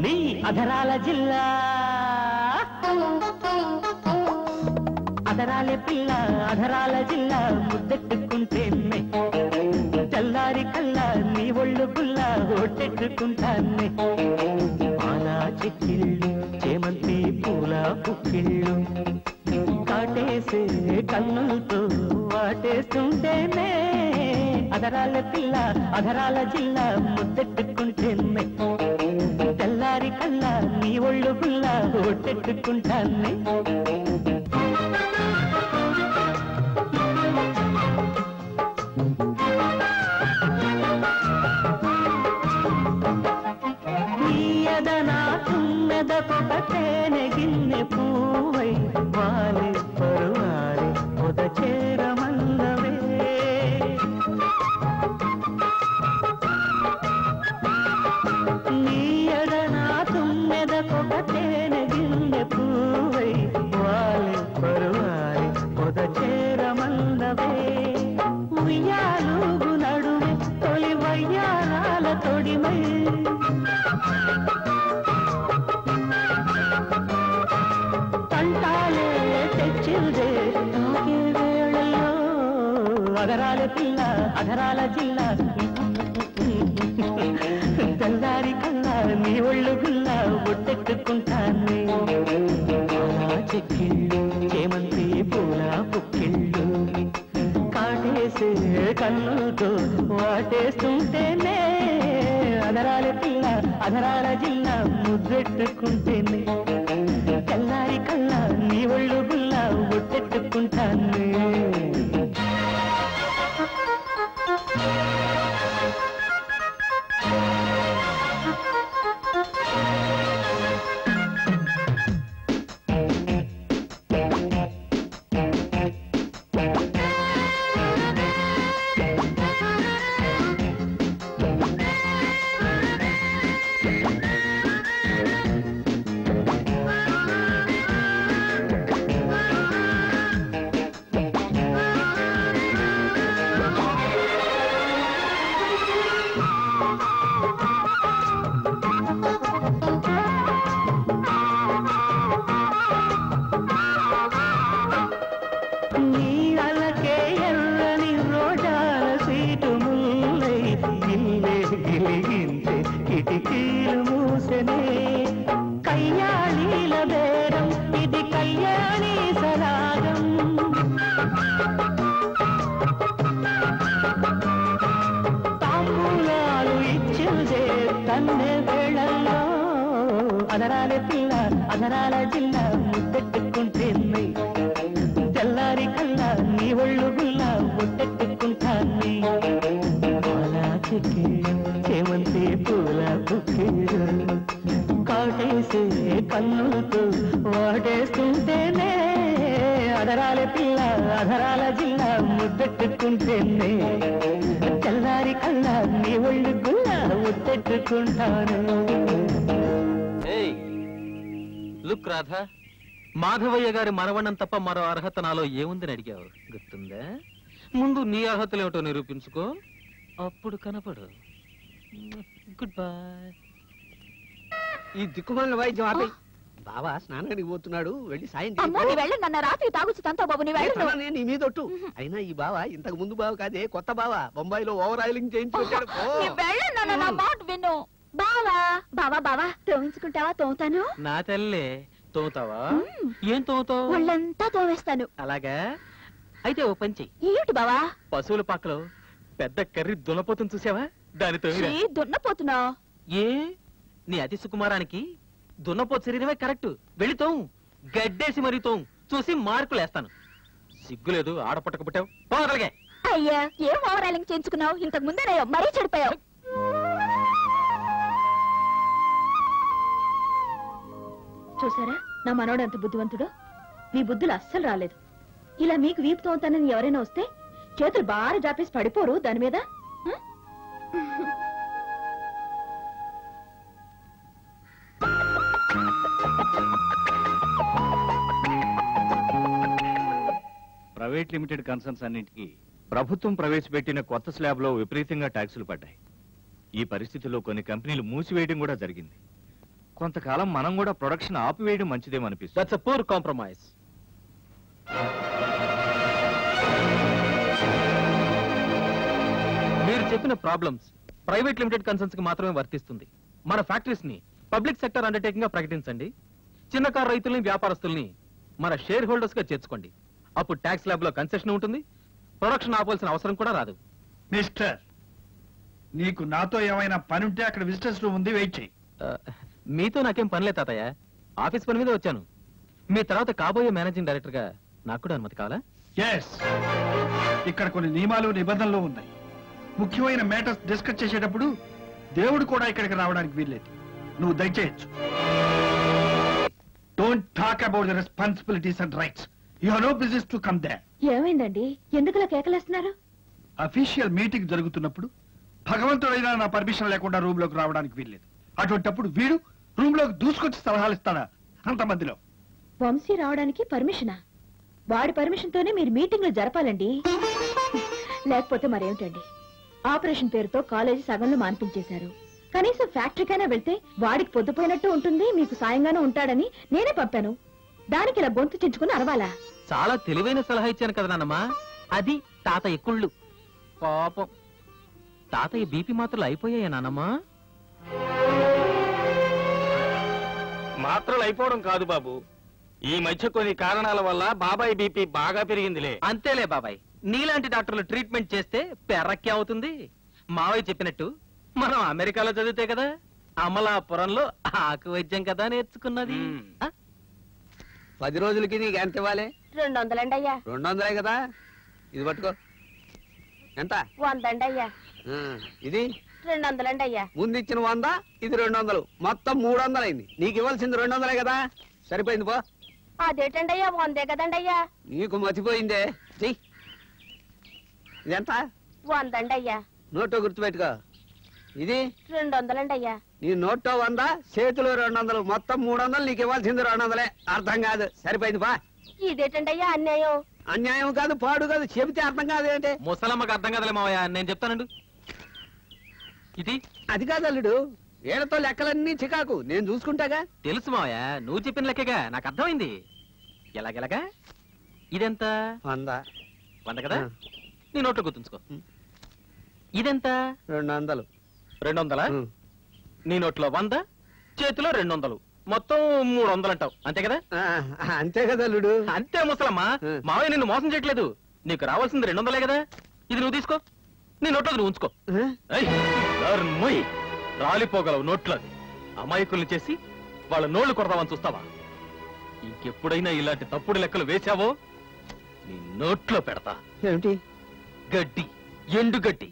నీ అధరాల జిల్లా, అదరాలే పిల్ల అధరాల జిల్లా, ముద్దెట్టుకుంటే తెల్లారి కల్లా నీ ఒళ్ళు గుల్లా ఓటెట్టుకుంటానే. పాలా చెక్కిళ్ళు చేమంతి పూల పుక్కిళ్ళు, కాటేసే కన్నులతో వాటేస్తుంటేనే. అదరాల పిల్ల అధరాల జిల్లా, ముద్దెట్టుకుంటేనే తెల్లారి కల్లా నీ ఒళ్ళు గుల్లా ఓటెట్టుకుంటానే. తుమ్మెదకొకటేనె గిన్నె పూవై వాలి పరువాలి పొద చేరమన్నవే. నీయడనా తుమ్మెదకొకటేనె గిన్నె పూవై వాలి పరువాలి పొద చేరమన్నవే. ఉయ్యాలుగు నడుమే తొలి వయ్యారాల తొడిమై, తంటాలే తెచ్చిందే తాకే వేళల్లో. అదరాల పిల్ల అధరాల జిల్లా, తెల్లారి కల్లా నీ ఒళ్ళు గుల్లా ఒట్టెట్టుకుంటానే. చెక్కిళ్ళు చేమంతి పూల పుక్కిళ్ళు, కాటేసే కన్నుతో వాటేస్తుంటేనే. అదరాల పిల్ల అధరాల జిల్లా, ముద్దెట్టుకుంటేనే తెల్లారి కల్లా నీ ఒళ్ళు గుల్లా ఒట్టెట్టుకుంటానే. వెలిగించే కిటికీలు మూసనే కయ్యాళీల బేరం ఇది కళ్యాణి సరాగం తాంబూలాలు ఇచ్చిందే కన్నె వేళల్లో అదరాల పిల్ల అదరాల జిల్ల ముద్దెట్టుకుంటేంది తెల్లారి కల్లా నీ ఒళ్ళు గుల్ల ముద్దెట్టుకుంటాన్ని చేమంతి పూల పుక్కిళ్ళు కాటేసే కన్నులతో వాటేస్తుంటేనే అదరాల పిల్ల అదరాల జిల్ల ముద్దెట్టుకుంటేనే తెల్లారి కల్లా నీ ఒళ్ళు గుల్ల ముద్దెట్టుకుంటాను. లుక్ రాధా, మాధవయ్య గారి మనవణ్ణం తప్ప మరో అర్హత నాలో ఏముందని అడిగావు, గుర్తుందా? ముందు నీ అర్హతలేమిటో నిరూపించుకో, అప్పుడు కనపడు. Good bye. ఈ దిక్కుమాలిన వాయిద్యం ఆపి. బావా స్నానానికి పోతున్నాడు, వెళ్ళి సాయం వెళ్ళండి అన్న రాత్రి తాగుచ్చి తంతో బాబు నీ వెళ్ళండి. నీ మీదొట్టు. అయినా ఈ బావ ఇంతకు ముందు బావ కాదే, కొత్త బావ. బొంబాయిలో ఓవర్ ఆయిలింగ్ చేయించుకొచ్చాడు. వెళ్ళండి అన్న, నా మాట విను. బావా బావా బావా తోమించుకుంటావా? తోముతాను. నా తల్లే, తోముతావా? ఏం తోముతావు? ఒళ్ళంతా తోమేస్తాను. అలాగా, అయితే ఓ పంచి. ఏమిటి బావా? పశువుల పాకలో పెద్ద కర్రీ దున్నపోతుని చూసావా? దానితో దున్నపోతున్నా? ఏ నీ అతి సుకుమారానికి దున్నపోతు శరీరమే కరెక్ట్. వెళ్ళి తోము, గడ్డేసి మరీ తోము, చూసి మార్కులు వేస్తాను. సిగ్గులేదు, ఆడపట్టకు పుట్టావు. పోగలిగే. అయ్యా, ఏం ఓవరాలింగ్ చేయించుకున్నావు? ఇంతకు ముందే మరీ చెడిపోయావు. చూసారా నా మనోడు అంత బుద్ధివంతుడు? మీ బుద్ధులు అస్సలు రాలేదు. ఇలా మీకు వీపు తోముతానని ఎవరైనా వస్తే చేతులు బాగా జాపేసి పడిపోరు దాని మీద. ప్రైవేట్ లిమిటెడ్ కన్సర్న్స్ అన్నింటికి ప్రభుత్వం ప్రవేశపెట్టిన కొత్త స్లాబ్ లో విపరీతంగా ట్యాక్సులు పడ్డాయి. ఈ పరిస్థితుల్లో కొన్ని కంపెనీలు మూసివేయడం కూడా జరిగింది. కొంతకాలం మనం కూడా ప్రొడక్షన్ ఆపివేయడం మంచిదేమో అనిపిస్తుంది. That's a poor compromise. మీరు చెప్పిన ప్రాబ్లమ్స్ ప్రైవేట్ లిమిటెడ్ కన్సర్న్స్ కి మాత్రమే వర్తిస్తుంది. మన ఫ్యాక్టరీస్ ని పబ్లిక్ సెక్టర్ అండర్టేకింగ్ గా ప్రకటించండి. చిన్న కారు రైతుల్ని, వ్యాపారస్తుల్ని మన షేర్ హోల్డర్స్ గా చేర్చుకోండి. అప్పుడు ట్యాక్స్ ల్యాబ్ లో కన్సెషన్ ఉంటుంది, ప్రొడక్షన్ ఆపాల్సిన అవసరం కూడా రాదు. మిస్టర్, నీకు నాతో ఏమైనా పని ఉంటే అక్కడ విజిటర్స్ రూమ్ ఉంది, వెయిట్ చేయి. మీతో నాకేం పనిలే తాతయ్య, ఆఫీస్ పని మీద వచ్చాను. మీ తర్వాత కాబోయే మేనేజింగ్ డైరెక్టర్ గా నాకు కూడా అనుమతి కావాలా? ఎస్, ఇక్కడ కొన్ని నియమాలు నిబంధనలు ఉన్నాయి. ముఖ్యమైన మ్యాటర్స్ డిస్కస్ చేసేటప్పుడు దేవుడు కూడా ఇక్కడికి రావడానికి వీల్లేదు. నువ్వు దయచేయచ్చు. Don't talk about the responsibilities and rights. You have no business to come there. ఏమైందండి, ఎందుకులా కేకలేస్తున్నారు? అఫీషియల్ మీటింగ్ జరుగుతున్నప్పుడు భగవంతుడైనా నా పర్మిషన్ లేకుండా రూమ్ లోకి రావడానికి వీల్లేదు. అటువంటప్పుడు వీడు రూమ్ లోకి దూసుకొచ్చి సలహాలు ఇస్తాడా అంతమందిలో? వంశీ రావడానికి పర్మిషనా? వాడి పర్మిషన్ తోనే మీరు మీటింగ్లు జరపాలండి, లేకపోతే మరేమిటండి? ఆపరేషన్ పేరుతో కాలేజీ సగంలో మాన్పించేశారు. కనీసం ఫ్యాక్టరీకైనా వెళ్తే వాడికి పొద్దుపోయినట్టు ఉంటుంది, మీకు సాయంగానే ఉంటాడని నేనే పంపాను. దానికి ఇలా గొంతు చించుకుని అరవాలా? చాలా తెలివైన సలహా ఇచ్చాను కదా నాన్నమ్మా. అది తాతయ్య కుళ్ళు. పాపం తాతయ్య బీపీ మాత్రలు అయిపోయాయా నాన్నమ్మా? మాత్రలు అయిపోవడం కాదు బాబు, ఈ మధ్య కొన్ని కారణాల వల్ల బాబాయ్ బీపీ బాగా పెరిగిందిలే. అంతేలే బాబాయ్, నీలాంటి డాక్టర్లు ట్రీట్మెంట్ చేస్తే పెర్రక్కి అవుతుంది. మావయ్య చెప్పినట్టు మనం అమెరికాలో చదివితే కదా, అమలాపురంలో ఆకు వైద్యం కదా నేర్చుకున్నది. 10 రోజులకి నీకు ఎంత ఇవ్వాలి? 200 అండి అయ్యా. 200 కదా, ఇది పట్టుకో. ఎంత? 100 అండి అయ్యా. ఇది 200 అండి అయ్యా. ముందు ఇచ్చిన 100, ఇది 200, మొత్తం 300 అయింది. నీకు ఇవ్వాల్సింది 200 కదా, సరిపోయింది పో. అదేటండి అయ్యా, 100 కదండి అయ్యా. నీకు మర్చిపోయిందే. ఇదెంత? 100 అండి అయ్యా. నోటో గుర్తుపెట్టుకో. ఇది 200 అండి అయ్యా. నీ నోటో 100, చేతిలో 200, మొత్తం 300. నీకు ఇవ్వాల్సింది 200. అర్థం కాదు, సరిపోయింది బా. ఇదేటండి అయ్యా అన్యాయం? అన్యాయం కాదు, పాడు కాదు, చెబితే అర్థం కాదు. ఏంటి ముసలమ్మకి అర్థం కదలే మావయ్య, నేను చెప్తానండు. ఇది అది కాదు అల్లుడు, ఏళ్లతో లెక్కలన్నీ చికాకు, నేను చూసుకుంటాగా. తెలుసు మావయ్య, నువ్వు చెప్పిన లెక్కగా నాకు అర్థమైంది. ఎలాగెలాగా? ఇదెంత? 100 కదా, నీ నోట్లో గుర్తుంచుకో. ఇదెంత? 200. 200? నీ నోట్లో 100, చేతిలో 200, మొత్తం 300 అంటావు అంతే కదా? అంతే కదా అల్లుడు. అంతే ముసలమ్మా. మావయ్య నిన్ను మోసం చేయట్లేదు. నీకు రావాల్సింది 200 కదా. ఇది నువ్వు తీసుకో, నీ నోట్లో నువ్వు ఉంచుకో. రాలిపోగలవు నోట్లో. అమాయకుల్ని చేసి వాళ్ళ నోళ్లు కొడదామని చూస్తావా? ఇంకెప్పుడైనా ఇలాంటి తప్పుడు లెక్కలు వేశావో నీ నోట్లో పెడతా. ఏమిటి? గడ్డి, ఎండు గడ్డి.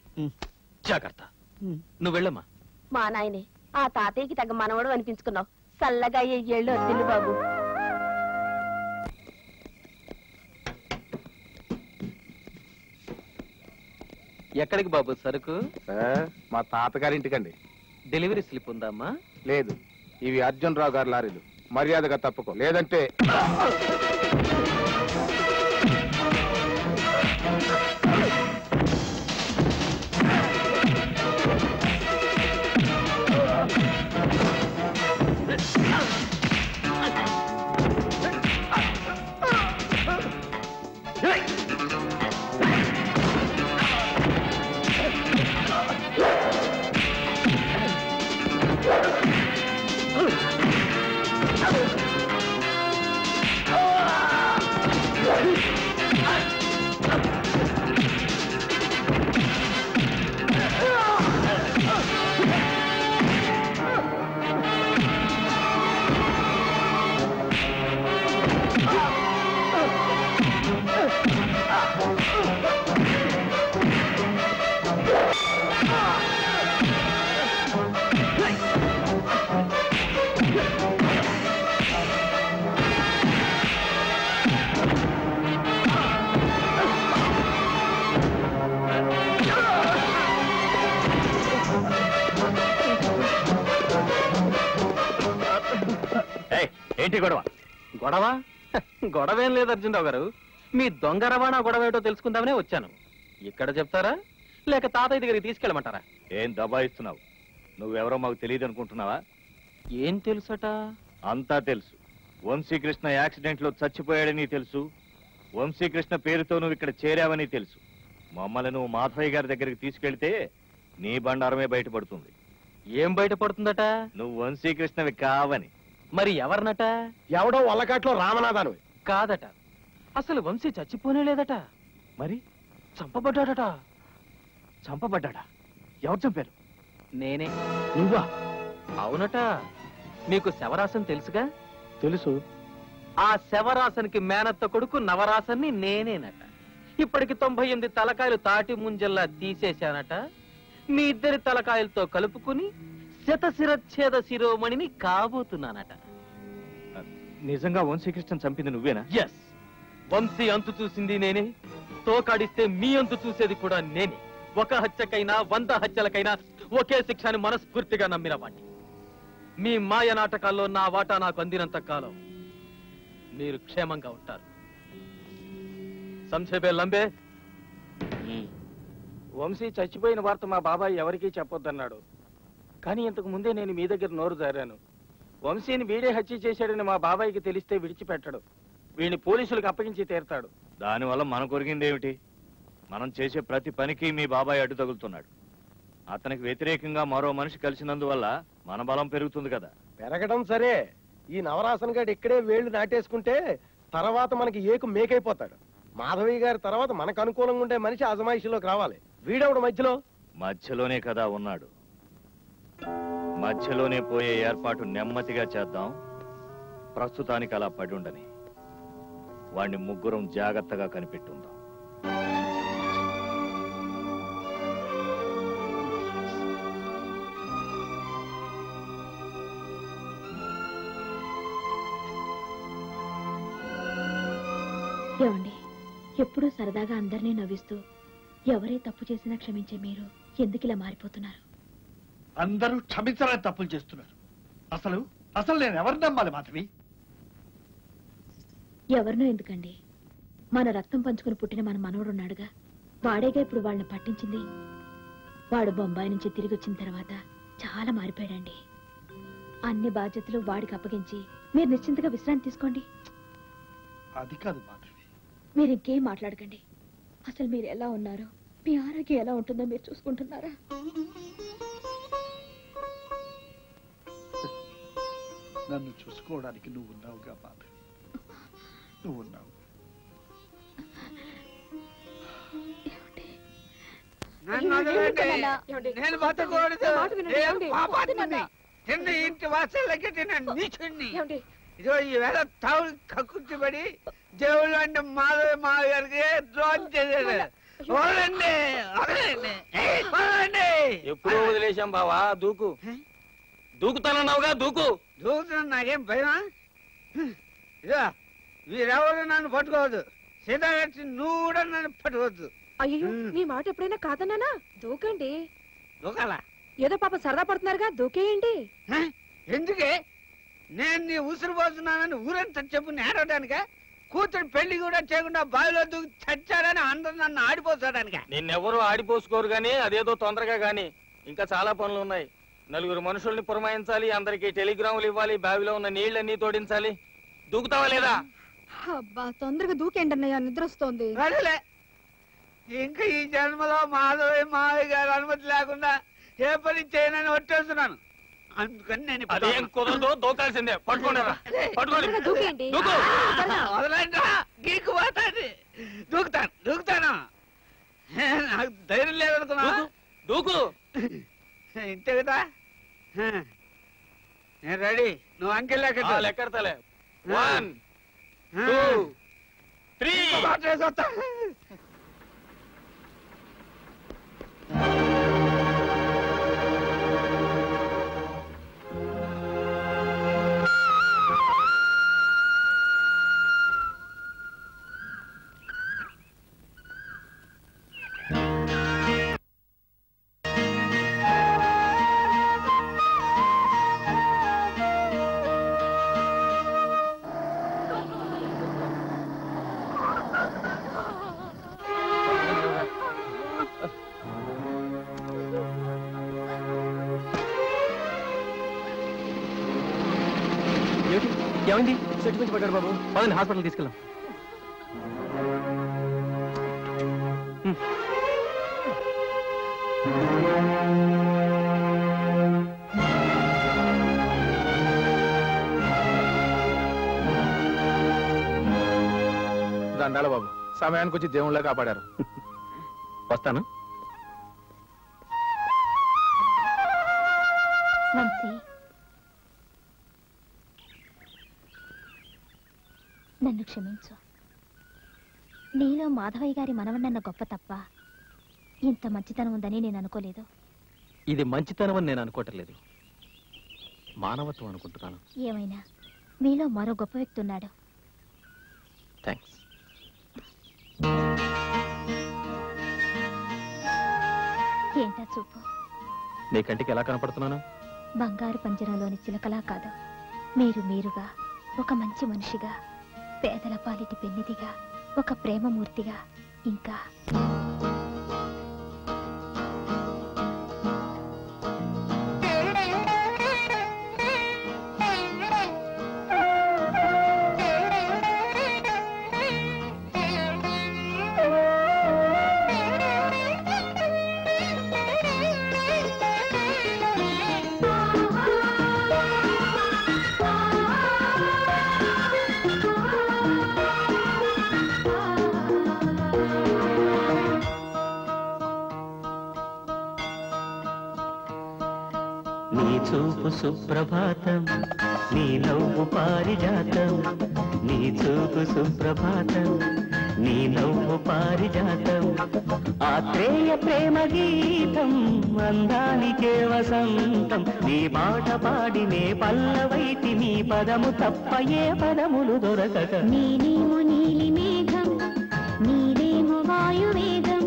జాగ్రత్త. నువ్వు వెళ్ళమ్మా. మా నాయనే ఆ తాతయ్యకి తగ్గ మనవడు అనిపించుకున్నావు. చల్లగా ఏళ్ళు వద్దిల్లు బాబు. ఎక్కడికి బాబు సరుకు? మా తాతగారింటికండి. డెలివరీ స్లిప్ ఉందా అమ్మా? లేదు, ఇవి అర్జున్ రావు గారి లారీలు. మర్యాదగా తప్పుకో, లేదంటే ఏంటి గొడవ? గొడవ గొడవేం లేదు అర్జునరావు గారు. మీ దొంగ రవాణా గొడవ ఏటో తెలుసుకుందామనే వచ్చాను. ఇక్కడ చెప్తారా లేక తాతయ్య దగ్గరికి తీసుకెళ్ళమంటారా? ఏం దబాయిస్తున్నావు? నువ్వెవరో మాకు తెలియదు అనుకుంటున్నావా? ఏం తెలుసట? అంతా తెలుసు. వంశీకృష్ణ యాక్సిడెంట్ లో చచ్చిపోయాడని తెలుసు. వంశీకృష్ణ పేరుతో నువ్వు ఇక్కడ చేరావని తెలుసు. మమ్మల్ని నువ్వు మాధవయ్య గారి దగ్గరికి తీసుకెళ్తే నీ బండారమే బయటపడుతుంది. ఏం బయటపడుతుందట? నువ్వు వంశీకృష్ణవి కావని. మరి ఎవరినట? ఎవడో వల్లకాట్లో రామనాథాను కాదట. అసలు వంశీ చచ్చిపోనే లేదట. మరి చంపబడ్డాడట. చంపబడ్డా? ఎవరు చంపారు? నేనే. నువ్వా? అవునట. మీకు శవరాసన్ తెలుసుగా? తెలుసు. ఆ శవరాసనికి మేనత్త కొడుకు నవరాసన్ని నేనేనట. ఇప్పటికి 98 తలకాయలు తాటి ముంజల్లా తీసేశానట. మీ ఇద్దరి తలకాయలతో కలుపుకుని శతశిరచ్ఛేద శిరోమణిని కాబోతున్నానట. నిజంగా వంశీకృష్ణ చంపింది నువ్వేనా? ఎస్. వంశీ అంతు చూసింది నేనే. తోకాడిస్తే మీ అంతు చూసేది కూడా నేనే. 1 హత్యకైనా 100 హత్యలకైనా ఒకే శిక్షని మనస్ఫూర్తిగా నమ్మిన వాణ్ణి. మీ మాయ నాటకాల్లో నా వాటా నాకు అందినంత కాలం మీరు క్షేమంగా ఉంటారు. సంక్షేపే లంబే. వంశీ చచ్చిపోయిన వార్త మా బాబాయ్ ఎవరికీ చెప్పొద్దన్నాడు. కానీ ఇంతకు ముందే నేను మీ దగ్గర నోరు జారాను. వంశీని వీడే హత్య చేశాడని మా బాబాయ్కి తెలిస్తే విడిచిపెట్టడు. వీడిని పోలీసులకు అప్పగించి తీరుతాడు. దానివల్ల మన కొరిగిందేమిటి? మనం చేసే ప్రతి పనికి మీ బాబాయ్ అడ్డు తగులుతున్నాడు. అతనికి వ్యతిరేకంగా మరో మనిషి కలిసినందువల్ల మన బలం పెరుగుతుంది కదా. పెరగడం సరే, ఈ నవరాసన్ గారు ఇక్కడే వేళ్లు నాటేసుకుంటే తర్వాత మనకి ఏకు మేకైపోతాడు. మాధవయ్య గారి తర్వాత మనకు అనుకూలంగా ఉండే మనిషి అజమాయిషిలోకి రావాలి. వీడవుడు మధ్యలోనే కదా ఉన్నాడు. మధ్యలోనే పోయే ఏర్పాటు నెమ్మదిగా చేద్దాం. ప్రస్తుతానికి అలా పడి ఉండని. వాణ్ణి ముగ్గురం జాగ్రత్తగా కనిపెట్టుందాం. ఏమండి, ఎప్పుడూ సరదాగా అందరినీ నవ్విస్తూ ఎవరే తప్పు చేసినా క్షమించే మీరు ఎందుకు ఇలా మారిపోతున్నారు? అందరూ క్షమించాలని తప్పులు చేస్తున్నారు. అసలు అసలు నేను ఎవరిని నమ్మాలి మాధవి? ఎవరినో ఎందుకండి, మన రక్తం పంచుకుని పుట్టిన మన మనవడున్నాడుగా, వాడేగా ఇప్పుడు వాళ్ళని పట్టించింది. వాడు బొంబాయి నుంచి తిరిగి వచ్చిన తర్వాత చాలా మారిపోయాడండి. అన్ని బాధ్యతలు వాడికి అప్పగించి మీరు నిశ్చింతగా విశ్రాంతి తీసుకోండి. అది కాదు మాధవి, మీరు ఇంకేం మాట్లాడకండి. అసలు మీరు ఎలా ఉన్నారో, మీ ఆరోగ్యం ఎలా ఉంటుందో మీరు చూసుకుంటున్నారా? నన్ను చూసుకోవడానికి నువ్వు ఉన్నావుగా మాధవి, నువ్వు ఉన్నావు. నేను బతకూడదు. తిన్న ఇంటి వాసల్లకి తిన్న నీచుణ్ణి. ఇదో ఈవేళ తావులు కక్కుర్తిపడి దేవుళ్ళు అంటే మాధవి గారికి ద్రోహం చేసేది. వదలండి, వదలండి, వదలండి. ఎప్పుడో వదిలేశాం బావా. దూకు, దూకుతానన్నావుగా, దూకు. దూకుతున్నా, నాకేం భయమా? ఇదో వీరెవరు నన్ను పట్టుకోవద్దు. సీతాగారి నువ్వు కూడా నన్ను పట్టుకోవద్దు. అయ్యో, నీ మాట ఎప్పుడైనా కాదన్నానా? దూకండి. దూకాలా? ఏదో పాప సరదా పడుతున్నారుగా, దూకేయండి. ఎందుకే? నేను నీ ఉసురు పోతున్నానని ఊరంతా చెప్పు నేడవడానిక? కూతురు పెళ్లి కూడా చేయకుండా బావిలో దూకి చచ్చాడని అందరూ నన్ను ఆడిపోతాడానిక? నిన్నెవరూ ఆడిపోసుకోరు గానీ అదేదో తొందరగా గాని. ఇంకా చాలా పనులు ఉన్నాయి. నలుగురు మనుషుల్ని పురమాయించాలి, అందరికి టెలిగ్రాములు ఇవ్వాలి, బావిలో ఉన్న నీళ్ళన్నీ తోడించాలి. దూకుతావా లేదా? అబ్బా, తొందరగా దూకేండి అన్నయ్య, నిద్ర వస్తోంది. ఇంకా ఈ జన్మలో మాధవి గారు అనుమతి లేకుండా ఏ పని చేయనని ఒట్టేస్తున్నాను. అందుకని నేను అదేం కుదరదు, దూకాల్సిందే. పట్టుకోండిరా, పట్టుకోండి. వదలండి, గీకు పోతాండి. దూకుతాను. నాకు ధైర్యం లేదనుకున్నా. దూకు. ఇంతే కదా, నేను రెడీ. నువ్వు అంకెల్ లెక్కడతలే. 1 2 3. ఏమైంది? చెట్టు నుంచి పడ్డాడు బాబు. పదండి, హాస్పిటల్ తీసుకెళ్ళాం. దండాల బాబు, సమయానికి వచ్చి దేవుళ్ళ కాపాడారు. వస్తాను. నన్ను క్షమించు. నీలో మాధవయ్య గారి మనవన్నన్న గొప్ప తప్ప ఇంత మంచితనం ఉందని నేను అనుకోలేదు. ఇది మంచితనం అని నేను అనుకోవట్లేదు, మానవత్వం అనుకుంటున్నాను. ఏమైనా మీలో మరో గొప్ప వ్యక్తి ఉన్నాడు. థ్యాంక్స్. ఏంటా చూపు? నీ కంటికి ఎలా కనపడుతున్నాను? బంగారు పంజరంలోని చిలకలా కాదు, మీరుగా ఒక మంచి మనిషిగా, పేదల పాలిటి పెన్నిదిగా, ఒక ప్రేమమూర్తిగా, ఇంకా చూపు సుప్రభాతం, నీ నవ్వు పారిజాతం. నీ చూపు సుప్రభాతం, నీ నవ్వు పారిజాతం. ఆత్రేయ ప్రేమ గీతం, అందానికే వసంతం. నీ మాట పాడి నే పల్లవైతి, నీ పదము తప్ప ఏ పదములు దొరకక. నేనేమో నీలి మేఘం, నీదేమో వాయువేగం.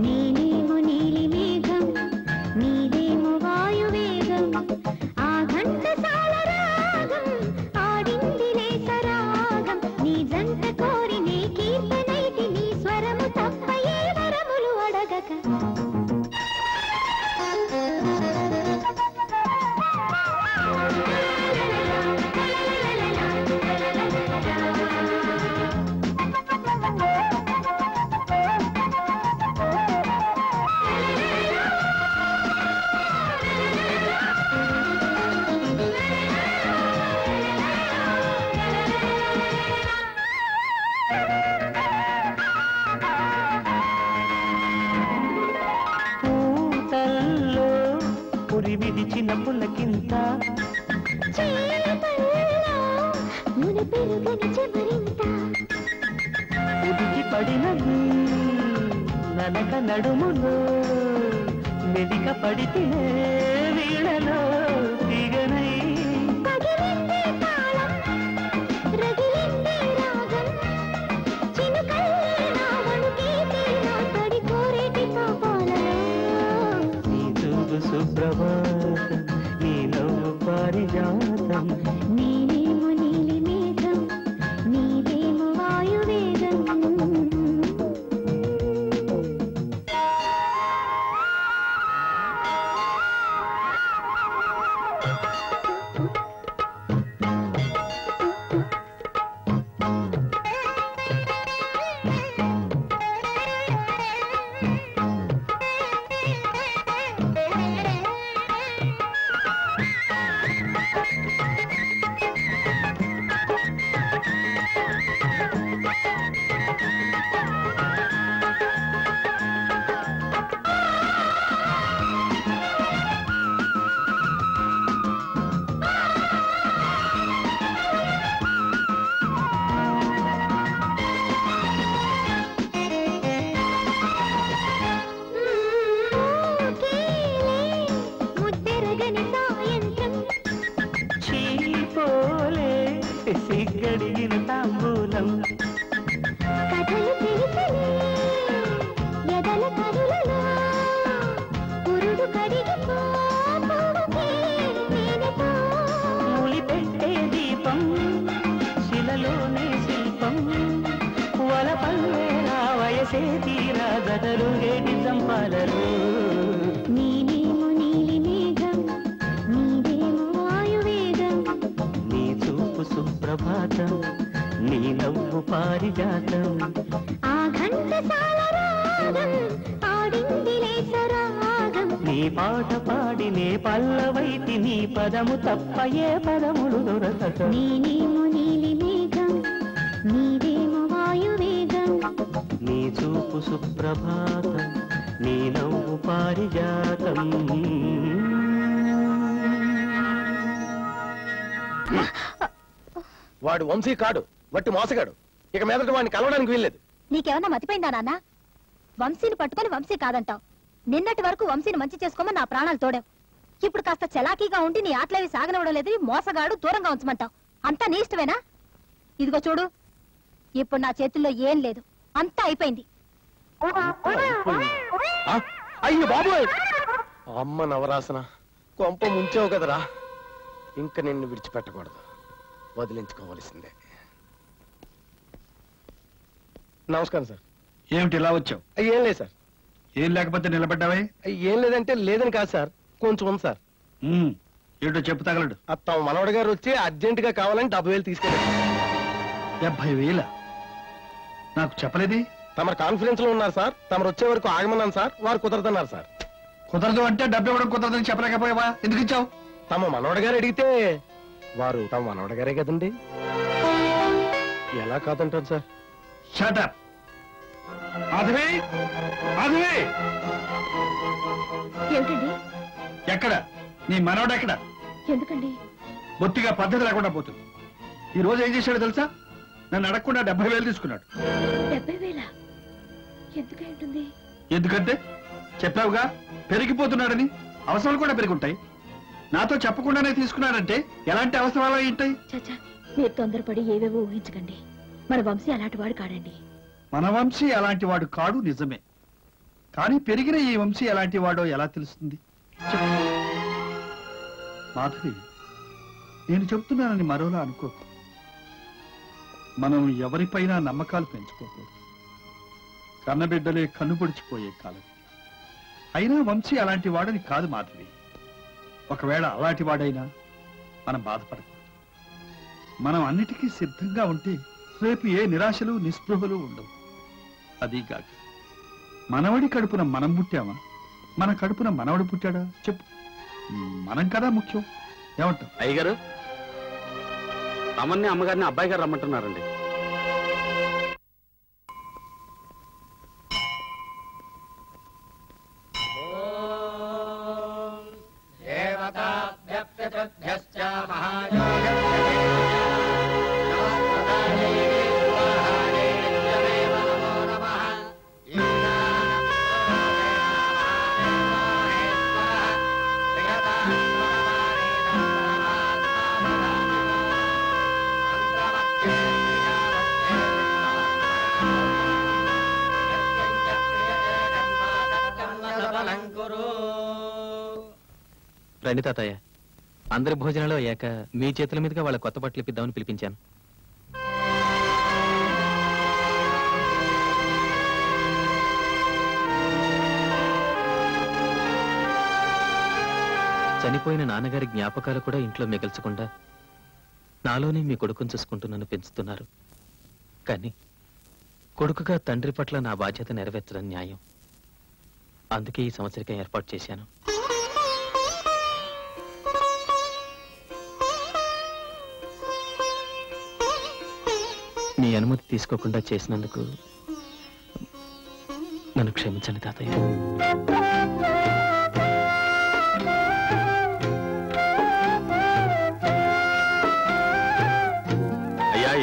నేనేమో నీలి మేఘం, నీదేమో వాయువేగం. ఆ ఘంటసాల రాగం ఆడిందిలే సరాగం. నీ జంట కోరి నీ కీర్తనైతి, నీ స్వరము తప్ప ఏ వరములు అడగక. విడిచిన పులకింత ఉడికి పడిన ననక నడుములో మెదిక పడితేనే వీణలో దిగనై సుప్రభాతం నీ నవ్వు పారిజాతం నీనేమో నీలి మేఘం నీవేమో వాయువేగం సిగ్గడిగిన తాంబూలం కథలు తెలిసలే ఎదల కరులలో పురుడు మూలి పెట్టే దీపం శిలలోనే శిల్పం వలపల్లే నా వయసే తీరా గదరు గేటి చంపాలలో నీనేమో నీలి మేఘం నీవేమో వాయువేగం నీ చూపు సుప్రభాతం నీ నవ్వు పారిజాతం ఆ ఘంటసాల రాగం ఆడిందిలే సరాగం నీ పాట పాడి నే పల్లవైతి నీ పదము తప్ప ఏ పదములు దొరకక నీనేమో నీలి మేఘం నీవేమో వాయువేగం నీ చూపు సుప్రభాతం నీ నవ్వు పారిజాతం వాడు వంశీ కాడు వట్టి మోసగాడు. ఇక మీదట వాడిని కలవడానికి వీల్లేదు. నీకేమన్నా మతిపోయిందా నాన్న? వంశీని పట్టుకొని వంశీ కాదంటావు. నిన్నటి వరకు వంశీని మంచి చేసుకోమని నా ప్రాణాలు తోడావు. ఇప్పుడు కాస్త చలాకీగా ఉండి నీ ఆటలేవి సాగనివ్వడం లేదు. మోసగాడు దూరంగా ఉంచమంటావు. అంతా నీ ఇష్టమేనా? ఇదిగో చూడు, ఇప్పుడు నా చేతుల్లో ఏం లేదు. అంతా అయిపోయింది. అయ్యో బాబోయ్, అమ్మ నవరాసన, కొంప ముంచావు కదరా. ఇంక నిన్ను విడిచిపెట్టకూడదు, వదిలించుకోవలసిందే. నమస్కారం సార్. ఏమిటి ఇలా వచ్చావు? ఏం లేదు సార్. ఏం లేకపోతే నిలబడ్డావే? ఏం లేదంటే లేదని కాదు సార్, కొంచెం ఉంది సార్. ఏటో చెప్పు తగలడు. తమ మనవడు గారు వచ్చి అర్జెంట్ గా కావాలని 70,000 తీసుకెళ్ళారు. 70,000? నాకు చెప్పలేది. తమ కాన్ఫరెన్స్ లో ఉన్నారు సార్. తమరు వచ్చే వరకు ఆగమన్నాను సార్. వారు కుదరదన్నారు సార్. కుదరదు అంటే డబ్బు ఇవ్వడం కుదరదని చెప్పలేకపోయావా? ఎందుకు ఇచ్చావు? తమ మనవడు గారు అడిగితే వారు తమ మనవడు గారే కదండి. ఎలా కాదంటారు సార్? షటప్. మాధవి, మాధవి, ఏమిటండి? ఎక్కడ నీ మనవడు? ఎక్కడ? ఎందుకండి? బొత్తిగా పద్ధతి లేకుండా పోతుంది. ఈ రోజు ఏం చేశాడో తెలుసా? నన్ను అడగకుండా 70,000 తీసుకున్నాడు. 70,000? ఎందుకై ఉంటుంది? ఎందుకంటే చెప్పావుగా, పెరిగిపోతున్నాడని. అవసరాలు కూడా పెరుగుంటాయి. నాతో చెప్పకుండానే తీసుకున్నాడంటే ఎలాంటి అవసరాలు ఉంటాయి? చాచా, మీరు తొందరపడి ఏవేవో ఊహించకండి. మన వంశీ అలాంటి వాడు కాడండి. మన వంశీ అలాంటి వాడు కాడు, నిజమే. కానీ పెరిగిన ఈ వంశీ ఎలాంటి వాడో ఎలా తెలుస్తుంది? మాధవి, నేను చెప్తున్నానని మరోలా అనుకోకు. మనం ఎవరిపైనా నమ్మకాలు పెంచుకోకూడదు. కన్నబిడ్డలే కన్నుపొడిచిపోయే కాలం. అయినా వంశీ అలాంటి వాడని కాదు మాధవి. ఒకవేళ అలాంటి వాడైనా మనం బాధపడకూడదు. మనం అన్నిటికీ సిద్ధంగా ఉంటే రేపు ఏ నిరాశలు నిస్పృహలు ఉండవు. అదీగాక మనవడి కడుపున మనం పుట్టామా, మన కడుపున మనవడు పుట్టాడా? చెప్పు. మనం కదా ముఖ్యం. ఏమంటావు? అయ్యగారు, అమ్మని అమ్మగారిని అబ్బాయి గారు రమ్మంటున్నారండి. దేవ రండి తాతయ్య. అందరి భోజనాలు అయ్యాక మీ చేతుల మీదుగా వాళ్ళ కొత్త బట్టలు ఇప్పిద్దామని పిలిపించాను. చనిపోయిన నాన్నగారి జ్ఞాపకాలు కూడా ఇంట్లో మిగల్చకుండా నాలోనే మీ కొడుకుని చూసుకుంటూ నన్ను పెంచుతున్నారు. కానీ కొడుకుగా తండ్రి పట్ల నా బాధ్యత నెరవేర్చడం న్యాయం. అందుకే ఈ సంవత్సరికం ఏర్పాటు చేశాను. మీ అనుమతి తీసుకోకుండా చేసినందుకు నన్ను క్షమించండి తాతయ్య.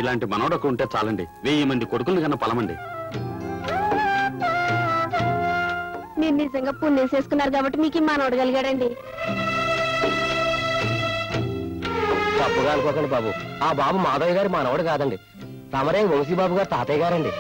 ఇలాంటి మనోడకు ఉంటే చాలండి. 1000 మంది కొడుకులు కన్నా పలమండి. మీరు నిజంగా పుణ్యం చేసుకున్నారు కాబట్టి మీకు మనోడగలిగాడండి. తప్పుగా అనుకోకండి బాబు, ఆ బాబు మాధవ్ గారి మనవడు కాదండి, తమరే వంశీబాబు గారు తాతయ్య గారండి.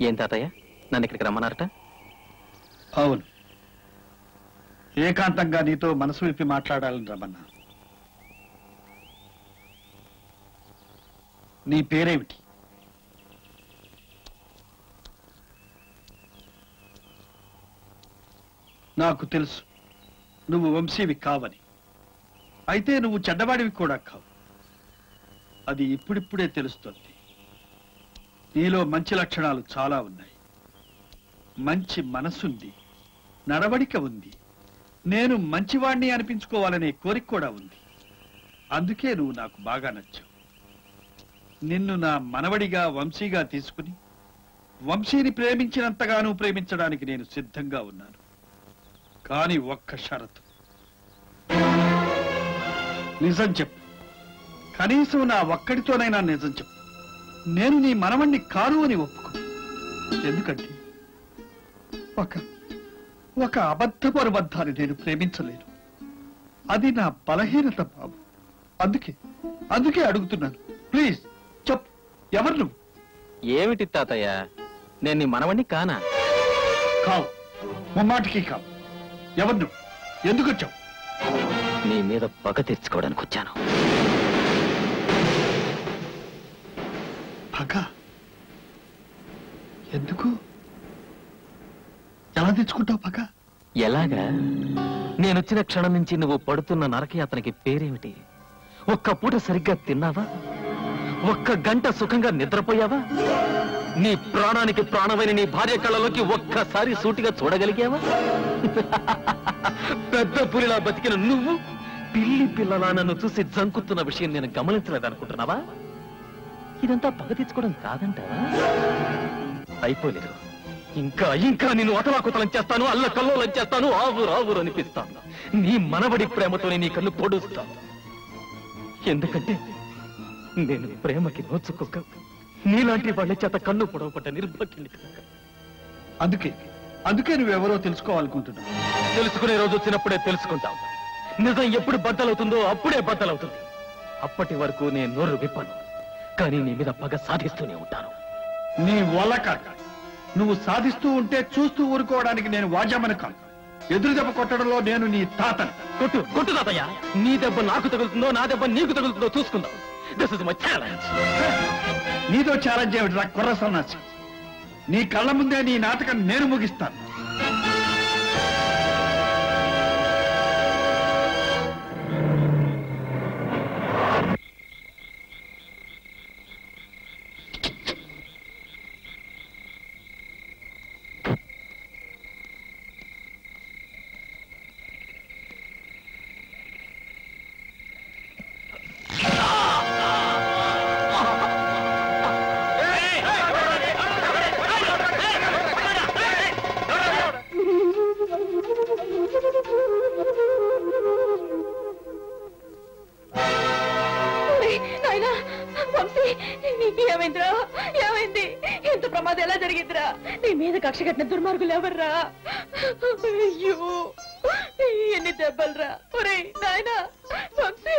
ఏం తాతయ్య, నన్ను ఇక్కడికి రమ్మన్నారట? అవును, ఏకాంతంగా నీతో మనసు విప్పి మాట్లాడాలని రమ్మన్నా. నీ పేరేమిటి? నాకు తెలుసు నువ్వు వంశీవి కావని. అయితే నువ్వు చెడ్డవాడివి కూడా కావు. అది ఇప్పుడిప్పుడే తెలుస్తుంది. నీలో మంచి లక్షణాలు చాలా ఉన్నాయి. మంచి మనసుంది, నడవడిక ఉంది. నేను మంచివాణ్ణి అనిపించుకోవాలనే కోరిక కూడా ఉంది. అందుకే నువ్వు నాకు బాగా నచ్చావు. నిన్ను నా మనవడిగా వంశీగా తీసుకుని వంశీని ప్రేమించినంతగానూ ప్రేమించడానికి నేను సిద్ధంగా ఉన్నాను. కానీ ఒక్క షరతు. నిజం చెప్పు, కనీసం నా ఒక్కడితోనైనా నిజం చెప్పు. నేను నీ మనవణ్ణి కాను అని ఒప్పుకో. ఎందుకంటే ఒక అబద్ధపు అనుబంధాన్ని నేను ప్రేమించలేను. అది నా బలహీనత బాబు. అందుకే అడుగుతున్నాను. ప్లీజ్ చెప్పు, ఎవరు నువ్వు? ఏమిటి తాతయ్య, నేను నీ మనవణ్ణి కానా? కావు, ముమ్మాటికి కావు. ఎవరు నువ్వు? ఎందుకు వచ్చావు? నీ మీద పగ తీర్చుకోవడానికి వచ్చాను. పగ? ఎందుకు? ఎలా తెచ్చుకుంటావు పగ? ఎలాగా? నేనొచ్చిన క్షణం నుంచి నువ్వు పడుతున్న నరకయాతనకి పేరేమిటి? ఒక్క పూట సరిగ్గా తిన్నావా? ఒక్క గంట సుఖంగా నిద్రపోయావా? నీ ప్రాణానికి ప్రాణమైన నీ భార్య కళ్ళలోకి ఒక్కసారి సూటిగా చూడగలిగావా? పెద్ద పులిలా బతికిన నువ్వు పిల్లి పిల్లలా నన్ను చూసి జంకుతున్న విషయం నేను గమనించలేదనుకుంటున్నావా? ఇదంతా పగ తెచ్చుకోవడం కాదంటావా? అయిపోలేదు. ఇంకా నిన్ను అతలాకుతలం చేస్తాను, అల్ల కల్లోలం చేస్తాను, ఆవురు అనిపిస్తాను. నీ మనవడి ప్రేమతోనే నీ కళ్ళు పొడుస్తాను. ఎందుకంటే నేను ప్రేమకి నోచుకోక నీలాంటి వాళ్ళ చేత కన్ను పొడవపడ్డ నిర్భాగ్యుని కనుక. అందుకే నువ్వెవరో తెలుసుకోవాలనుకుంటున్నావు. తెలుసుకునే రోజు వచ్చినప్పుడే తెలుసుకుంటావు. నిజం ఎప్పుడు బద్దలవుతుందో అప్పుడే బద్దలవుతుంది. అప్పటి వరకు నేను నోరు విప్పను, కానీ నీ మీద పగ సాధిస్తూనే ఉంటాను. నీ వల్ల కాక నువ్వు సాధిస్తూ ఉంటే చూస్తూ ఊరుకోవడానికి నేను వాజామని కాదు. ఎదురు దెబ్బ కొట్టడంలో నేను నీ తాతని. కొట్టు తాతయ్య. నీ దెబ్బ నాకు తగులుతుందో నా దెబ్బ నీకు తగులుతుందో చూసుకుందాం. This is my challenge. నీతో ఛాలెంజ్ ఏమిటి రా కుర్ర సన్నాసి? నీ కళ్ళ ముందే నీ నాటకం నేను ముగిస్తాను. నాయనా వంశీ ఏమైందిరా? ఏమైంది? ఎంత ప్రమాదం ఎలా జరిగిందిరా? నీ మీద కక్ష కట్టిన దుర్మార్గులు ఎవర్రా? అయ్యో ఎన్ని దెబ్బలురా! ఒరే నాయనా వంశీ!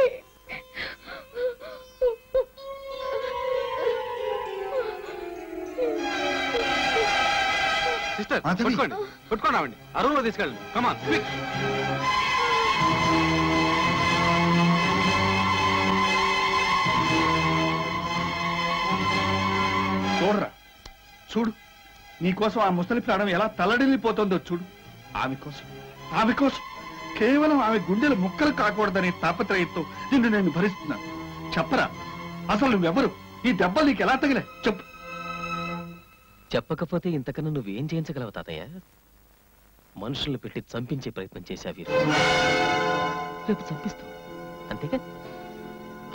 సిస్టర్ కొట్టుకోండి కొట్టుకోండి రావండి ఆ రూమ్ లో తీసుకెళ్ళండి కమాన్ క్విక్. చూడరా చూడు, నీకోసం ఆ ముసలి ప్రాణం ఎలా తల్లడిల్లిపోతుందో చూడు. ఆమె కోసం కేవలం ఆమె గుండెలు ముక్కలు కాకూడదనే తాపత్రయంతో నిన్ను నేను భరిస్తున్నాను. చెప్పరా, అసలు నువ్వెవరు? ఈ దెబ్బలు నీకు ఎలా తగిలే చెప్పు. చెప్పకపోతే ఇంతకన్నా నువ్వేం చేయించగలవు తాతయ్య? మనుషుల్ని పెట్టి చంపించే ప్రయత్నం చేశావు, రేపు చంపిస్తావు, అంతేగా?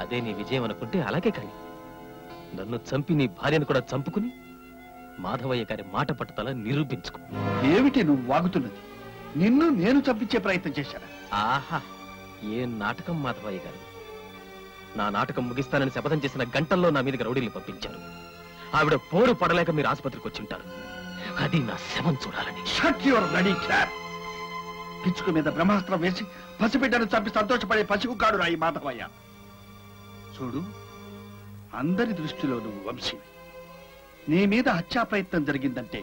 అదే నీ విజయం అనుకుంటే అలాగే కానీ నన్ను చంపి నీ భార్యను కూడా చంపుకుని మాధవయ్య గారి మాట పట్టుదల నిరూపించుకో. ఏమిటి నువ్వు వాగుతున్నది? నిన్ను నేను చంపించే ప్రయత్నం చేశాను. ఆహా, ఏ నాటకం మాధవయ్య గారు! నా నాటకం ముగిస్తానని శపథం చేసిన గంటల్లో నా మీదకి రౌడీలు పంపించారు. ఆవిడ పోరు పడలేక మీరు ఆసుపత్రికి వచ్చి ఉంటారు. అది నా శవం చూడాలని. పిచ్చుకు మీద బ్రహ్మాస్త్రం వేసి పసిబిడ్డను చంపి సంతోషపడే పసికు కాడు రాయి మాధవయ్య. చూడు, అందరి దృష్టిలో నువ్వు వంశీవి. నీ మీద హత్యా ప్రయత్నం జరిగిందంటే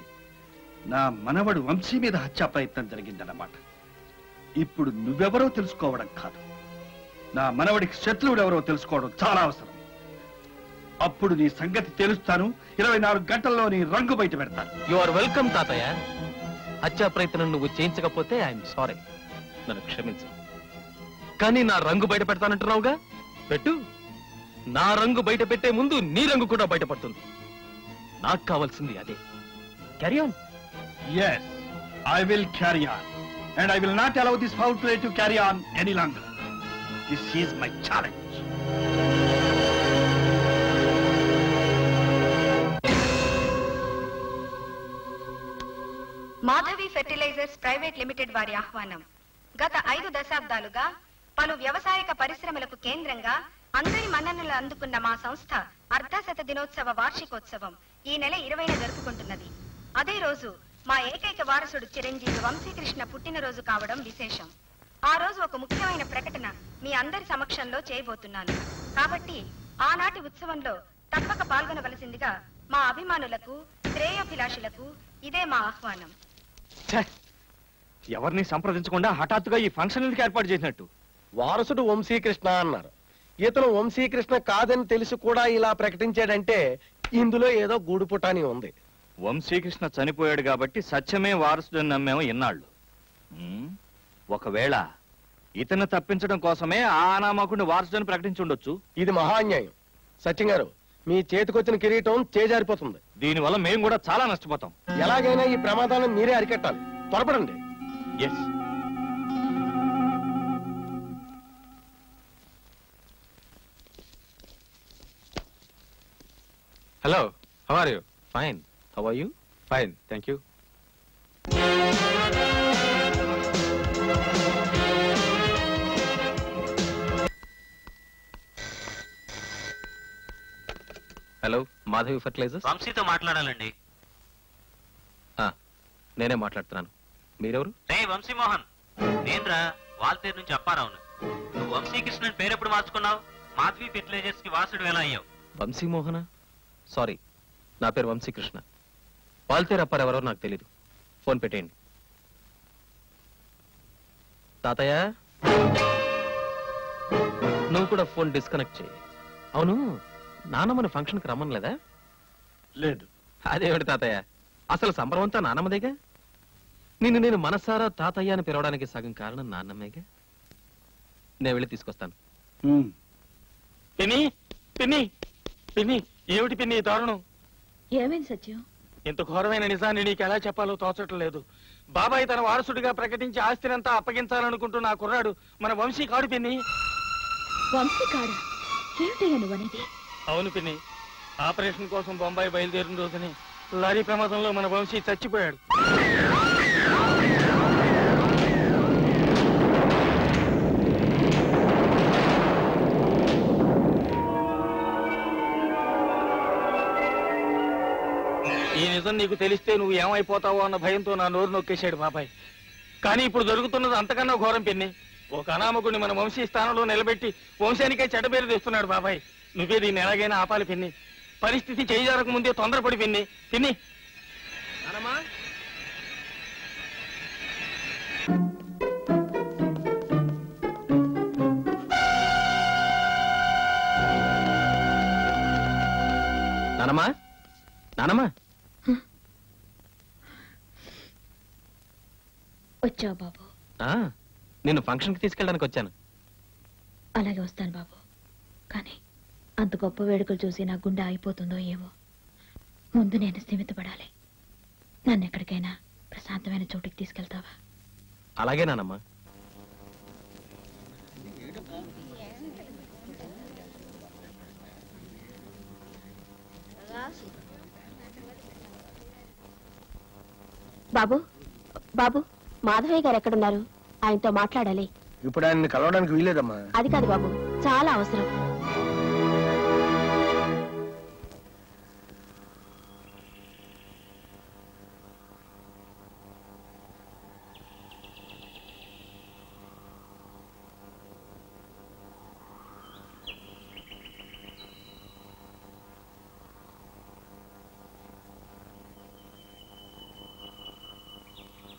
నా మనవడు వంశీ మీద హత్యా ప్రయత్నం జరిగిందన్నమాట. ఇప్పుడు నువ్వెవరో తెలుసుకోవడం కాదు, నా మనవడికి శత్రువుడు ఎవరో తెలుసుకోవడం చాలా అవసరం. అప్పుడు నీ సంగతి తెలుస్తాను. 24 గంటల్లో నీ రంగు బయట పెడతాను. యు ఆర్ వెల్కమ్ తాతయ్య. హత్యా ప్రయత్నం నువ్వు చేయించకపోతే ఐఎమ్ సారీ, నన్ను క్షమించు. కానీ నా రంగు బయట పెడతానంటున్నావుగా, పెట్టు. నా రంగు బయట పెట్టే ముందు నీ రంగు కూడా బయటపడుతుంది. నాకు కావాల్సింది అదే. Carry on. Yes, I will carry on, and I will not allow this foul play to carry on any longer. This is my challenge. Madhavi fertilizers private limited వారి ఆహ్వానం. గత 5 దశాబ్దాలుగా పలు వ్యవసాయక పరిశ్రమలకు కేంద్రంగా అందరి మన్ననలు అందుకున్న మా సంస్థ అర్ధశత దినోత్సవ వార్షికోత్సవం ఈ నెల 20న జరుపుకుంటున్నది. అదే రోజు మా ఏకైక వారసుడు చిరంజీవి వంశీకృష్ణ పుట్టినరోజు కావడం విశేషం. ఆ రోజు ఒక ముఖ్యమైన ప్రకటన మీ అందరి సమక్షంలో చేయబోతున్నాను. కాబట్టి ఆనాటి ఉత్సవంలో తప్పక పాల్గొనవలసిందిగా మా అభిమానులకు, శ్రేయోభిలాషులకు ఇదే మా ఆహ్వానం. ఎవరిని సంప్రదించకుండా హఠాత్తుగా ఈ ఫంక్షన్ ఎందుకు ఏర్పాటు చేసినట్టు? వారసుడు వంశీకృష్ణ అన్నారు. ఇతను వంశీకృష్ణ కాదని తెలిసి కూడా ఇలా ప్రకటించాడంటే ఇందులో ఏదో గూడుపుటాని ఉంది. వంశీకృష్ణ చనిపోయాడు కాబట్టి సత్యమే వారసుడని నమ్మేమో ఇన్నాళ్ళు. ఒకవేళ ఇతను తప్పించడం కోసమే ఆ అనామకుడిని వారసుడని ప్రకటించి ఉండొచ్చు. ఇది మహాన్యాయం. సత్యం గారు, మీ చేతికొచ్చిన కిరీటం చేజారిపోతుంది. దీనివల్ల మేము కూడా చాలా నష్టపోతాం. ఎలాగైనా ఈ ప్రమాదాలను మీరే అరికట్టాలి. త్వరపడండి. Yes. Hello, how are you? Fine. How are you? Fine, thank you. Hello, Madhavi fertilisers. వంశీతో మాట్లాడాలండి. నేనే మాట్లాడుతున్నాను. మీరెవరు? రే వంశీమోహన్, నేనురా వాల్తేరు నుంచి అప్పారావును. నువ్వు వంశీకృష్ణన్ పేరెప్పుడు మార్చుకున్నావు? మాధవి ఫెర్టిలైజర్స్ కి వారసుడు ఎలా అయ్యావు? వంశీమోహన? సారీ, నా పేరు వంశీకృష్ణ. వాల్తేరు అప్పారెవరో నాకు తెలీదు. ఫోన్ పెట్టేయండి. తాతయ్య, నువ్వు కూడా ఫోన్ డిస్కనెక్ట్ చేయి. అవును, నానమ్మని ఫంక్షన్కి రమ్మనలేదా? లేదు. అదేమిటి తాతయ్య, అసలు సంబరమంతా నానమ్మదేగా. నేను మనసారా తాతయ్య అని పిలవడానికి సగం కారణం నాన్నమ్మేగా. నేను వెళ్ళి తీసుకొస్తాను. పిన్ని, పిన్ని, పిన్ని, ఏమిటి పిన్ని ఈ దారుణం? ఏమైంది సత్యం? ఇంత ఘోరమైన నిజాన్ని నీకు ఎలా చెప్పాలో తోచటం లేదు. బాబాయ్ తన వారసుడిగా ప్రకటించి ఆస్తినంతా అప్పగించాలనుకుంటున్న ఆ కుర్రాడు మన వంశీ కాడు పిన్ని. వంశీ కాడా? ఏమిటయ్యా నువ్వనేది? అవును పిన్ని, ఆపరేషన్ కోసం బొంబాయి బయలుదేరిన రోజుని లారీ ప్రమాదంలో మన వంశీ చచ్చిపోయాడు. ఈ నిజం నీకు తెలిస్తే నువ్వు ఏమైపోతావో అన్న భయంతో నా నోరు నొక్కేశాడు బాబాయ్. కానీ ఇప్పుడు జరుగుతున్నది అంతకన్నా ఘోరం పిన్ని. ఒక అనామకుడిని మన వంశీ స్థానంలో నిలబెట్టి వంశానికే చెడ్డ పేరు తెస్తున్నాడు బాబాయ్. నువ్వే దీన్ని ఎలాగైనా ఆపాలి పిన్ని. పరిస్థితి చేయాలకు ముందే తొందరపడి పిన్ని. పిన్ని నానమ్మా, నానమ్మా, వచ్చావు బాబు. నిన్ను ఫంక్షన్కి తీసుకెళ్ళడానికి వచ్చాను. అలాగే వస్తాను బాబు. కానీ అంత గొప్ప వేడుకలు చూసి నా గుండె ఆగిపోతుందో ఏమో. ముందు నేను స్థిమితపడాలి. నన్ను ఎక్కడికైనా ప్రశాంతమైన చోటుకి తీసుకెళ్తావా? అలాగే నానమ్మా. బాబు, బాబు, మాధవయ్య గారు ఎక్కడున్నారు? ఆయనతో మాట్లాడాలి. ఇప్పుడు ఆయన్ని కలవడానికి వీలేదమ్మా. అది కాదు బాబు, చాలా అవసరం.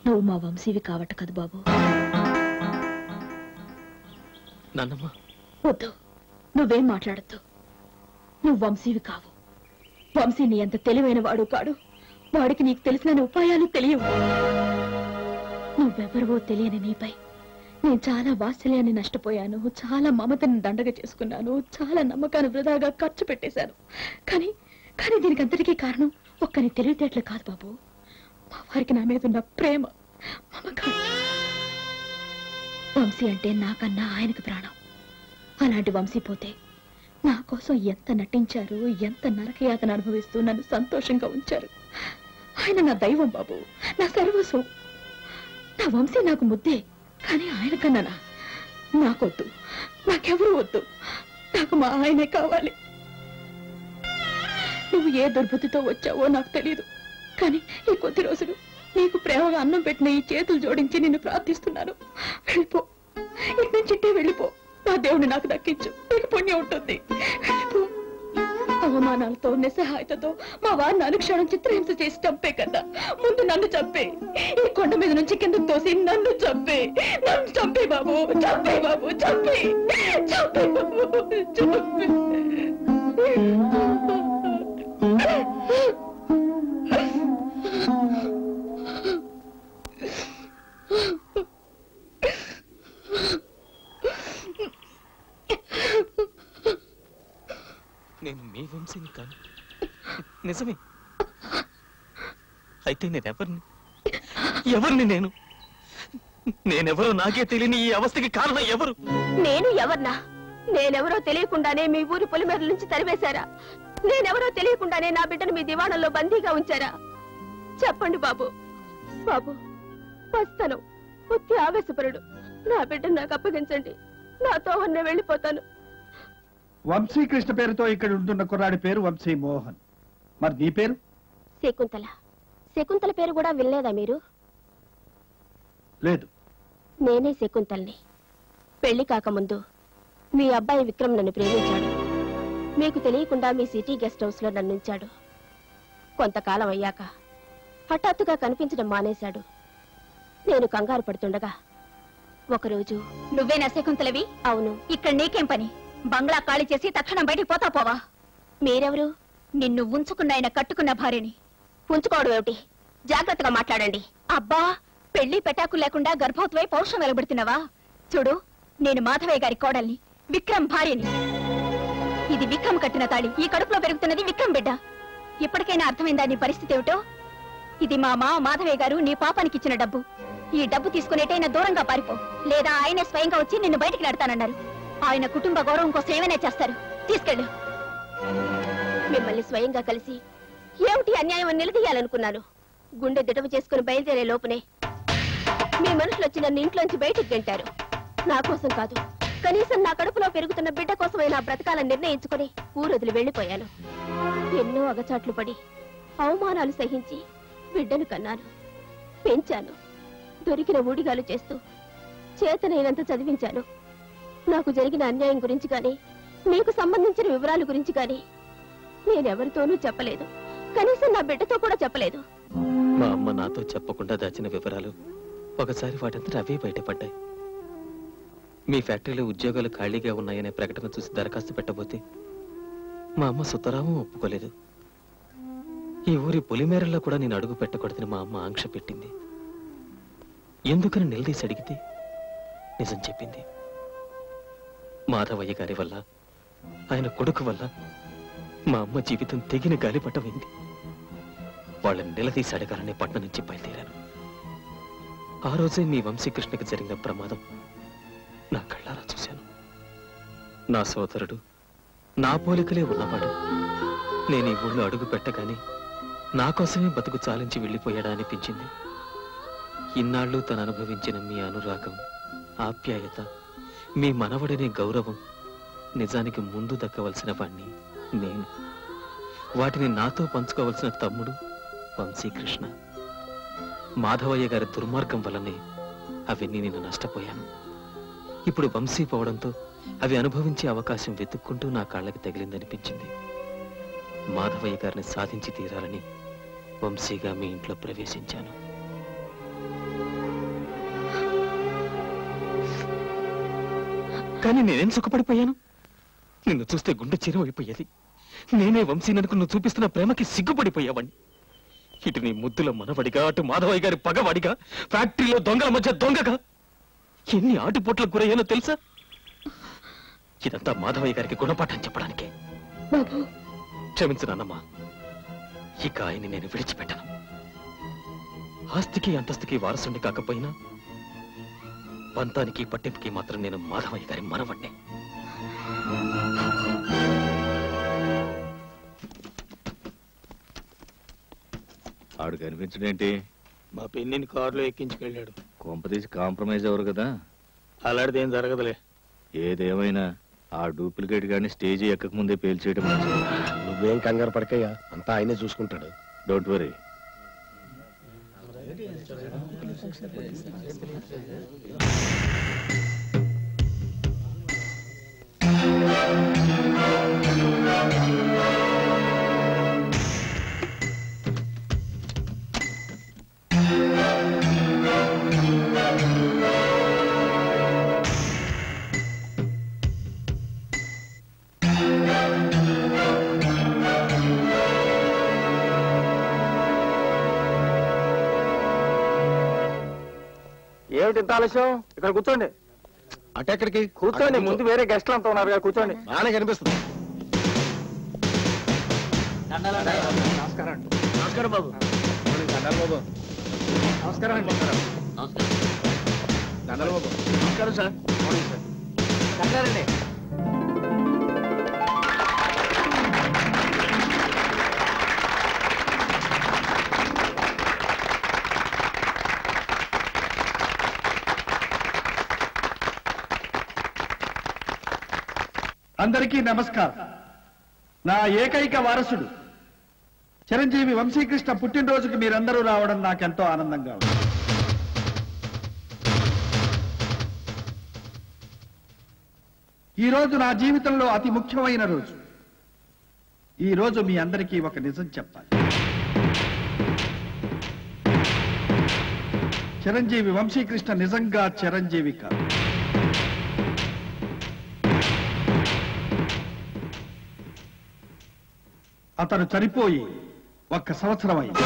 నువ్వు మా వంశీవి కావట కదా బాబు. నాన్నమ్మ, వద్దు, నువ్వేం మాట్లాడద్దు. నువ్వు వంశీవి కావు. వంశీ నీ అంత తెలివైన వాడు కాడు. వాడికి నీకు తెలిసిన ఉపాయాలు తెలియవు. నువ్వెవరివో తెలియని నీపై నేను చాలా వాత్సల్యాన్ని నష్టపోయాను. చాలా మమతని దండగా చేసుకున్నాను. చాలా నమ్మకాన్ని వృధాగా ఖర్చు పెట్టేశాను. కానీ కానీ దీనికి అంతటికీ కారణం ఒక్కని తెలివితేటలు కాదు బాబు. మా వారికి నా మీద ఉన్న ప్రేమ, మమకారం. వంశీ అంటే నాకన్నా ఆయనకు ప్రాణం. అలాంటి వంశీ పోతే నా కోసం ఎంత నటించారు, ఎంత నరకయాతన అనుభవిస్తూ నన్ను సంతోషంగా ఉంచారు. ఆయన నా దైవం బాబు, నా సర్వస్వం. నా వంశీ నాకు ముద్దే, కానీ ఆయన కన్నానా? నాకొద్దు, నాకెవరూ వద్దు. నాకు మా ఆయనే కావాలి. నువ్వు ఏ దుర్బుద్ధితో వచ్చావో నాకు తెలియదు. కానీ ఈ కొద్ది రోజులు నీకు ప్రేమగా అన్నం పెట్టిన ఈ చేతులు జోడించి నిన్ను ప్రార్థిస్తున్నాను. వెళ్ళిపో, ఇక్కడి నుంచి వెళ్ళిపో. నా దేవుని నాకు దక్కించు, నీకు పుణ్యం ఉంటుంది. వెళ్ళిపో. అవమానాలతో, నిస్సహాయతతో మా వారిని అనుక్షణం చిత్రహింస చేసి చంపే కదా. ముందు నన్ను చంపే. ఈ కొండ మీద నుంచి కిందకు తోసి నన్ను చంపే. నన్ను చంపే బాబు, చంపే బాబు, చంపే, చంపే బాబు, చంపే. నేను మీ వంశీని కాను. నిజమే. అయితే ఎవరిని నేనెవరో నాకే తెలియని ఈ అవస్థకి కారణం ఎవరు? నేను ఎవర్నా? నేనెవరో తెలియకుండానే మీ ఊరి పొలిమేరల నుంచి తరివేశారా? నేనెవరో తెలియకుండానే నా బిడ్డను మీ దివాణంలో బందీగా ఉంచారా? చెప్పండి బాబు. బాబు, వస్తాను. ఒత్తి ఆవేశపరుడు. నా బిడ్డను నాకు అప్పగించండి. నాతో అన్న వెళ్ళిపోతాను. వంశీకృష్ణ పేరుతో ఇక్కడ ఉంటున్న కుర్రాడి పేరు వంశీ మోహన్. మరి నీ పేరు? శకుంతల. శకుంతల పేరు కూడా వినలేదా మీరు? లేదు. నేనే శకుంతల్ని. పెళ్లి కాకముందు మీ అబ్బాయి విక్రమ్ నన్ను ప్రేమించాడు. మీకు తెలియకుండా మీ సిటీ గెస్ట్ హౌస్ లో నన్నుంచాడు. కొంతకాలం అయ్యాక హఠాత్తుగా కనిపించడం మానేశాడు. నేను కంగారు పడుతుండగా ఒకరోజు, నువ్వేనా శకుంతలవి? అవును. ఇక్కడ నీకేం పని? బంగ్లా ఖాళీ చేసి తక్షణం బయటికి పోతా పోవా? మీరెవరు? నిన్ను ఉంచుకున్న ఆయన కట్టుకున్న భార్యని. ఉంచుకోవడం ఏమిటి? జాగ్రత్తగా మాట్లాడండి. అబ్బా, పెళ్లి పెటాకు లేకుండా గర్భవతివై పౌరుషం వెలబడుతున్నావా? చూడు, నేను మాధవయ్య గారి కోడల్ని, విక్రమ్ భార్యని. ఇది విక్రమ్ కట్టిన తాళి. ఈ కడుపులో పెరుగుతున్నది విక్రమ్ బిడ్డ. ఇప్పటికైనా అర్థమైందా నీ పరిస్థితి ఏమిటో? ఇది మా మావ మాధవయ్య గారు నీ పాపానికి ఇచ్చిన డబ్బు. ఈ డబ్బు తీసుకునేటైనా దూరంగా పారిపో, లేదా ఆయనే స్వయంగా వచ్చి నిన్ను బయటికి నడతానన్నారు. ఆయన కుటుంబ గౌరవం కోసం ఏమైనా చేస్తారు. తీసుకెళ్ళు. మిమ్మల్ని స్వయంగా కలిసి ఏమిటి అన్యాయం అని నిలదీయాలనుకున్నాను. గుండె దిటవు చేసుకుని బయలుదేరే లోపునే మీ మనుషులు వచ్చి నన్ను ఇంట్లోంచి బయటికి గంటారు. నా కోసం కాదు, కనీసం నా కడుపులో పెరుగుతున్న బిడ్డ కోసమైనా బ్రతకాలని నిర్ణయించుకుని ఊరొదిలి వెళ్లిపోయాను. ఎన్నో అగచాట్లు పడి అవమానాలు సహించి బిడ్డను కన్నాను, పెంచాను. దొరికిన ఊడిగాలు చేస్తూ చేతనైనంత చదివించాను. నాకు జరిగిన అన్యాయం గురించి కానీ, మీకు సంబంధించిన వివరాల గురించి కానీ నేనెవరితోనూ చెప్పలేదు. కనీసం నా బిడ్డతో కూడా చెప్పలేదు. మా అమ్మ నాతో చెప్పకుండా దాచిన వివరాలు ఒకసారి వాటంతట అవే బయటపడ్డాయి. మీ ఫ్యాక్టరీలో ఉద్యోగాలు ఖాళీగా ఉన్నాయనే ప్రకటన చూసి దరఖాస్తు పెట్టబోతే మా అమ్మ సుతరాము ఒప్పుకోలేదు. ఈ ఊరి పొలిమేరల్లో కూడా నేను అడుగు పెట్టకూడదని మా అమ్మ ఆంక్ష పెట్టింది. ఎందుకని నిలదీసి అడిగితే నిజం చెప్పింది. మాధవయ్య గారి వల్ల, ఆయన కొడుకు వల్ల మా అమ్మ జీవితం తెగిన గాలిపటమైంది. వాళ్ళని నిలదీసి అడగాలని పట్నం నుంచి బయలుదేరాను. ఆ రోజే మీ వంశీకృష్ణకి జరిగిన ప్రమాదం నా కళ్ళారా చూశాను. నా సోదరుడు నా పోలికలే ఉన్నవాడు. నేను ఈ ఊళ్ళో అడుగు పెట్టగానే నా కోసమే బతుకు చాలించి వెళ్ళిపోయాడా అనిపించింది. ఇన్నాళ్ళు తను అనుభవించిన మీ అనురాగం, ఆప్యాయత, మీ మనవడనే గౌరవం నిజానికి ముందు దక్కవలసిన వాణ్ణి నేను. వాటిని నాతో పంచుకోవలసిన తమ్ముడు వంశీకృష్ణ. మాధవయ్య గారి దుర్మార్గం వల్లనే అవన్నీ నేను నష్టపోయాను. ఇప్పుడు వంశీ పోవడంతో అవి అనుభవించే అవకాశం వెతుక్కుంటూ నా కాళ్ళకి తగిలిందనిపించింది. మాధవయ్య గారిని సాధించి తీరాలని వంశీగా మీ ఇంట్లో ప్రవేశించాను. కానీ నేనేం సుఖపడిపోయాను? నిన్ను చూస్తే గుండె చిరువైపోయేది. నేనే వంశీననుకు నువ్వు చూపిస్తున్న ప్రేమకి సిగ్గుపడిపోయావాణ్ణి. ఇటు నీ ముద్దుల మనవడిగా, అటు మాధవయ్య గారి పగవాడిగా, ఫ్యాక్టరీలో దొంగల మధ్య దొంగగా ఎన్ని ఆటుపోట్లకు గురయ్యానో తెలుసా? ఇదంతా మాధవయ్య గారికి గుణపాఠం చెప్పడానికే. క్షమించు నాన్నమ్మా, ఇక ఆయన్ని నేను విడిచిపెట్టను. ఆస్తికి అంతస్తుకి వారసుని కాకపోయినా పంతానికి పట్టింపుకి మాత్రం నేను మాధవయ్య గారి మనవణ్ణి. ఆడు కనిపించడేంటి? మా పెన్నిని కారులో ఎక్కించుకెళ్ళాడు. కొంపదీసి కాంప్రమైజ్ ఎవరు కదా? అలాంటిదేం జరగదులే. ఏదేమైనా ఆ డూప్లికేట్ గాని స్టేజీ ఎక్కక ముందే పేల్చేయడం మంచిది. నువ్వేం కంగారు పడకయ్యా, అంతా ఆయనే చూసుకుంటాడు. Don't worry. ఏమిటి ఇంత ఆలస్యం? ఇక్కడ కూర్చోండి. అటెక్కడికి? కూర్చోండి, ముందు వేరే గెస్ట్లు అంతా ఉన్నారు. కూర్చోండి. బాగానే కనిపిస్తుంది. నమస్కారం. నమస్కారం బాబు. దండాలు బాబు. నమస్కారం అండి. దండాలు బాబు. నమస్కారం సార్. దండాలండి. అందరికీ నమస్కారం. నా ఏకైక వారసుడు చిరంజీవి వంశీకృష్ణ పుట్టినరోజుకి మీరందరూ రావడం నాకెంతో ఆనందంగా ఉంది. ఈ రోజు నా జీవితంలో అతి ముఖ్యమైన రోజు. ఈ రోజు మీ అందరికీ ఒక నిజం చెప్పాలి. చిరంజీవి వంశీకృష్ణ నిజంగా చిరంజీవి కాదు. అతను చనిపోయి 1 సంవత్సరం అయింది.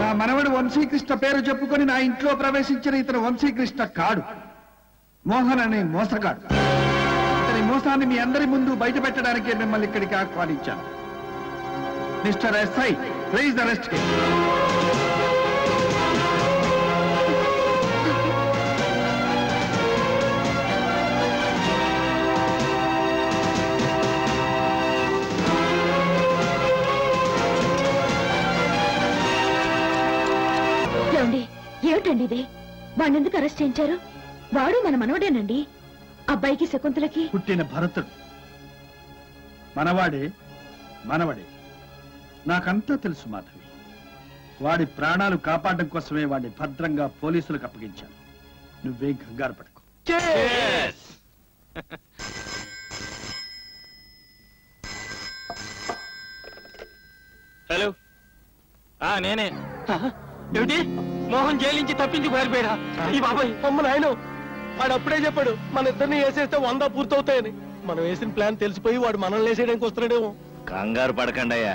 నా మనవడు వంశీకృష్ణ పేరు చెప్పుకొని నా ఇంట్లో ప్రవేశించిన ఇతను వంశీకృష్ణ కాడు, మోహన్ అనే మోసగాడు. ఇతని మోసాన్ని మీ అందరి ముందు బయట పెట్టడానికే మిమ్మల్ని ఇక్కడికి ఆహ్వానించాను. Mister SI, please arrest him. ఏమిటండి ఇది? వాడిని ఎందుకు అరెస్ట్ చేయించారు? వాడు మన మనవడేనండి. అబ్బాయికి శకుంతలకి పుట్టిన భరతుడు మనవాడే. మనవడే. నాకంతా తెలుసు మాధవి. వాడి ప్రాణాలు కాపాడడం కోసమే వాడిని భద్రంగా పోలీసులకు అప్పగించాను. నువ్వేం కంగారు పడకు. హలో, నేనే. ఏమిటి, మోహన్ జైలు నుంచి తప్పించి పారిపోయాడా? ఈ బాబాయ్ అమ్మ నాయన, వాడు అప్పుడే చెప్పాడు మన ఇద్దరిని వేసేస్తే 100 పూర్తవుతాయని. మనం వేసిన ప్లాన్ తెలిసిపోయి వాడు మనల్ని వేసేయడానికి వస్తున్నాడేమో. కంగారు పడకండయ్యా.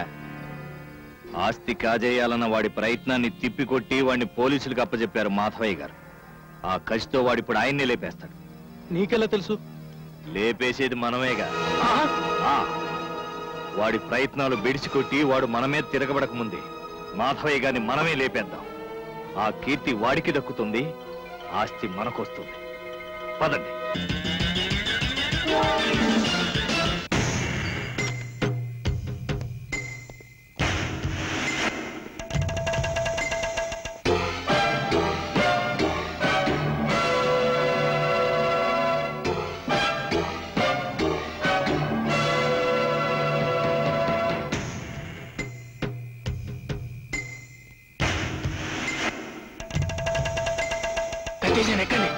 ఆస్తి కాజేయాలన్న వాడి ప్రయత్నాన్ని తిప్పికొట్టి వాడిని పోలీసులకు అప్పచెప్పారు మాధవయ్య గారు. ఆ కసితో వాడిప్పుడు ఆయన్నే లేపేస్తాడు. నీకెలా తెలుసు? లేపేసేది మనమేగా. వాడి ప్రయత్నాలు బెడిసికొట్టి వాడు మనమే తిరగబడక ముందే మాధవయ్య గారిని మనమే లేపేద్దాం. ఆ కీర్తి వాడికి దక్కుతుంది, ఆస్తి మనకొస్తుంది. పదండి. ఎక్కండి.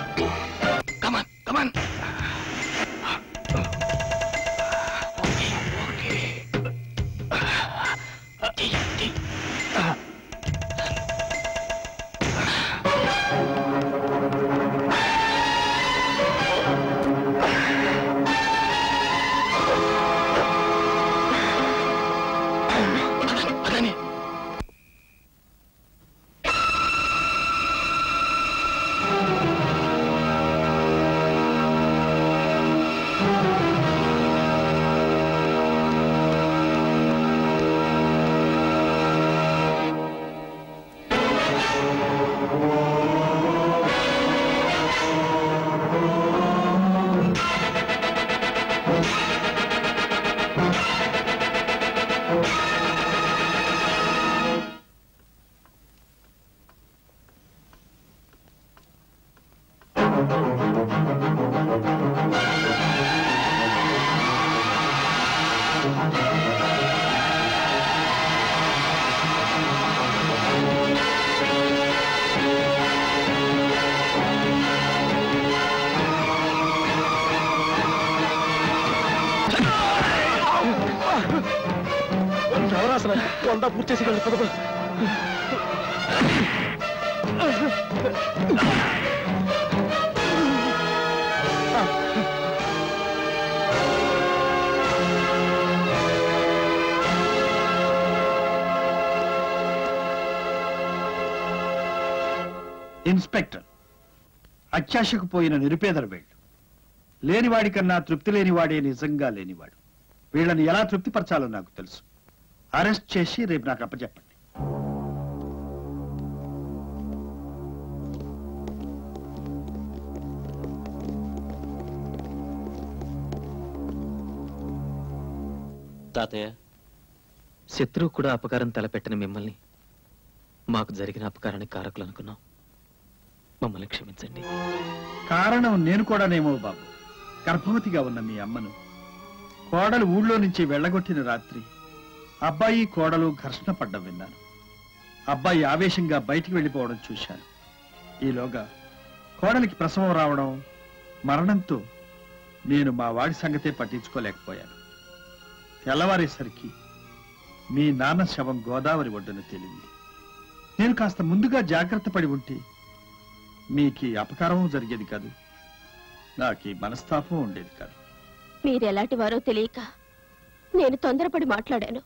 కమాన్ కమాన్. నవరాసన 100 పూర్తి చేసి వెళ్ళి పద. ఇన్స్పెక్టర్, అత్యాశకు పోయిన నిరుపేదలు వీళ్ళు. లేనివాడి కన్నా తృప్తి లేనివాడే నిజంగా లేనివాడు. వీళ్ళని ఎలా తృప్తిపరచాలో నాకు తెలుసు. అరెస్ట్ చేసి రేపు నాకు అప్పచెప్పండి. తాతయ్య, శత్రువు కూడా అపకారం తలపెట్టిన మిమ్మల్ని మాకు జరిగిన అపకారానికి కారకులు అనుకున్నాం. మమ్మల్ని క్షమించండి. కారణం నేను కూడానేమో బాబు. గర్భవతిగా ఉన్న మీ అమ్మను కోడలు ఊళ్ళో నుంచి వెళ్ళగొట్టిన రాత్రి అబ్బాయి కోడలు ఘర్షణ పడ్డం విన్నాను. అబ్బాయి ఆవేశంగా బయటికి వెళ్ళిపోవడం చూశాను. ఈలోగా కోడలికి ప్రసవం రావడం, మరణంతో నేను మా వాడి సంగతే పట్టించుకోలేకపోయాను. తెల్లవారేసరికి మీ నాన్న శవం గోదావరి ఒడ్డున తేలింది. నేను కాస్త ముందుగా జాగ్రత్త పడి ఉంటే మీకు అపకారం జరిగేది కాదు, నాకు మనస్తాపం ఉండేది కాదు. మీరెలాంటి వారో తెలియక నేను తొందరపడి మాట్లాడాను.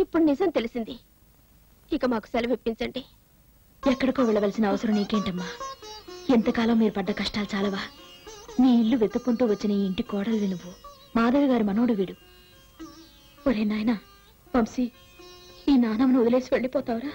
ఇప్పుడు నిజం తెలిసింది. ఇక మాకు సెలవు ఇప్పించండి. ఎక్కడికో వెళ్ళవలసిన అవసరం నీకేంటమ్మా? ఎంతకాలం మీరు పడ్డ కష్టాలు చాలవా? నీ ఇల్లు వెతుక్కుంటూ వచ్చిన ఈ ఇంటి కోడలు నువ్వు. మాధవి గారి మనోడు వీడు. ఒరే నాయనా వంశీ, ఈ నాన్నమ్మను వదిలేసి వెళ్ళిపోతావురా?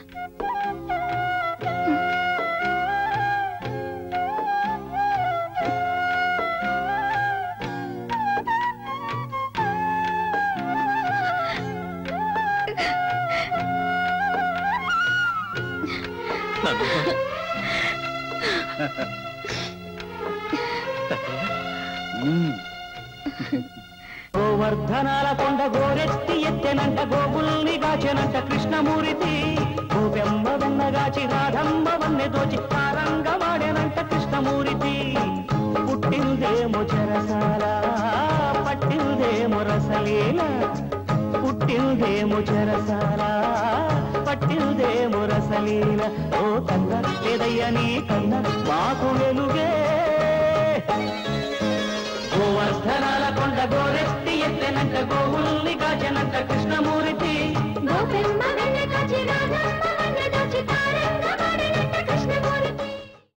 గోవర్ధనాల కొండ గోరెత్తి ఎత్తెనంట గోగుల్ని గాచెనంట కృష్ణమూర్తి గోపెమ్మ వెన్నగాచి రాధమ్మ వన్నె దోచి తారంగమాడెనంట కృష్ణమూర్తి పుట్టిందేమో చెరసాల పట్టిందేమో రసలీల పుట్టిందేమో చెరసాల పట్టిందేమో రసలీల ఓ కన్న లేదయ్య నీ కన్న మాకు వెలుగే గోవర్ధనాల కొండ గోరెత్తి ఎత్తెనంట గోవుల్ని గాచెనంట